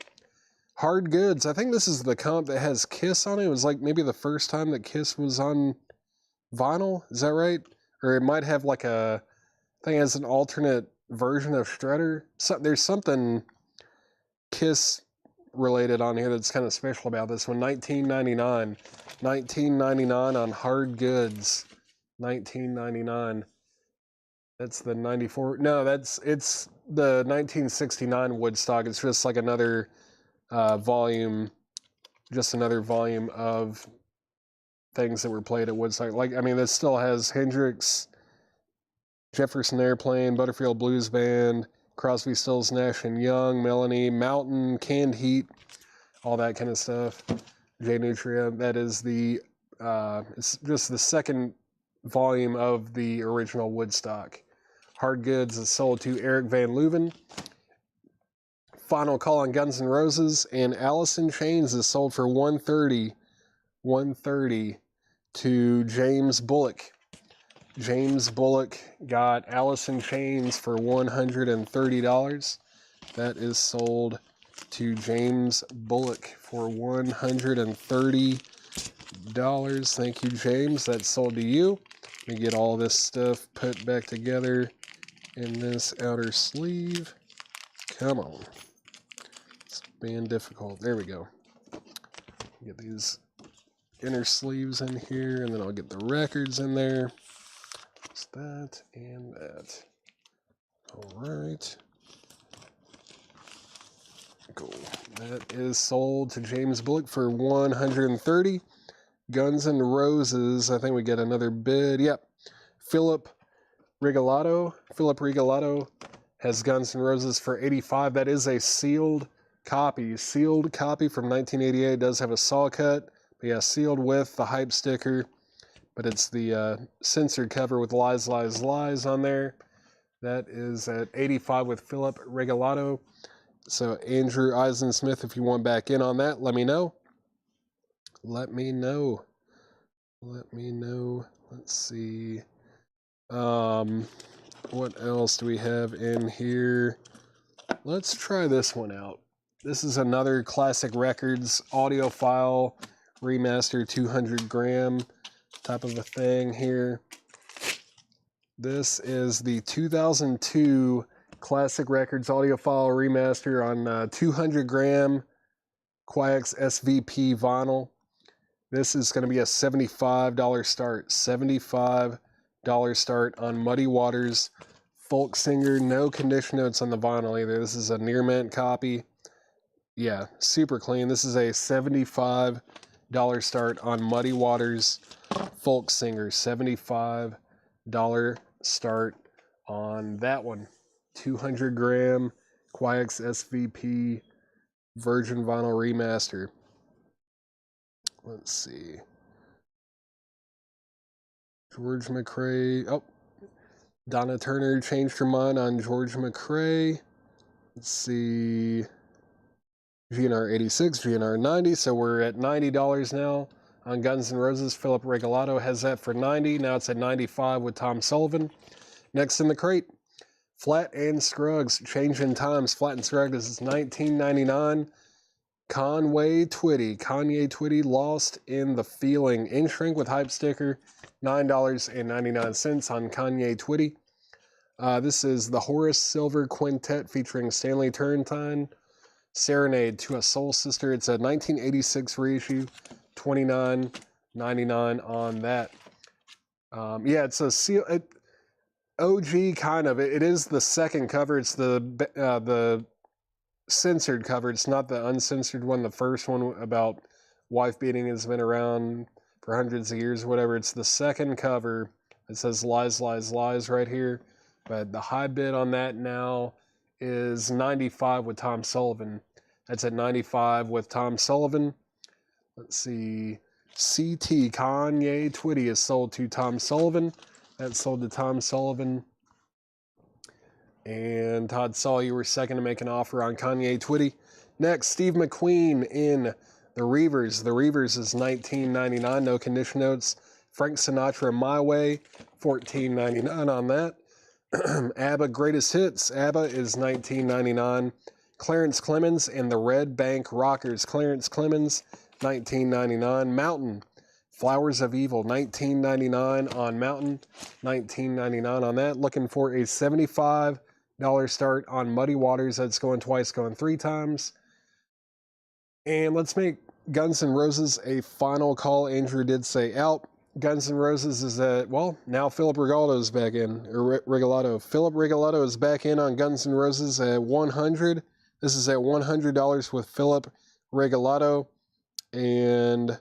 Hard Goods, I think this is the comp that has Kiss on it. It was like maybe the first time that Kiss was on vinyl. Is that right? Or it might have like I think it has an alternate version of Strutter. So, there's something Kiss related on here that's kind of special about this one. $19.99. $19.99 on Hard Goods. $19.99. That's the 94. No, it's the 1969 Woodstock. It's just like another volume, just another volume of things that were played at Woodstock. Like, I mean, this still has Hendrix, Jefferson Airplane, Butterfield Blues Band, Crosby, Stills, Nash and Young, Melanie, Mountain, Canned Heat, all that kind of stuff. J Nutria. That is the it's just the second volume of the original Woodstock. Hard Goods is sold to Eric Van Leuven. Final call on Guns N' Roses, and Alice in Chains is sold for $130 to James Bullock. James Bullock got Alice in Chains for $130. That is sold to James Bullock for $130. Thank you, James. That's sold to you. Let me get all this stuff put back together in this outer sleeve. Come on. It's being difficult. There we go. Get these inner sleeves in here, and then I'll get the records in there. Just that and that. All right. Cool. That is sold to James Bullock for $130. Guns N' Roses, I think we get another bid. Yep. Philip Rigolato has Guns N' Roses for $85. That is a sealed copy, sealed copy from 1988. It does have a saw cut, but yeah, sealed with the hype sticker. But it's the censored cover with Lies, Lies, Lies on there. That is at 85 with Philip Regalado. So Andrew Eisensmith, if you want back in on that, let me know. Let me know. Let me know. Let's see. What else do we have in here? Let's try this one out. This is another Classic Records audiophile remaster 200 gram type of a thing here. This is the 2002 Classic Records audiophile remaster on 200 gram Quiex SVP vinyl. This is going to be a $75 start. $75 start on Muddy Waters Folk Singer. No condition notes on the vinyl either. This is a near mint copy. Yeah, super clean. This is a $75 start on Muddy Waters Folk Singer. $75 start on that one. 200 gram Quiex SVP Virgin Vinyl Remaster. Let's see. George McRae. Oh, Donna Turner changed her mind on George McRae. Let's see. GNR 86, GNR 90. So we're at $90 now on Guns N' Roses. Philip Regalado has that for $90. Now it's at $95 with Tom Sullivan. Next in the crate, Flat and Scruggs. Changing times. Flat and Scruggs. This is $19.99. Kanye Twitty, Lost in the Feeling. In shrink with hype sticker. $9.99 on Kanye Twitty. This is the Horace Silver Quintet featuring Stanley Turrentine. Serenade to a Soul Sister. It's a 1986 reissue. $29.99 on that. Yeah, it's a seal. OG kind of. It is the second cover. It's the censored cover. It's not the uncensored one. The first one about wife beating has been around for hundreds of years or whatever. It's the second cover. It says Lies, Lies, Lies right here. But the high bid on that now is $95 with Tom Sullivan. That's at $95 with Tom Sullivan. Let's see. CT Kanye Twitty is sold to Tom Sullivan. That's sold to Tom Sullivan. And Todd Saw, you were second to make an offer on Kanye Twitty. Next, Steve McQueen in The Reavers. The Reavers is $19.99, no condition notes. Frank Sinatra, My Way, $14.99 on that. ABBA Greatest Hits. ABBA is $19.99. Clarence Clemens and the Red Bank Rockers. Clarence Clemens, $19.99. Mountain. Flowers of Evil, $19.99 on Mountain. $19.99 on that. Looking for a $75 start on Muddy Waters. That's going twice, going three times. And let's make Guns N' Roses a final call. Andrew did say out. Guns N' Roses is at, well, now Philip Regalado is back in, or Regalado. Philip Regalado is back in on Guns N' Roses at $100. This is at $100 with Philip Regalado. And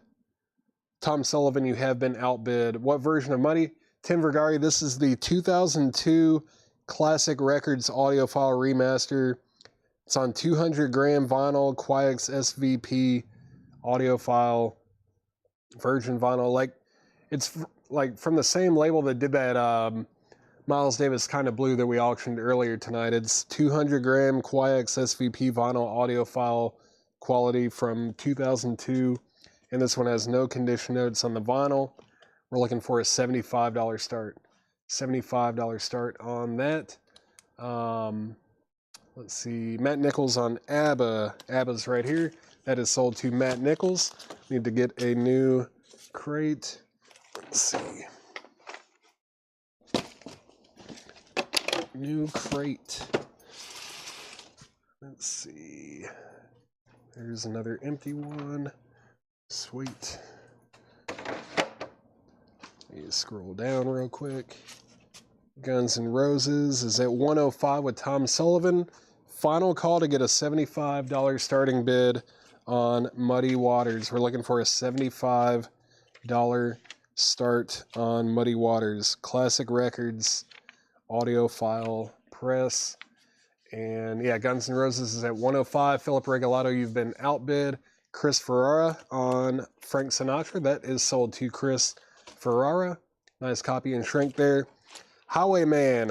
Tom Sullivan, you have been outbid. What version of Muddy? Tim Vergari, this is the 2002 Classic Records audiophile remaster. It's on 200 gram vinyl, Quiex SVP audiophile, virgin vinyl. It's like from the same label that did that Miles Davis Kind of Blue that we auctioned earlier tonight. It's 200 gram Quiex SVP vinyl audiophile quality from 2002. And this one has no condition notes on the vinyl. We're looking for a $75 start. $75 start on that. Let's see. Matt Nichols on ABBA. ABBA's right here. That is sold to Matt Nichols. Need to get a new crate. Let's see. New crate. Let's see. There's another empty one. Sweet. Let me scroll down real quick. Guns N' Roses is at $105 with Tom Sullivan. Final call to get a $75 starting bid on Muddy Waters. We're looking for a $75 start on Muddy Waters. Classic Records, audiophile press. And yeah, Guns N' Roses is at 105. Philip Regalado, you've been outbid. Chris Ferrara on Frank Sinatra. That is sold to Chris Ferrara. Nice copy and shrink there. Highwayman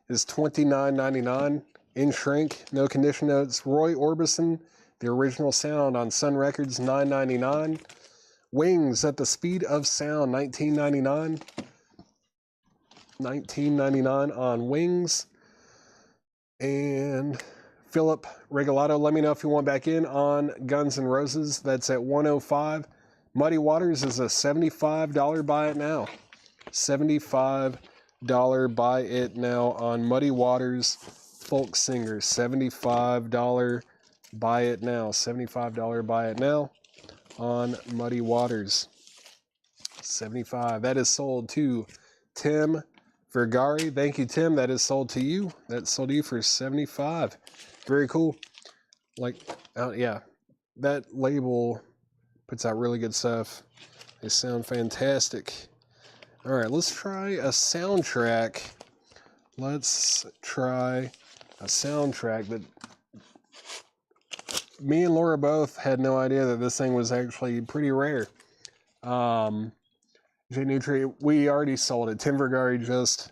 is $29.99 in shrink. No condition notes. Roy Orbison, the original sound on Sun Records, $9.99. Wings at the Speed of Sound, $19.99. $19.99 on Wings. And Philip Regalado, let me know if you want back in on Guns N' Roses. That's at 105. Muddy Waters is a $75 buy it now. $75 buy it now on Muddy Waters Folk Singer. $75 buy it now. $75 buy it now on Muddy Waters. 75. That is sold to Tim Vergari. Thank you, Tim. That is sold to you. That's sold to you for 75. Very cool. Like, yeah, that label puts out really good stuff. They sound fantastic. All right, let's try a soundtrack. Let's try a soundtrack that me and Laura both had no idea that this thing was actually pretty rare. J Nutri, we already sold it. Tim Vergari just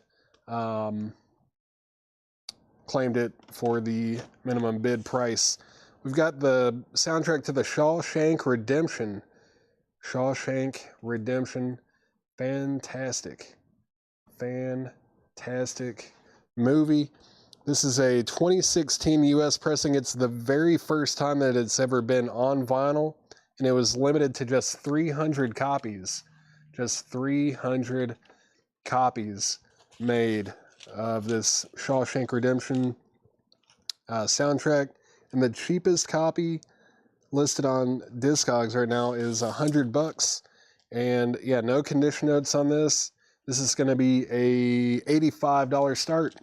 claimed it for the minimum bid price. We've got the soundtrack to the Shawshank Redemption. Shawshank Redemption. Fantastic movie. This is a 2016 US pressing. It's the very first time that it's ever been on vinyl, and it was limited to just 300 copies. Just 300 copies made of this Shawshank Redemption soundtrack, and the cheapest copy listed on Discogs right now is $100. And yeah, no condition notes on this. This is going to be a $85 start.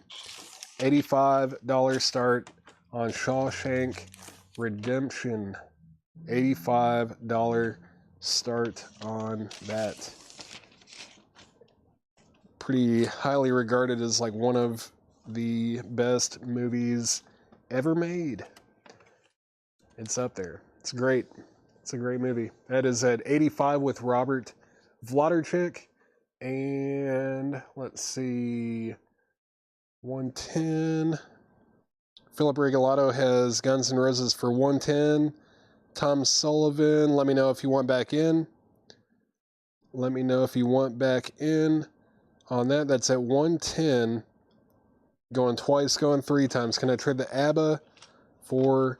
$85 start on Shawshank Redemption. $85 start on that. Pretty highly regarded as like one of the best movies ever made. It's up there. It's great. It's a great movie. That is at 85 with Robert Wlodarczyk. And let's see, 110. Philip Regalado has Guns N' Roses for 110. Tom Sullivan, let me know if you want back in. Let me know if you want back in on that. That's at 110. Going twice, going three times. Can I trade the ABBA for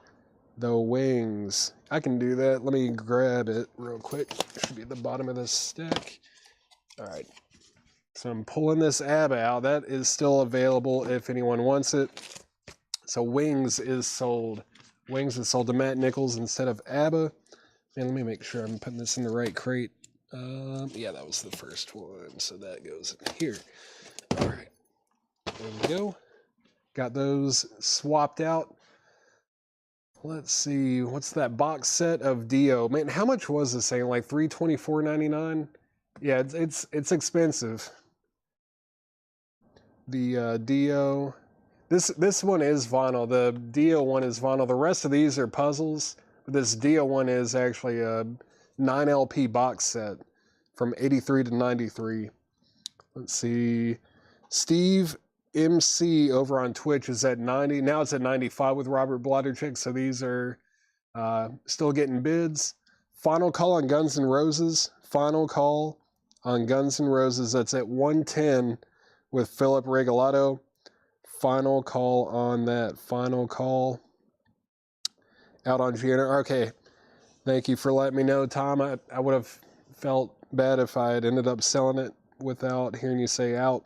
the Wings? I can do that. Let me grab it real quick. It should be at the bottom of this stack. All right. So I'm pulling this ABBA out. That is still available if anyone wants it. So Wings is sold. Wings is sold to Matt Nichols instead of ABBA. And let me make sure I'm putting this in the right crate. Yeah, that was the first one. So that goes in here. All right. There we go. Got those swapped out. Let's see, what's that box set of Dio? Man, how much was this thing? Like $324.99? Yeah, it's expensive. The Dio. This one is vinyl. The Dio one is vinyl. The rest of these are puzzles. But this Dio one is actually a 9 LP box set from 83 to 93. Let's see. Steve MC over on Twitch is at 90. Now it's at 95 with Robert Wlodarczyk. So these are still getting bids. Final call on Guns N' Roses. Final call on Guns N' Roses. That's at 110 with Philip Regalado. Final call on that. Final call out on GNR. Okay. Thank you for letting me know, Tom. I would have felt bad if I had ended up selling it without hearing you say out.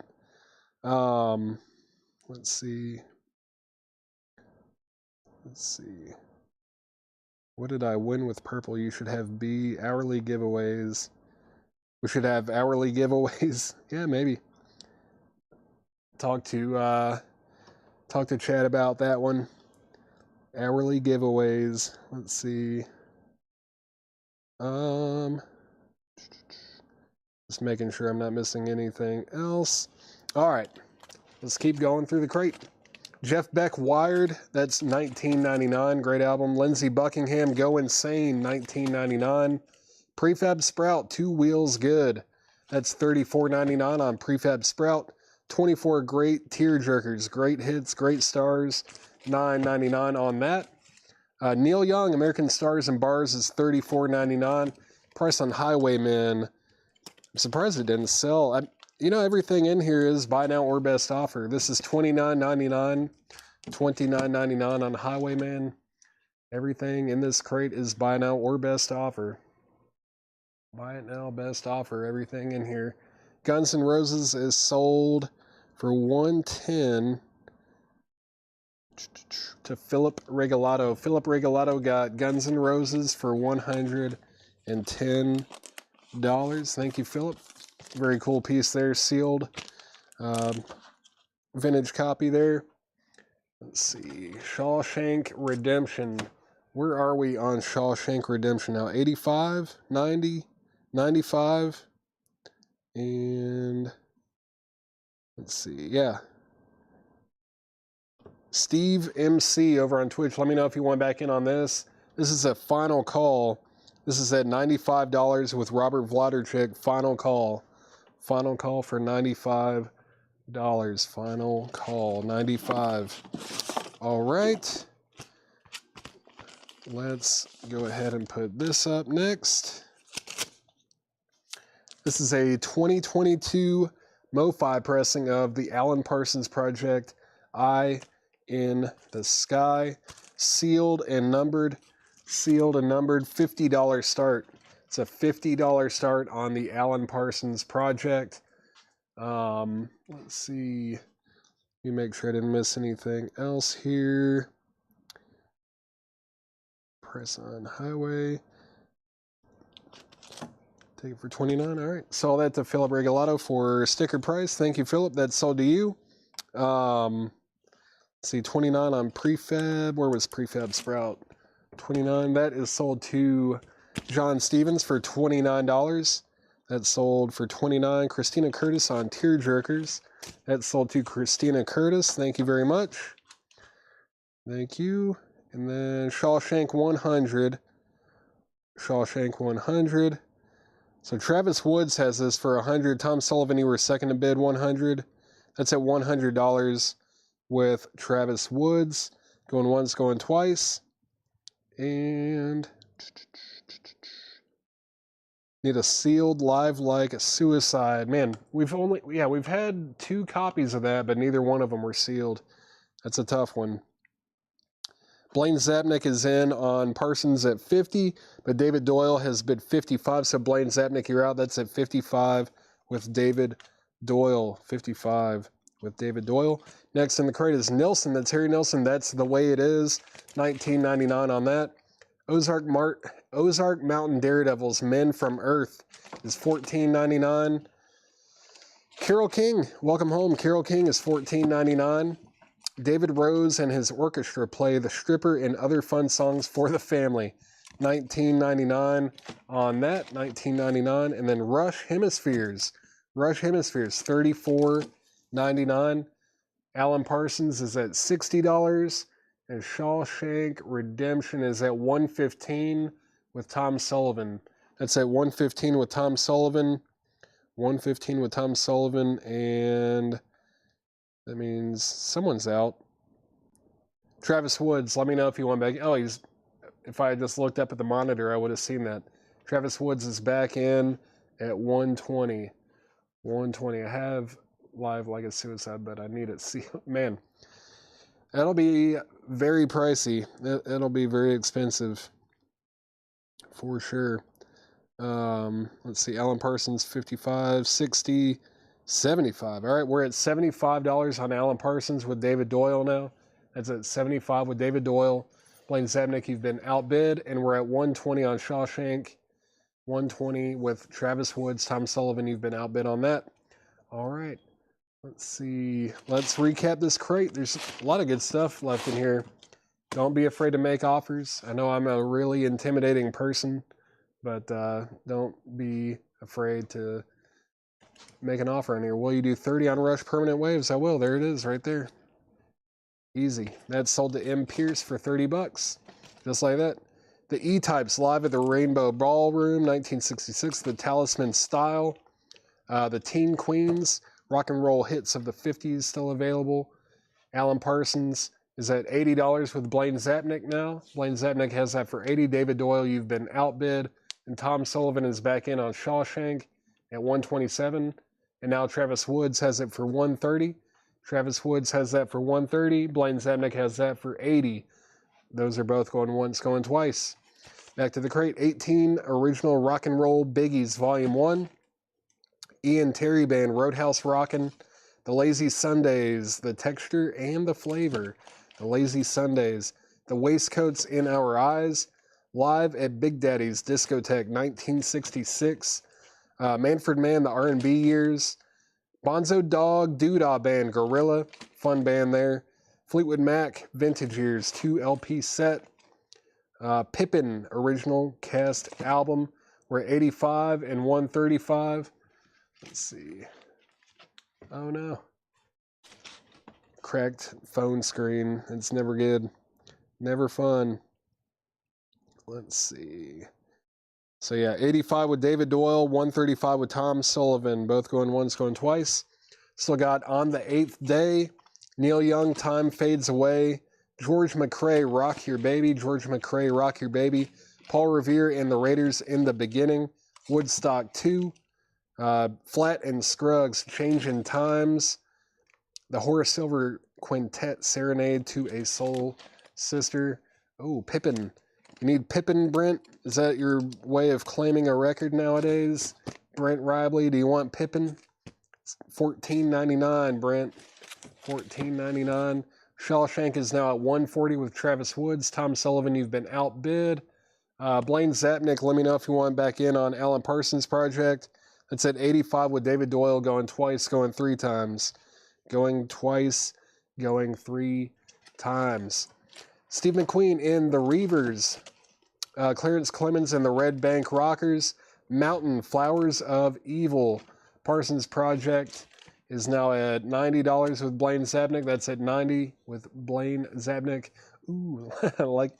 Let's see. What did I win with purple? You should have B, hourly giveaways. We should have hourly giveaways. Yeah, maybe. Talk to Chad about that one. Hourly giveaways. Let's see. Just making sure I'm not missing anything else. All right. Let's keep going through the crate. Jeff Beck, Wired, that's $19.99. Great album. Lindsey Buckingham, Go Insane, $19.99. Prefab Sprout, Two Wheels Good. That's $34.99 on Prefab Sprout. 24 great tearjerkers, great hits, great stars, $9.99 on that. Neil Young, American Stars and Bars is $34.99. Price on Highwaymen, I'm surprised it didn't sell. You know, everything in here is buy now or best offer. This is $29.99, $29.99 on Highwayman. Everything in this crate is buy now or best offer. Buy it now, best offer. Everything in here. Guns N' Roses is sold for $110 to Philip Regalato. Philip Regalato got Guns N' Roses for $110. Thank you, Philip. Very cool piece there, sealed. Vintage copy there. Let's see. Shawshank Redemption. Where are we on Shawshank Redemption now? 85, 90, 95, and let's see. Yeah. Steve MC over on Twitch. Let me know if you want back in on this. This is a final call. This is at $95 with Robert Vladerchik. Final call. Final call for $95. Final call, $95. All right. Let's go ahead and put this up next. This is a 2022 MoFi pressing of the Alan Parsons Project, Eye in the Sky. Sealed and numbered, $50 start. It's a $50 start on the Alan Parsons Project. Let's see. Let me make sure I didn't miss anything else here. Press on Highway. Take it for $29. All right. Sold that to Philip Regalato for sticker price. Thank you, Philip. That's sold to you. Let's see, $29 on Prefab. Where was Prefab Sprout? $29. That is sold to John Stevens for $29. That's sold for $29. Christina Curtis on Tearjerkers. That's sold to Christina Curtis. Thank you very much. Thank you. And then Shawshank 100. Shawshank 100. So Travis Woods has this for $100. Tom Sullivan, you were second to bid, $100. That's at $100 with Travis Woods. Going once, going twice. And need a sealed Live Like a Suicide. Man, we've had 2 copies of that, but neither one of them were sealed. That's a tough one. Blaine Zapnick is in on Parsons at 50, but David Doyle has bid 55. So Blaine Zapnick, you're out. That's at 55 with David Doyle. 55 with David Doyle. Next in the crate is Nilsson. That's Harry Nilsson. That's The Way It Is. $19.99 on that. Ozark Mountain Daredevils, Men from Earth, is $14.99. Carole King, Welcome Home. Carole King is $14.99. David Rose and his orchestra play The Stripper and Other Fun Songs for the Family. $19.99 on that. $19.99. And then Rush Hemispheres. $34.99. Alan Parsons is at $60. And Shawshank Redemption is at $115 with Tom Sullivan. That's at $115 with Tom Sullivan. $115 with Tom Sullivan, and that means someone's out. Travis Woods, let me know if you want back. Oh, if I had just looked up at the monitor, I would have seen that. Travis Woods is back in at $120. $120. I have Live Like a Suicide, but I need it sealed. Man, that'll be very pricey. It'll be very expensive for sure. Let's see, Alan Parsons, 55, 60, 75. All right, we're at $75 on Alan Parsons with David Doyle now. That's at $75 with David Doyle. Blaine Zapnick, you've been outbid, and we're at $120 on Shawshank. $120 with Travis Woods. Tom Sullivan, you've been outbid on that. All right, let's see. Let's recap this crate. There's a lot of good stuff left in here. Don't be afraid to make offers. I know I'm a really intimidating person, but don't be afraid to make an offer in here. Will you do 30 on Rush Permanent Waves? I will. There it is right there. Easy. That's sold to M. Pierce for 30 bucks. Just like that. The E-Types live at the Rainbow Ballroom, 1966. The Talisman Style. The Teen Queens, rock and roll hits of the 50s still available. Alan Parsons is at $80 with Blaine Zapnick now. Blaine Zapnick has that for $80. David Doyle, you've been outbid. And Tom Sullivan is back in on Shawshank at $127. And now Travis Woods has it for $130. Travis Woods has that for $130. Blaine Zapnick has that for $80. Those are both going once, going twice. Back to the crate. 18 original rock and roll biggies, volume 1. Ian Terry Band, Roadhouse Rockin'. The Lazy Sundays, the texture and the flavor. The Lazy Sundays. The Waistcoats in Our Eyes. Live at Big Daddy's Discotheque, 1966. Manfred Mann, the R&B years. Bonzo Dog, Doodah Band, Gorilla. Fun band there. Fleetwood Mac, Vintage Years, 2 LP set. Pippin, original cast album. We're at 85 and 135. Let's see. Oh no. Cracked phone screen. It's never good. Never fun. Let's see. So yeah, 85 with David Doyle, 135 with Tom Sullivan. Both going once, going twice. Still got On the Eighth Day. Neil Young, Time Fades Away. George McCrae, Rock Your Baby. George McCrae, Rock Your Baby. Paul Revere and the Raiders, In the Beginning. Woodstock 2. Flat and Scruggs, Changing Times. The Horace Silver Quintet, Serenade to a Soul Sister. Oh, Pippin. You need Pippin, Brent? Is that your way of claiming a record nowadays? Brent Ribley, do you want Pippin? It's $14.99, Brent. $14.99. Shawshank is now at $140 with Travis Woods. Tom Sullivan, you've been outbid. Blaine Zapnick, let me know if you want back in on Alan Parsons Project. That's at 85 with David Doyle, going twice, going 3 times. Going twice, going 3 times. Steve McQueen in The Reavers. Clarence Clemens and the Red Bank Rockers. Mountain, Flowers of Evil. Parsons Project is now at $90 with Blaine Zapnick. That's at $90 with Blaine Zapnick. Ooh, like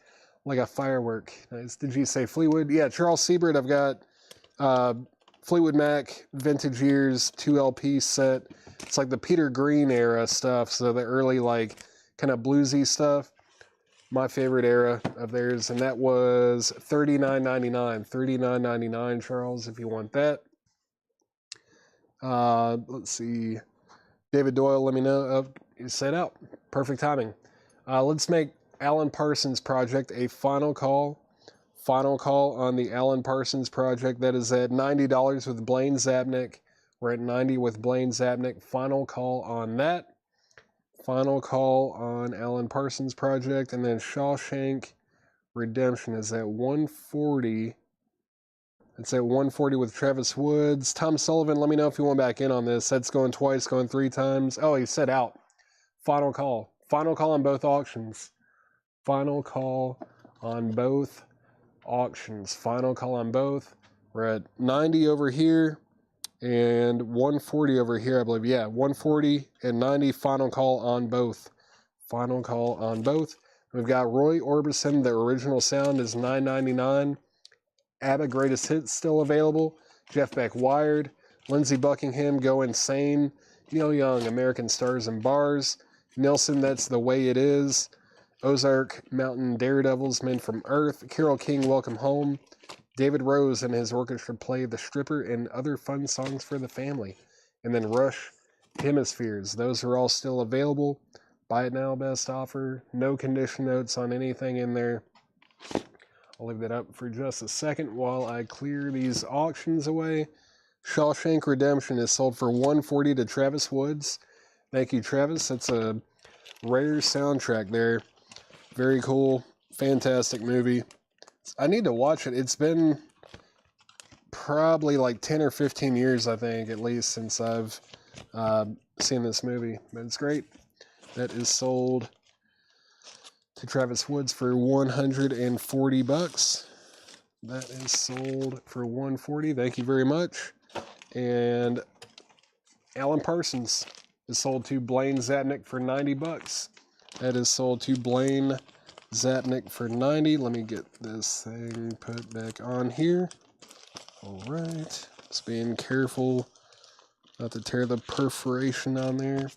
a firework. Nice. Did you say Fleetwood? Yeah, Charles Siebert. I've got Fleetwood Mac, Vintage Years, 2 LP set. It's like the Peter Green era stuff, so the early, like, kind of bluesy stuff. My favorite era of theirs, and that was $39.99. $39.99, Charles, if you want that. Let's see. David Doyle, let me know. You set out. Perfect timing. Let's make Alan Parsons Project a final call. Final call on the Alan Parsons Project. That is at $90 with Blaine Zapnick. We're at $90 with Blaine Zapnick. Final call on that. Final call on Alan Parsons Project. And then Shawshank Redemption is at $140. It's at $140 with Travis Woods. Tom Sullivan, let me know if you want back in on this. That's going twice, going 3 times. Oh, he said out. Final call. Final call on both auctions. Final call on both auctions. Final call on both. We're at 90 over here and 140 over here, I believe. Yeah, 140 and 90. Final call on both. Final call on both. We've got Roy Orbison. The original sound is $9.99. ABBA Greatest Hits still available. Jeff Beck Wired. Lindsey Buckingham, Go Insane. Neil Young, American Stars and Bars. Nilsson, That's the Way It Is. Ozark Mountain Daredevils, Men from Earth. Carole King, Welcome Home. David Rose and his orchestra play The Stripper and other fun songs for the family. And then Rush, Hemispheres. Those are all still available. Buy it now, best offer. No condition notes on anything in there. I'll leave that up for just a second while I clear these auctions away. Shawshank Redemption is sold for $140 to Travis Woods. Thank you, Travis. That's a rare soundtrack there. Very cool. Fantastic movie. I need to watch it. It's been probably like 10 or 15 years, I think, at least, since I've seen this movie. But it's great. That is sold to Travis Woods for $140. That is sold for $140. Thank you very much. And Alan Parsons is sold to Blaine Zapnick for $90. That is sold to Blaine Zapnick for 90. Let me get this thing put back on here. All right. Just being careful not to tear the perforation on there.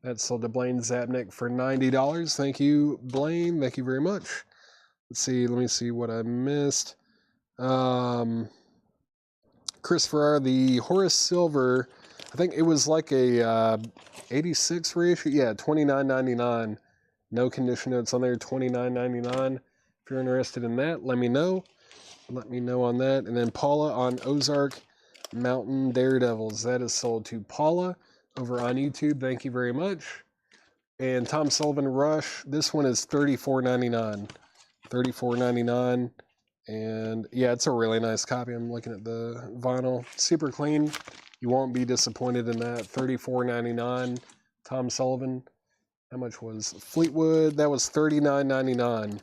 That's sold to Blaine Zapnick for $90. Thank you, Blaine. Thank you very much. Let's see. Let me see what I missed. Chris Farrar, the Horace Silver, I think it was like a 86 reissue. Yeah, $29.99. No condition notes on there, $29.99. If you're interested in that, let me know. Let me know on that. And then Paula on Ozark Mountain Daredevils. That is sold to Paula over on YouTube. Thank you very much. And Tom Sullivan Rush. This one is $34.99. $34.99. And yeah, it's a really nice copy. I'm looking at the vinyl. Super clean. You won't be disappointed in that. $34.99. Tom Sullivan. How much was Fleetwood? That was $39.99.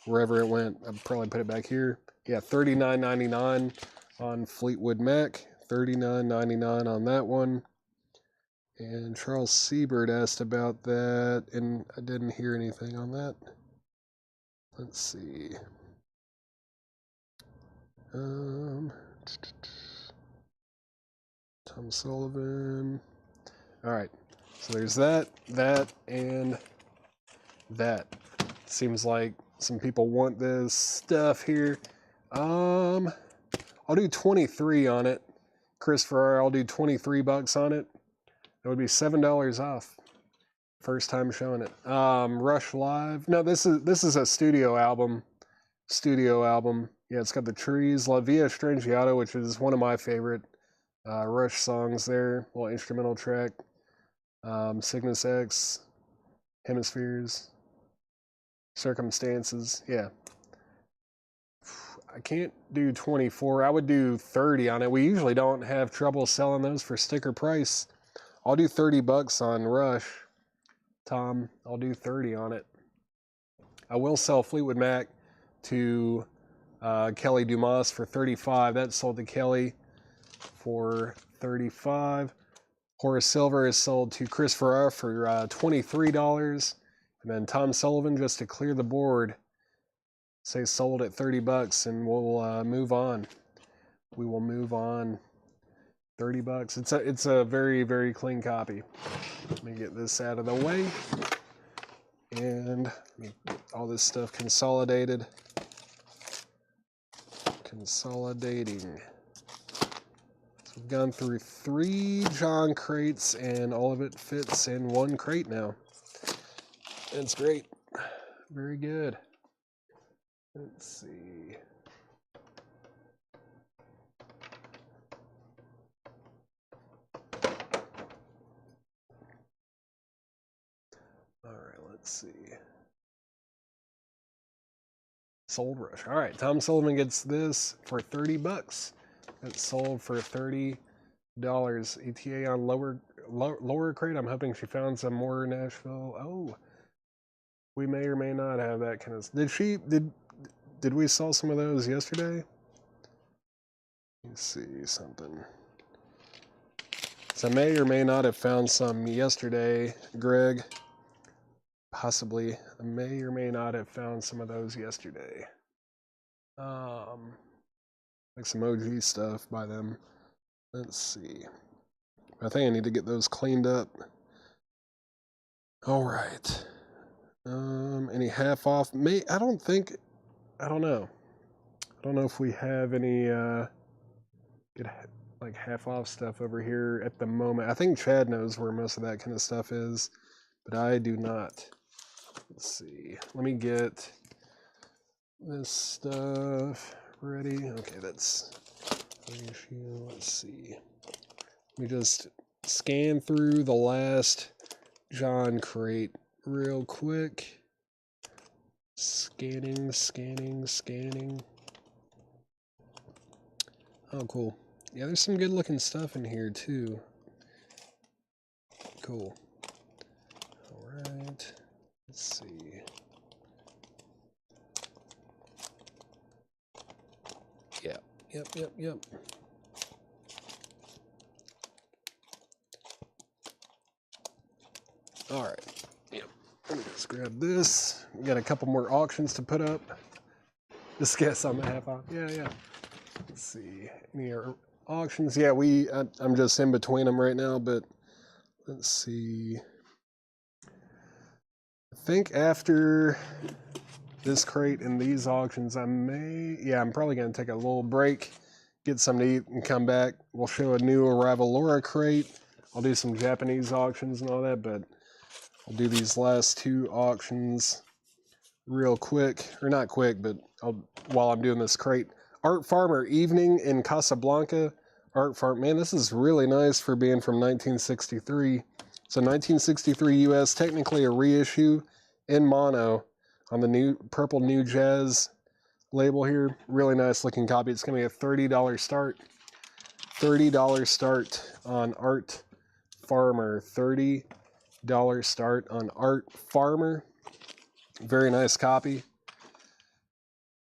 Wherever it went. I'll probably put it back here. Yeah, $39.99 on Fleetwood Mac. $39.99 on that one. And Charles Siebert asked about that, and I didn't hear anything on that. Let's see. Tom Sullivan. All right. So there's that, and that. Seems like some people want this stuff here. I'll do 23 on it. Chris Farrar, I'll do $23 on it. That would be $7 off. First time showing it. Rush Live. No, this is a studio album. Yeah, it's got the trees. La Via Strangiato, which is one of my favorite Rush songs there. Little instrumental track. Cygnus X. Hemispheres. Circumstances. Yeah. I can't do 24. I would do 30 on it. We usually don't have trouble selling those for sticker price. I'll do $30 on Rush. Tom, I'll do 30 on it. I will sell Fleetwood Mac to Kelly Dumas for 35. That's sold to Kelly for 35. Horace Silver is sold to Chris Farrar for $23. And then Tom Sullivan, just to clear the board, say sold at $30, and we'll move on. We will move on. $30. It's a very, very clean copy. Let me get this out of the way. And let me get all this stuff consolidated. Consolidating. So we've gone through 3 John crates, and all of it fits in 1 crate now. It's great. Very good. Let's see. All right, let's see. Sold Rush. All right, Tom Sullivan gets this for $30. It's sold for $30. ETA on lower crate. I'm hoping she found some more Nashville. Oh, we may or may not have that kind of. Did we sell some of those yesterday? Let's see something. So I may or may not have found some yesterday, Greg. Possibly. I may or may not have found some of those yesterday. Like some OG stuff by them. Let's see. I think I need to get those cleaned up. All right. Any half off? I don't know. I don't know if we have any good like half off stuff over here at the moment. I think Chad knows where most of that kind of stuff is, but I do not. Let's see. Let me get this stuff ready. Okay, that's ratio. Let's see. Let me just scan through the last John crate real quick. Scanning. Oh, cool. Yeah, there's some good looking stuff in here too. Cool. All right. Let's see. Yeah. Yep. All right. Yep. Let me just Let's grab this. We got a couple more auctions to put up. Just guess on the half off. Yeah. Let's see. Any auctions? Yeah, I'm just in between them right now, but let's see. I think after this crate and these auctions, I'm probably going to take a little break, get something to eat, and come back. We'll show a new Arrival Laura crate. I'll do some Japanese auctions and all that, but I'll do these last two auctions real quick. Or not quick, but while I'm doing this crate. Art Farmer, Evening in Casablanca. Art Farm, man, this is really nice for being from 1963. So 1963 US, technically a reissue in mono on the new purple New Jazz label here. Really nice looking copy. It's going to be a $30 start. $30 start on Art Farmer. $30 start on Art Farmer. Very nice copy.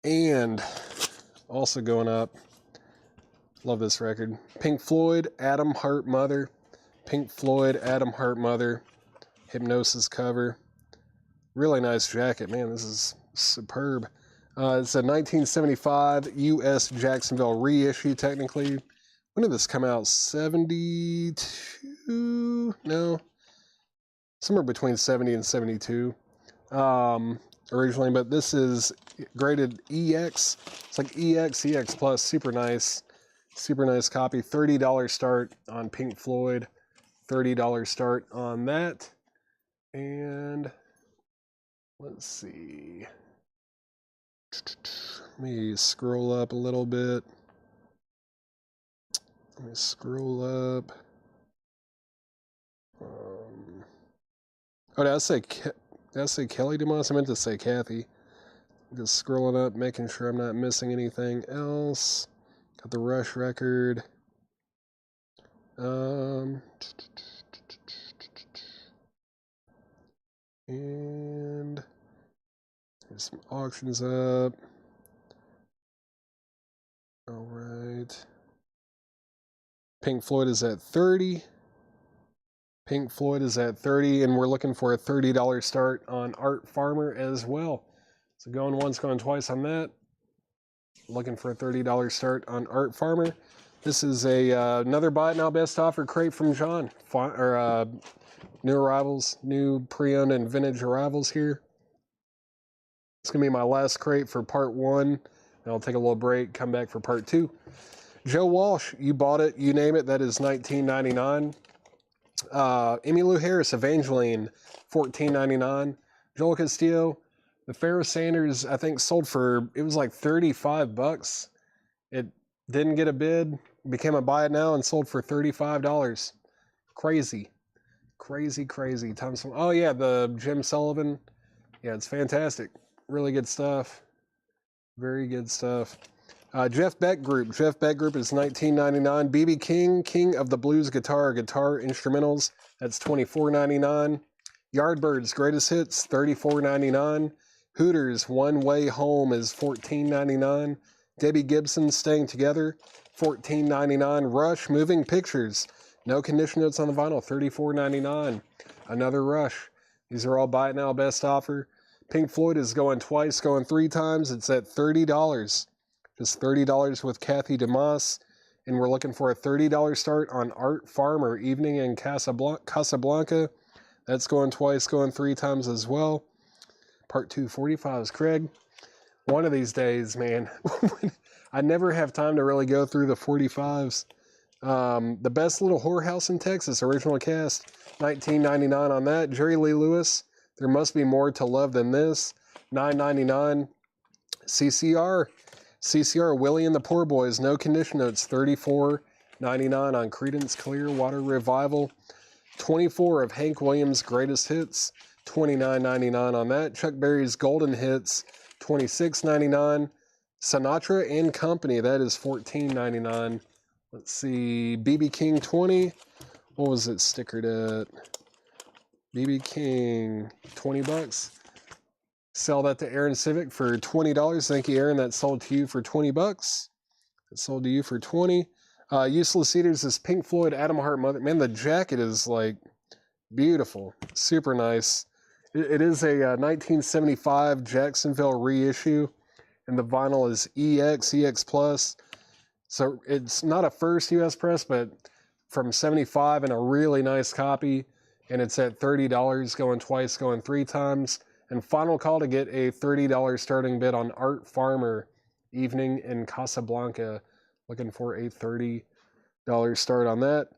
And also going up, love this record. Pink Floyd, Adam Hart Mother. Pink Floyd, Adam Hart Mother. Hypnosis cover. Really nice jacket. Man, this is superb. It's a 1975 U.S. Jacksonville reissue, technically. When did this come out? 72? No. Somewhere between 70 and 72. Originally, but this is graded EX. It's like EX Plus. Super nice copy. $30 start on Pink Floyd. $30 start on that. And let's see. Let me scroll up a little bit. Let me scroll up. Did I say Kelly DeMoss? I meant to say Kathy. Just scrolling up, making sure I'm not missing anything else. Got the Rush record. And there's some auctions up. All right. Pink Floyd is at 30. Pink Floyd is at 30, and we're looking for a $30 start on Art Farmer as well. So going once, going twice on that. Looking for a $30 start on Art Farmer. This is another Buy It Now Best Offer crate from John. New arrivals, new pre-owned and vintage arrivals here. It's going to be my last crate for part 1. And I'll take a little break, come back for part 2. Joe Walsh, You Bought It, You Name It. That is $19.99. Emmylou Harris, Evangeline, $14.99. Joel Castillo, the Pharaoh Sanders, I think sold for, it was like $35. It didn't get a bid, became a Buy It Now, and sold for $35. Crazy. Oh yeah, the Jim Sullivan. Yeah, it's fantastic. Really good stuff. Very good stuff. Jeff Beck Group. Jeff Beck Group is $19.99. B.B. King, King of the Blues Guitar Instrumentals. That's $24.99. Yardbirds Greatest Hits, $34.99. Hooters One Way Home is $14.99. Debbie Gibson Staying Together, $14.99. Rush Moving Pictures. No condition notes on the vinyl, $34.99. Another Rush. These are all Buy It Now Best Offer. Pink Floyd is going twice, going 3 times. It's at $30. Just $30 with Kathy DeMoss. And we're looking for a $30 start on Art Farmer, Evening in Casablanca. That's going twice, going 3 times as well. Part 2 45s. Craig, one of these days, man, I never have time to really go through the 45s. The Best Little Whorehouse in Texas, original cast, $19.99 on that. Jerry Lee Lewis, There Must Be More to Love Than This, $9.99. CCR, Willie and the Poor Boys, No Condition Notes, $34.99 on Creedence Clearwater Revival. 24 of Hank Williams' Greatest Hits, $29.99 on that. Chuck Berry's Golden Hits, $26.99. Sinatra and Company, that is $14.99. Let's see, B.B. King 20. What was it stickered at? B.B. King, $20. Sell that to Aaron Civic for $20. Thank you, Aaron. That sold to you for $20. It sold to you for $20. Useless Eaters is Pink Floyd, Adam Hart Mother. Man, the jacket is like beautiful. Super nice. It is a 1975 Jacksonville reissue, and the vinyl is EX Plus. So it's not a first U.S. press, but from 75 and a really nice copy, and it's at $30 going twice, going three times. And final call to get a $30 starting bid on Art Farmer, Evening in Casablanca. Looking for a $30 start on that.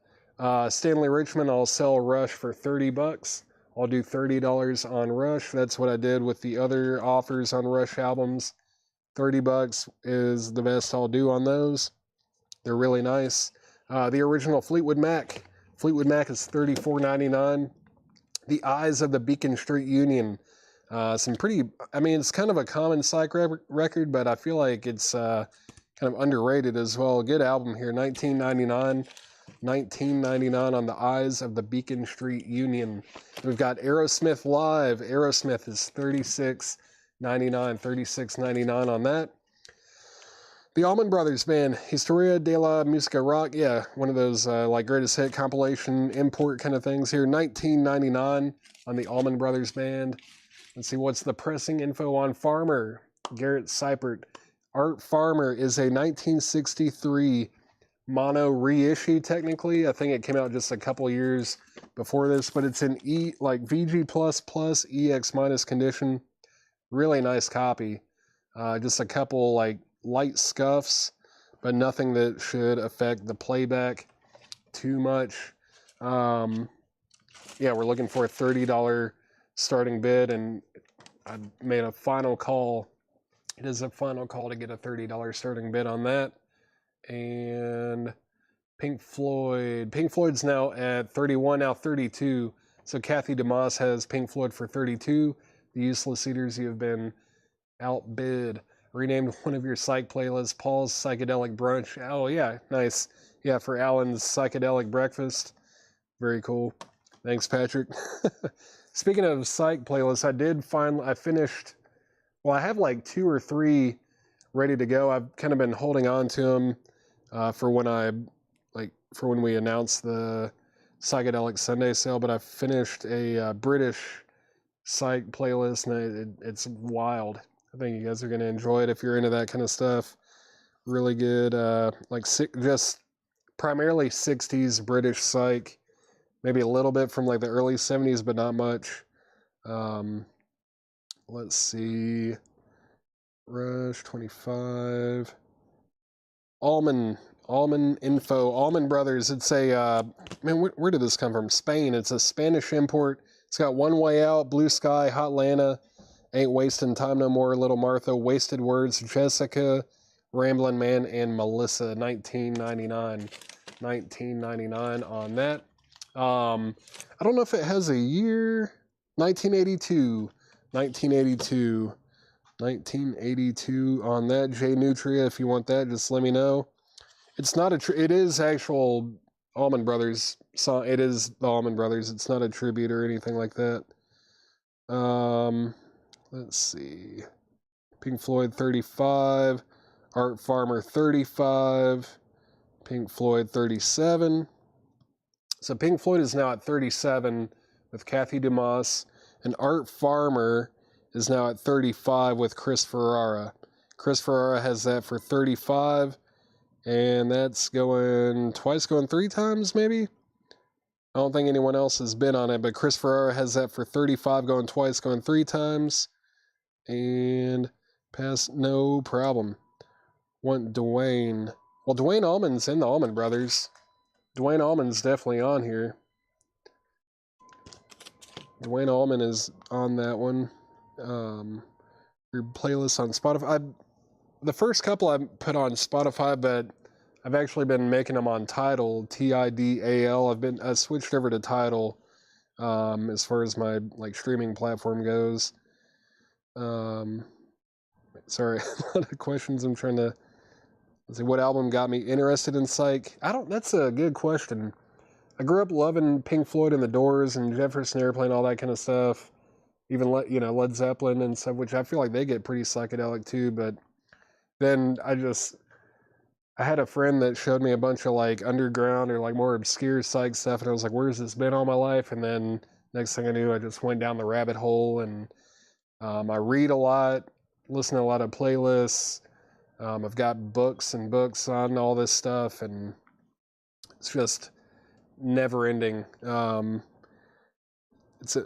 Stanley Richmond, I'll sell Rush for $30. I'll do $30 on Rush. That's what I did with the other offers on Rush albums. $30 is the best I'll do on those. They're really nice. The original Fleetwood Mac. Fleetwood Mac is $34.99. The Eyes of the Beacon Street Union. Some pretty, I mean, it's kind of a common psych record, but I feel like it's kind of underrated as well. Good album here, $19.99. $19.99 on the Eyes of the Beacon Street Union. We've got Aerosmith Live. Aerosmith is $36.99. $36.99 on that. The Allman Brothers Band, Historia de la Musica Rock. Yeah, one of those like greatest hit compilation import kind of things here. $19.99 on the Allman Brothers Band. Let's see, what's the pressing info on Farmer? Garrett Seipert. Art Farmer is a 1963 mono reissue, technically. I think it came out just a couple years before this, but it's in VG++ EX- condition. Really nice copy. Just a couple like light scuffs, but nothing that should affect the playback too much. Yeah, we're looking for a $30 starting bid, and I made a final call. It is a final call to get a $30 starting bid on that. And Pink Floyd. Pink Floyd's now at 31, now 32. So Kathy DeMoss has Pink Floyd for 32. The Useless Eaters, you have been outbid. Renamed one of your psych playlists, Paul's Psychedelic Brunch. Oh, yeah, nice. Yeah, for Alan's Psychedelic Breakfast. Very cool. Thanks, Patrick. Speaking of psych playlists, I finished, well, I have like 2 or 3 ready to go. I've kind of been holding on to them for when we announced the Psychedelic Sunday sale, but I finished a British psych playlist, and it's wild. I think you guys are going to enjoy it if you're into that kind of stuff. Really good, just primarily 60s British psych, maybe a little bit from like the early 70s, but not much. Let's see. Rush 25. Allman Info. Allman Brothers. It's a, where did this come from? Spain. It's a Spanish import. It's got One Way Out, Blue Sky, Hotlanta, Ain't Wasting Time No More, Little Martha, Wasted Words, Jessica, Ramblin' Man, and Melissa. $19.99. $19.99 on that. I don't know if it has a year. 1982. 1982. 1982 on that. J Nutria, if you want that, just let me know. It's not it is actual Allman Brothers song. It is the Allman Brothers. It's not a tribute or anything like that. Let's see. Pink Floyd 35, Art Farmer 35, Pink Floyd 37. So Pink Floyd is now at 37 with Kathy DeMoss, and Art Farmer is now at 35 with Chris Ferrara. Chris Ferrara has that for 35, and that's going twice, going 3 times maybe? I don't think anyone else has been on it, but Chris Ferrara has that for 35, going twice, going 3 times. And pass, no problem. Want Dwayne. Well, Dwayne Allman's in the Allman Brothers. Dwayne Allman's definitely on here. Dwayne Allman is on that one. Your playlist on Spotify. The first couple I put on Spotify, but I've actually been making them on Tidal, Tidal. I switched over to Tidal as far as my streaming platform goes. Sorry, a lot of questions. I'm trying to see what album got me interested in psych. That's a good question. I grew up loving Pink Floyd and the Doors and Jefferson Airplane, all that kind of stuff. Even Led Zeppelin and stuff, which I feel like they get pretty psychedelic too. But then I had a friend that showed me a bunch of underground or more obscure psych stuff, and I was like, where's this been all my life? And then next thing I knew, I just went down the rabbit hole, and I read a lot, listen to a lot of playlists. I've got books and books on all this stuff, and it's just never ending.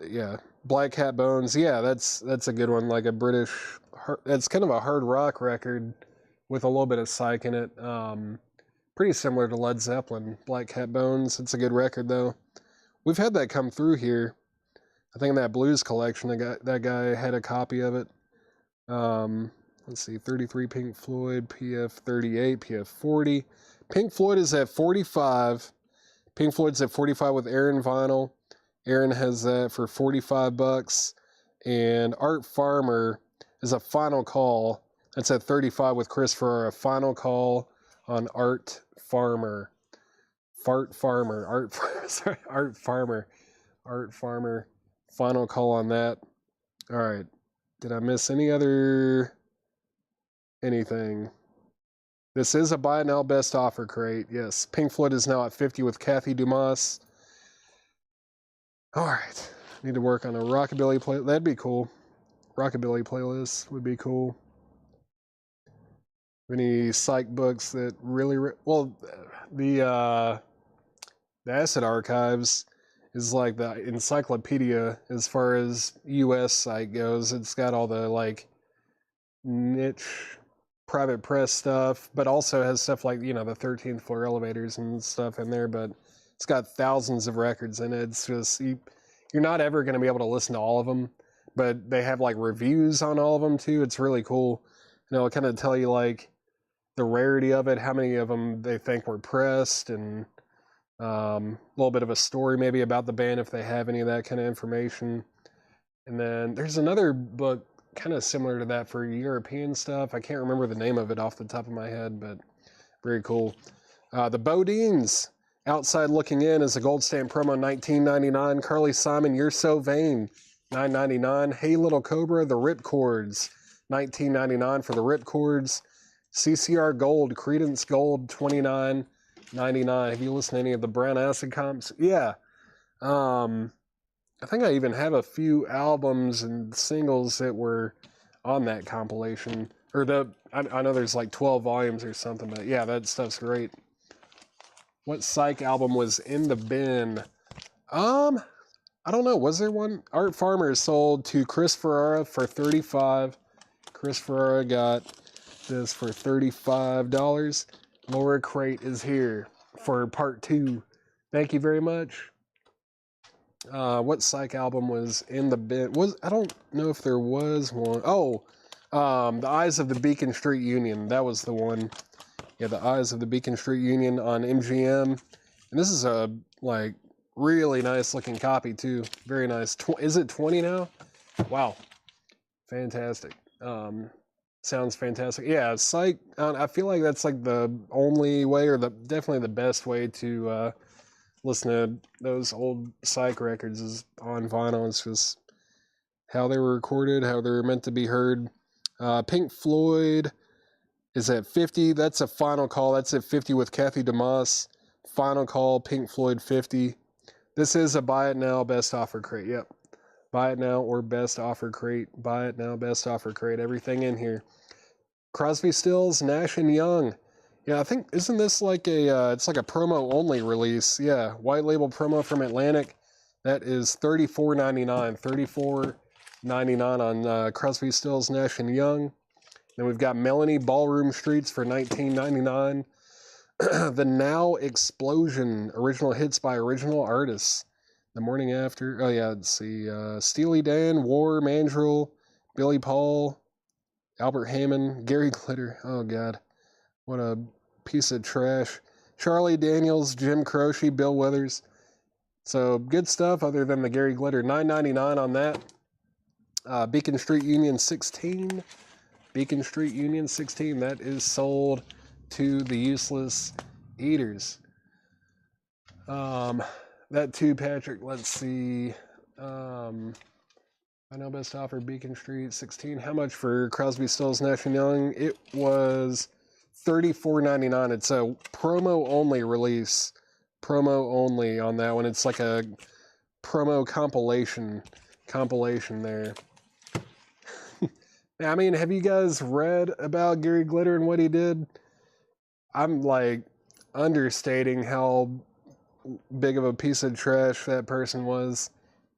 Yeah, Black Hat Bones. Yeah, that's a good one. Like a British, that's kind of a hard rock record with a little bit of psych in it. Pretty similar to Led Zeppelin. Black Hat Bones. It's a good record though. We've had that come through here. I think in that blues collection, that guy had a copy of it. Let's see, 33 Pink Floyd, PF 38, PF 40. Pink Floyd is at 45. Pink Floyd's at 45 with Aaron vinyl. Aaron has that for $45. And Art Farmer is a final call. That's at 35 with Chris for a final call on Art Farmer. Art Farmer. Final call on that. All right. Did I miss anything? This is a buy it now best offer crate. Yes. Pink Floyd is now at 50 with Kathy Dumas. All right. Need to work on a rockabilly play. That'd be cool. Rockabilly playlist would be cool. Any psych books that really the Acid Archives is like the encyclopedia as far as U.S. psych goes. It's got all the like niche private press stuff, but also has stuff like, the 13th floor elevators and stuff in there, but it's got thousands of records in it. It's just, you're not ever going to be able to listen to all of them, but they have like reviews on all of them too. It's really cool. It'll kind of tell you like the rarity of it, how many of them they think were pressed, and a little bit of a story maybe about the band if they have any of that kind of information. And then there's another book kind of similar to that for European stuff. I can't remember the name of it off the top of my head, but very cool. The Bodines, Outside Looking In, is a gold stamp promo, $19.99. Carly Simon, You're So Vain, $9.99. Hey Little Cobra, The Ripcords, $19.99 for the Ripcords. CCR Gold, Credence Gold, $29.99. Have you listened to any of the Brown Acid comps? Yeah. I think I even have a few albums and singles that were on that compilation. I know there's like 12 volumes or something, but yeah, that stuff's great. What psych album was in the bin? I don't know. Was there one? Art Farmer is sold to Chris Ferrara for $35. Chris Ferrara got this for $35. Laura Crate is here for part 2. Thank you very much. What psych album was in the bin? I don't know if there was one. Oh, The Eyes of the Beacon Street Union. That was the one. Yeah, The Eyes of the Beacon Street Union on MGM. And this is a really nice looking copy too. Very nice. Is it 20 now? Wow. Fantastic. Sounds fantastic. Yeah, psych. I feel like that's like the only way, or definitely the best way to listen to those old psych records is on vinyl. It's just how they were recorded, how they were meant to be heard. Pink Floyd is at 50. That's a final call. That's at 50 with Kathy Dumas. Final call, Pink Floyd 50. This is a buy it now, best offer crate. Yep. Buy it now or best offer crate. Buy it now, best offer crate. Everything in here. Crosby, Stills, Nash & Young. Yeah, I think, isn't this like it's like a promo only release? Yeah, white label promo from Atlantic. That is $34.99. $34.99 on Crosby, Stills, Nash & Young. Then we've got Melanie Ballroom Streets for $19.99. The Now Explosion, original hits by original artists. The Morning After. Oh yeah, let's see. Steely Dan, War, Mandrill, Billy Paul, Albert Hammond, Gary Glitter. Oh God, what a piece of trash. Charlie Daniels, Jim Croce, Bill Withers. So good stuff other than the Gary Glitter. $9.99 on that. Beacon Street Union 16. Beacon Street Union 16. That is sold to the Useless Eaters. That too, Patrick. Let's see. I know best offer Beacon Street 16. How much for Crosby, Stills, Nash & Young? It was $34.99. It's a promo only release. Promo only on that one. It's like a promo compilation there. I mean, have you guys read about Gary Glitter and what he did? I'm like understating how big of a piece of trash that person was.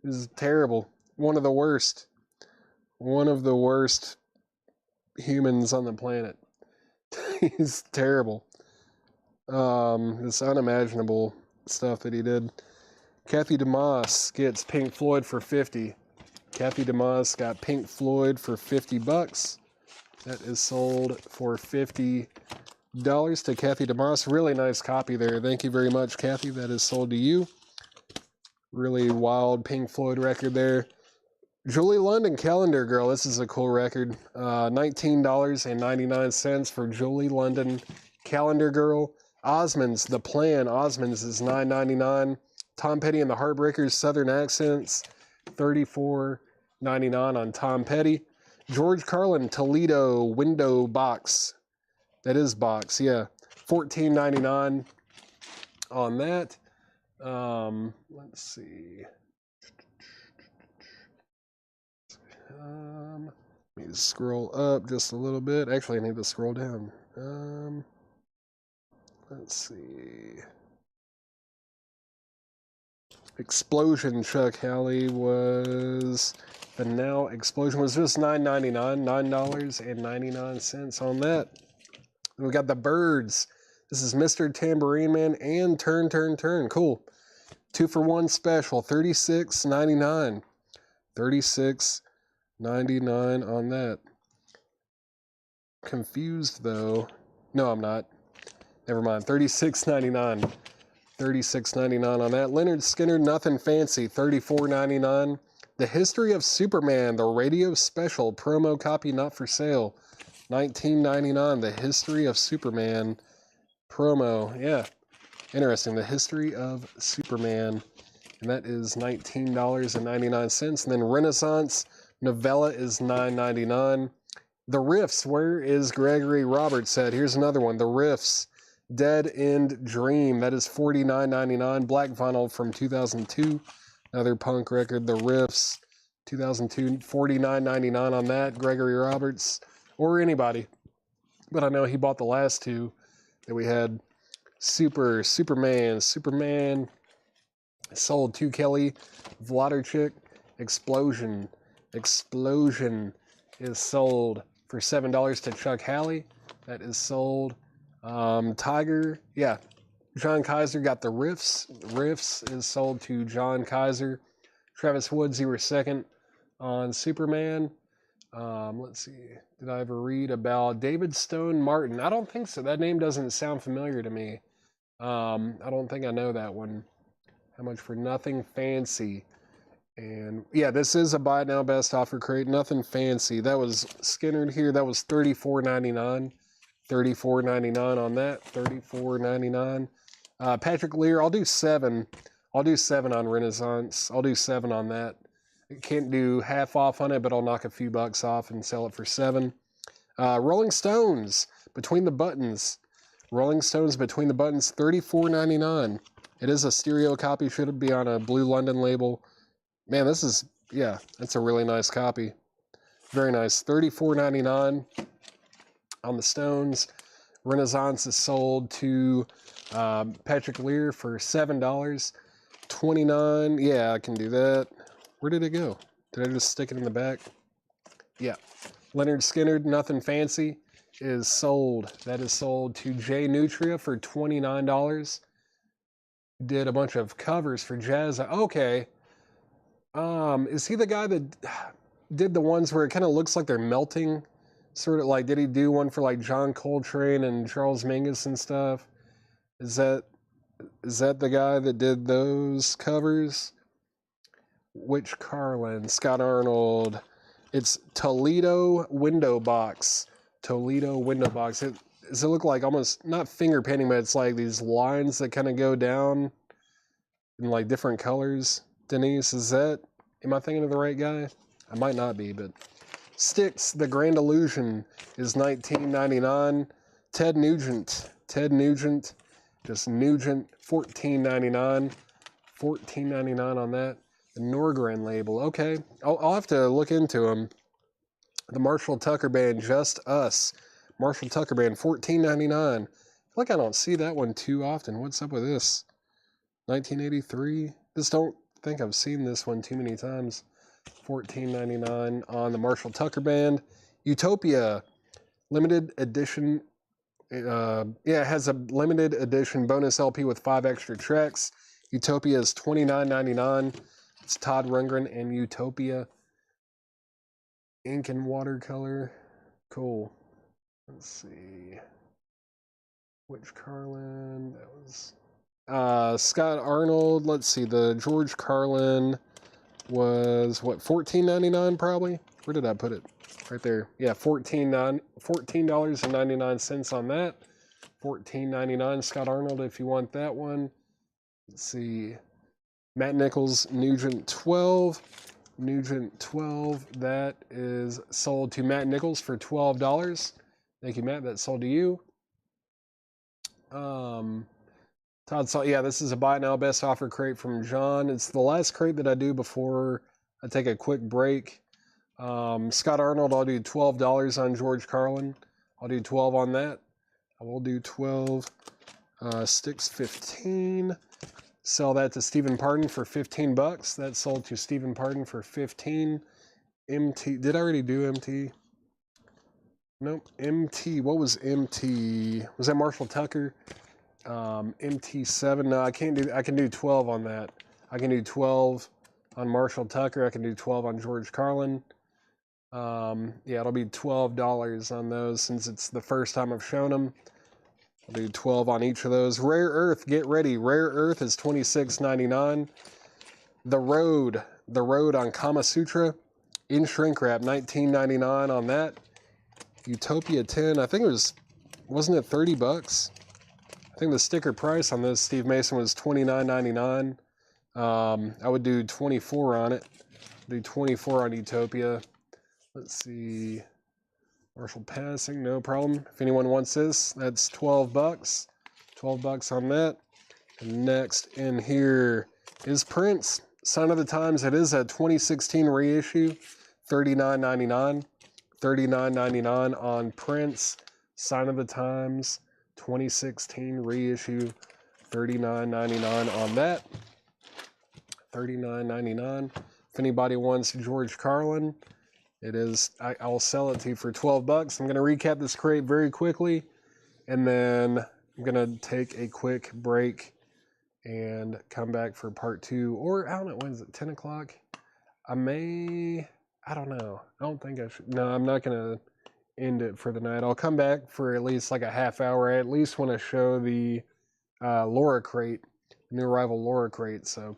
It was terrible. One of the worst. One of the worst humans on the planet. He's terrible. It's unimaginable stuff that he did. Kathy DeMoss gets Pink Floyd for 50. Kathy DeMoss got Pink Floyd for $50. That is sold for $50 to Kathy DeMoss. Really nice copy there. Thank you very much, Kathy. That is sold to you. Really wild Pink Floyd record there. Julie London, Calendar Girl. This is a cool record. $19.99 for Julie London, Calendar Girl. Osmonds, The Plan. Osmonds is $9.99. Tom Petty and the Heartbreakers, Southern Accents. $34.99 on Tom Petty. George Carlin, Toledo Window Box. That is box, yeah. $14.99 on that. Let's see. Let me scroll up just a little bit. Actually, I need to scroll down. Let's see. Explosion Chuck Halley was... The Now Explosion was just $9.99. $9.99 on that. We got the Birds. This is Mr. Tambourine Man and Turn, Turn, Turn. Cool. 2-for-1 special. $36.99. $36.99 on that. Confused though. No, I'm not. Never mind. $36.99. $36.99 on that. Leonard Skinner, Nothing Fancy. $34.99. The History of Superman, the radio special, promo copy not for sale. $19.99. The History of Superman promo. Yeah. Interesting. The History of Superman. And that is $19.99. And then Renaissance Novella is $9.99. The Riffs, where is Gregory Roberts at? Here's another one. The Riffs, Dead End Dream. That is $49.99. Black vinyl from 2002. Another punk record. The Riffs, 2002. $49.99 on that. Gregory Roberts, or anybody. But I know he bought the last two that we had. Superman sold to Kelly Vladarchik. Explosion is sold for $7 to Chuck Halley. That is sold. Tiger, yeah. John Kaiser got the Riffs. Riffs is sold to John Kaiser. Travis Woods, you were second on Superman. Let's see. Did I ever read about David Stone Martin? I don't think so. That name doesn't sound familiar to me. I don't think I know that one. How much for Nothing Fancy? And yeah, this is a buy now best offer crate. Nothing Fancy. That was Skinnered here. That was $34.99. $34.99 on that. $34.99. Patrick Lear. I'll do 7. I'll do 7 on Renaissance. I'll do 7 on that. Can't do half off on it, but I'll knock a few bucks off and sell it for 7. Rolling Stones, Between the Buttons. Rolling Stones, Between the Buttons, $34.99. It is a stereo copy. Should be on a Blue London label. Man, this is, yeah, that's a really nice copy. Very nice. $34.99 on the Stones. Renaissance is sold to Patrick Lear for $7. $29. Yeah, I can do that. Where did it go? Did I just stick it in the back? Yeah. Leonard Skinner, Nothing Fancy, is sold. That is sold to Jay Nutria for $29. Did a bunch of covers for jazz. Okay. Is he the guy that did the ones where it kind of looks like they're melting? Sort of like, did he do one for like John Coltrane and Charles Mingus and stuff? Is that the guy that did those covers? Which Carlin? Scott Arnold. It's Toledo Window Box. Toledo Window Box. Does it look like almost, not finger painting, but it's like these lines that kind of go down in like different colors? Denise, am I thinking of the right guy? I might not be, but Styx, The Grand Illusion is $19.99. Ted Nugent, just Nugent, $14.99. $14.99 on that. The Norgren label. Okay. I'll have to look into them. The Marshall Tucker Band, Just Us. Marshall Tucker Band, $14.99. I feel like I don't see that one too often. What's up with this? 1983. Just don't think I've seen this one too many times. $14.99 on the Marshall Tucker Band. Utopia, limited edition. It has a limited edition bonus LP with 5 extra tracks. Utopia is $29.99. It's Todd Rundgren and Utopia. Ink and watercolor. Cool. Let's see. Which Carlin? That was Scott Arnold. Let's see. The George Carlin was what, $14.99 probably? Where did I put it? Right there. Yeah, $14.99 on that. $14.99 Scott Arnold if you want that one. Let's see. Matt Nichols, Nugent 12. Nugent 12. That is sold to Matt Nichols for $12. Thank you, Matt. That's sold to you. Todd saw, yeah, this is a buy now best offer crate from John. It's the last crate that I do before I take a quick break. Scott Arnold, I'll do $12 on George Carlin. I'll do 12 on that. I will do 12. Sticks 15. Sell that to Stephen Pardon for $15. That's sold to Stephen Pardon for $15. MT. Did I already do MT? Nope. MT. What was MT? Was that Marshall Tucker? MT7. No, I can't do. I can do 12 on that. I can do 12 on Marshall Tucker. I can do 12 on George Carlin. Yeah, it'll be $12 on those since it's the first time I've shown them. I'll do 12 on each of those. Rare Earth, get ready. Rare Earth is $26.99. The Road on Kama Sutra in shrink wrap, $19.99 on that. Utopia 10, I think it wasn't it $30? I think the sticker price on this Steve Mason was $29.99. I would do 24 on it. Do 24 on Utopia. Let's see. Marshall Passing, no problem. If anyone wants this, that's $12. $12 on that. And next in here is Prince. Sign of the Times. It is a 2016 reissue. $39.99. $39.99 on Prince. Sign of the Times. 2016 reissue. $39.99 on that. $39.99. If anybody wants George Carlin, it is. I'll sell it to you for $12. I'm going to recap this crate very quickly, and then I'm going to take a quick break and come back for part 2. Or I don't know. When is it? 10 o'clock? I don't know. I don't think I should. No, I'm not going to end it for the night. I'll come back for at least like a half hour. I at least want to show the Laura crate, new arrival Laura crate. So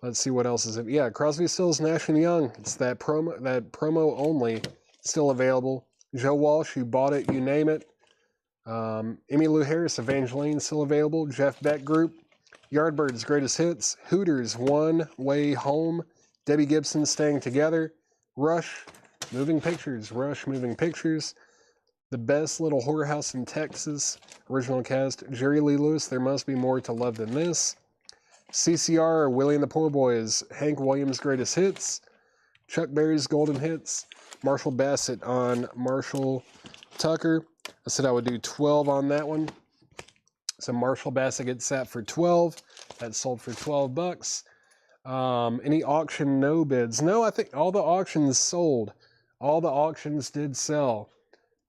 let's see what else is it. Yeah, Crosby, Stills, Nash & Young. It's that promo only. Still available. Joe Walsh, You Bought It, You Name It. Emmylou Harris, Evangeline, still available. Jeff Beck Group. Yardbirds, Greatest Hits. Hooters, One Way Home. Debbie Gibson, Staying Together. Rush, Moving Pictures. Rush, Moving Pictures. The Best Little Whorehouse in Texas. Original cast, Jerry Lee Lewis, There Must Be More to Love Than This. CCR, Willie and the Poor Boys, Hank Williams' Greatest Hits, Chuck Berry's Golden Hits, Marshall Bassett on Marshall Tucker. I said I would do 12 on that one. So Marshall Bassett gets that for 12. That's sold for $12. Any auction no bids? No, I think all the auctions sold. All the auctions did sell.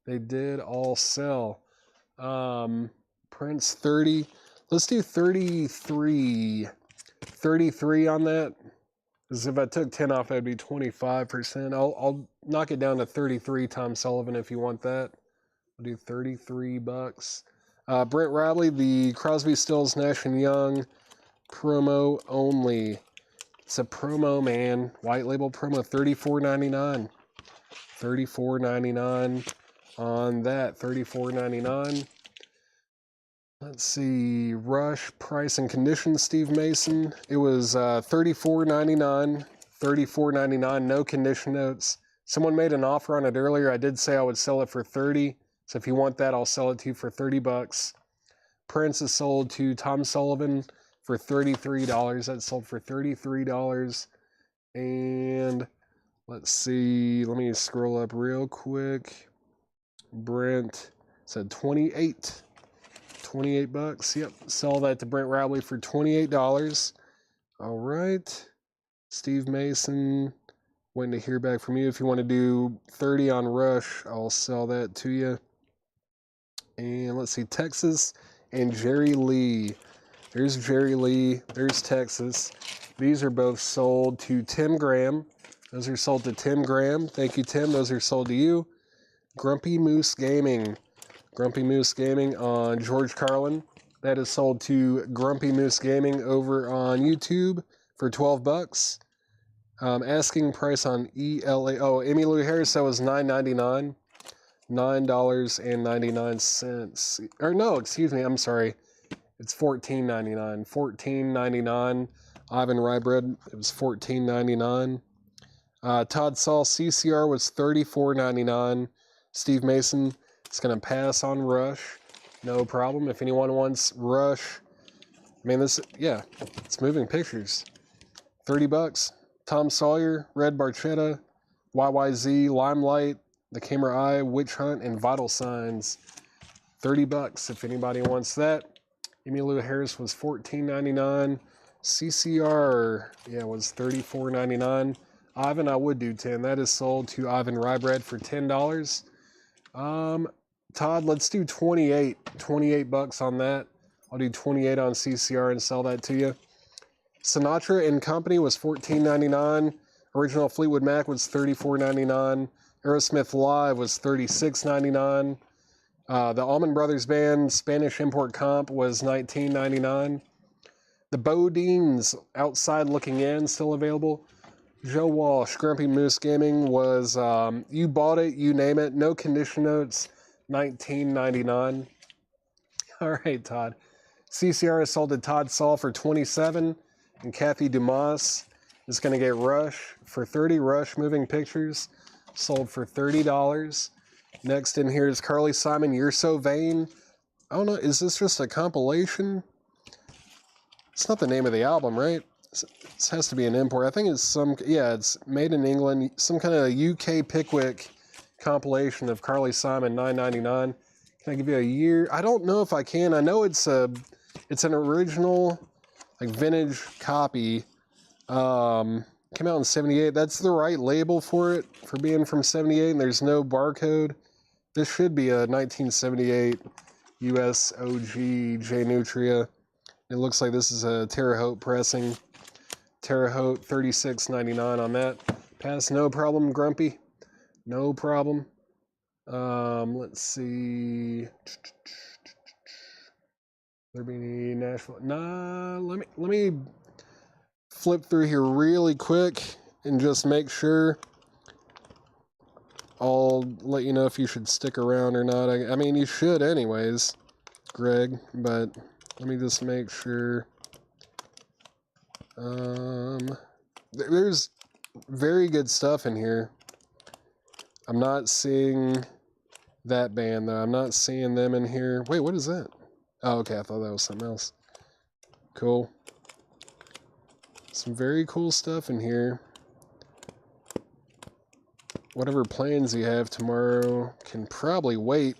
They did all sell. Prince 30. Let's do 33. 33 on that. Because if I took 10 off, that'd be 25%. I'll knock it down to 33, Tom Sullivan, if you want that. I'll do $33. Brent Riley, the Crosby, Stills, Nash & Young promo only. It's a promo, man. White label promo, $34.99. $34.99 on that. $34.99. Let's see, Rush, price and conditions, Steve Mason. It was $34.99, $34.99, no condition notes. Someone made an offer on it earlier. I did say I would sell it for $30. So if you want that, I'll sell it to you for $30. Prince is sold to Tom Sullivan for $33. That's sold for $33. And let's see. Let me scroll up real quick. Brent said 28. 28 bucks. Yep. Sell that to Brent Rowley for $28. All right. Steve Mason, waiting to hear back from you. If you want to do 30 on Rush, I'll sell that to you. And let's see, Texas and Jerry Lee. There's Jerry Lee. There's Texas. These are both sold to Tim Graham. Those are sold to Tim Graham. Thank you, Tim. Those are sold to you. Grumpy Moose Gaming. Grumpy Moose Gaming on George Carlin. That is sold to Grumpy Moose Gaming over on YouTube for 12 bucks. Asking price on ELA. Oh, Emmylou Harris, that was $9.99. $9.99. Or no, excuse me, I'm sorry. It's $14.99. $14.99. Ivan Rybread, it was $14.99. Todd Saul CCR was $34.99. Steve Mason is going to pass on Rush. No problem. If anyone wants Rush, I mean, this, yeah, it's moving pictures. 30 bucks. Tom Sawyer, Red Barchetta, YYZ, Limelight, The Camera Eye, Witch Hunt, and Vital Signs. 30 bucks if anybody wants that. Emmylou Harris was $14.99. CCR, yeah, was $34.99. Ivan, I would do 10. That is sold to Ivan Rybread for $10. Todd, let's do 28. 28 bucks on that. I'll do 28 on CCR and sell that to you. Sinatra and Company was $14.99. Original Fleetwood Mac was $34.99. Aerosmith Live was $36.99. The Allman Brothers Band Spanish Import Comp was $19.99. The Bodines Outside Looking In still available. Joe Walsh, Grumpy Moose Gaming was, you bought it, you name it, no condition notes, $19.99. All right, Todd. CCR is sold to Todd Saul for $27, and Kathy Dumas is going to get Rush for $30. Rush Moving Pictures sold for $30. Next in here is Carly Simon, You're So Vain. I don't know, is this just a compilation? It's not the name of the album, right? This has to be an import. I think it's some, yeah, it's made in England, some kind of UK Pickwick compilation of Carly Simon, $9.99. Can I give you a year? I don't know if I can. I know it's an original, like vintage copy. Came out in 78. That's the right label for it, for being from 78, and there's no barcode. This should be a 1978 US OG J Nutria. It looks like this is a Terre Haute pressing. Terre Haute, $36.99 on that. Pass, no problem, Grumpy. No problem. Let's see. There be any Nashville? Nah, let me flip through here really quick and just make sure. I'll let you know if you should stick around or not. I mean, you should anyways, Greg, but let me just make sure. There's very good stuff in here. I'm not seeing that band, though. I'm not seeing them in here. Wait, what is that? Oh, okay, I thought that was something else. Cool. Some very cool stuff in here. Whatever plans you have tomorrow can probably wait,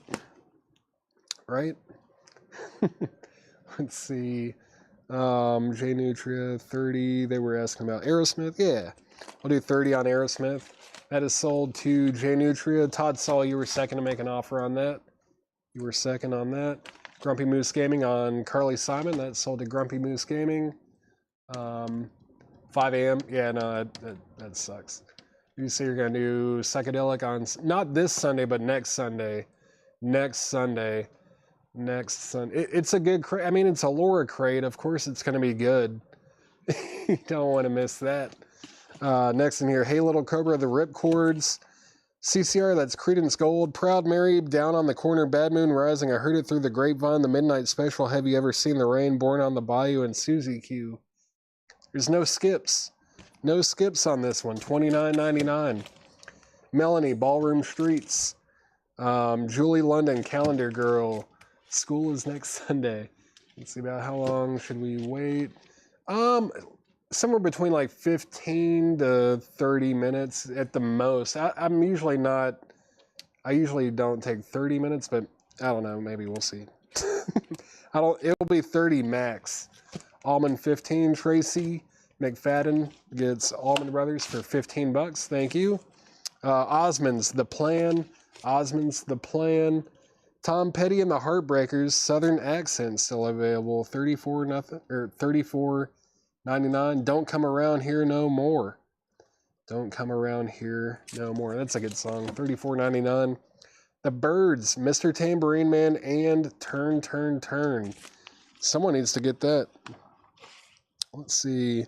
right? Let's see. J Nutria, 30. They were asking about Aerosmith. Yeah, I'll do 30 on Aerosmith. That is sold to J Nutria. Todd Saul, you were second to make an offer on that. You were second on that. Grumpy Moose Gaming on Carly Simon. That's sold to Grumpy Moose Gaming. 5 a.m. Yeah, no, that sucks. You say you're going to do Psychedelic on, not this Sunday, but next Sunday. Next Sunday. It's a good crate. I mean, it's a Laura crate. Of course, it's going to be good. You don't want to miss that. Next in here, Hey Little Cobra, the Ripcords. CCR, that's Credence Gold. Proud Mary, Down on the Corner, Bad Moon Rising. I Heard It Through the Grapevine, The Midnight Special, Have You Ever Seen the Rain, Born on the Bayou, and Susie Q. There's no skips. No skips on this one. $29.99. Melanie, Ballroom Streets. Julie London, Calendar Girl. School is next Sunday. Let's see, about how long should we wait? somewhere between like 15 to 30 minutes at the most. I'm usually not, I usually don't take 30 minutes, but I don't know, maybe we'll see. It'll be 30 max. Almond 15, Tracy McFadden gets Almond Brothers for $15. Thank you. Osmond's The Plan. Osmond's The Plan. Tom Petty and the Heartbreakers, Southern Accent still available. 34 nothing or 34.99. Don't Come Around Here No More. Don't Come Around Here No More. That's a good song. 34.99. The Birds, Mr. Tambourine Man, and Turn, Turn, Turn. Someone needs to get that. Let's see.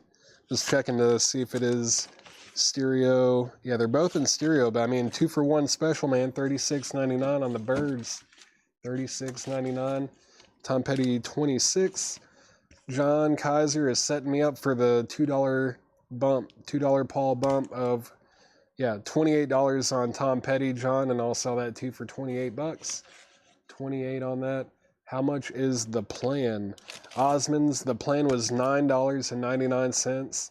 Just checking to see if it is stereo. Yeah, they're both in stereo, but I mean, 2-for-1 special, man. $36.99 on the Birds. $36.99. Tom Petty, $26. John Kaiser is setting me up for the $2 bump, $2 Paul bump of, yeah, $28 on Tom Petty, John, and I'll sell that too for $28. 28 on that. How much is The Plan? Osmond's The Plan was $9.99.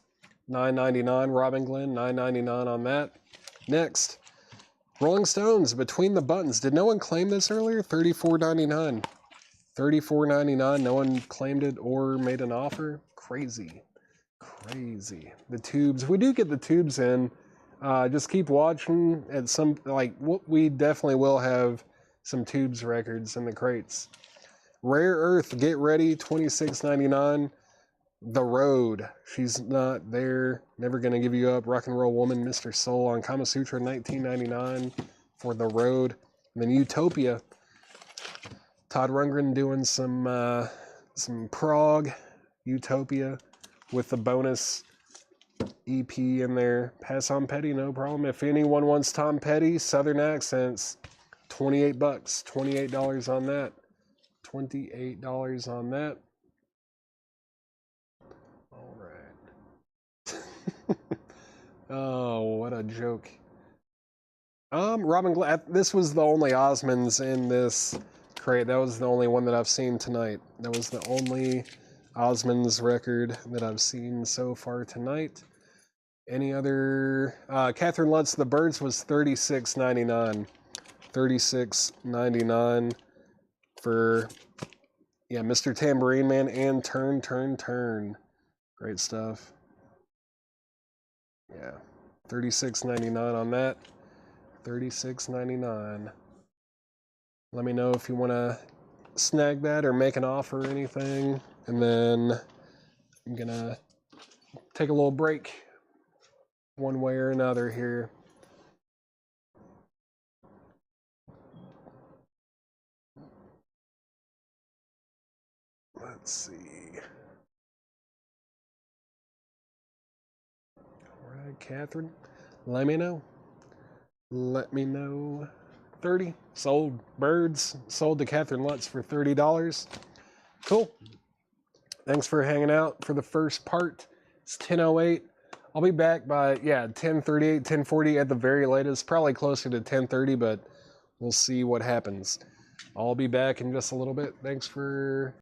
$9.99. Robin Glenn, $9.99 on that. Next, Rolling Stones, Between the Buttons. Did no one claim this earlier? $34.99. $34.99. No one claimed it or made an offer. Crazy. Crazy. The tubes. We do get the tubes in. Just keep watching. At some, like, we definitely will have some tubes records in the crates. Rare Earth, Get Ready, $26.99. The Road, She's Not There, Never Gonna Give You Up, Rock and Roll Woman, Mr. Soul on Kama Sutra, $19.99 for The Road. And then Utopia, Todd Rundgren doing some prog Utopia with the bonus EP in there. Pass on Petty, no problem. If anyone wants Tom Petty, Southern Accents, $28. $28 on that. $28 on that. All right. Oh, what a joke. Robin Glenn, this was the only Osmonds in this crate. That was the only one that I've seen tonight. That was the only Osmonds record that I've seen so far tonight. Any other? Catherine Lutz, The Birds was $36.99. $36.99 for, yeah, Mr. Tambourine Man and Turn, Turn, Turn. Great stuff. Yeah, $36.99 on that. $36.99. Let me know if you want to snag that or make an offer or anything. And then I'm going to take a little break one way or another here. Let's see. All right, Catherine, let me know. Let me know. 30 sold. Birds sold to Catherine Lutz for $30. Cool. Thanks for hanging out for the first part. It's 10:08. I'll be back by 10:38, 10:40 at the very latest. Probably closer to 10:30, but we'll see what happens. I'll be back in just a little bit. Thanks for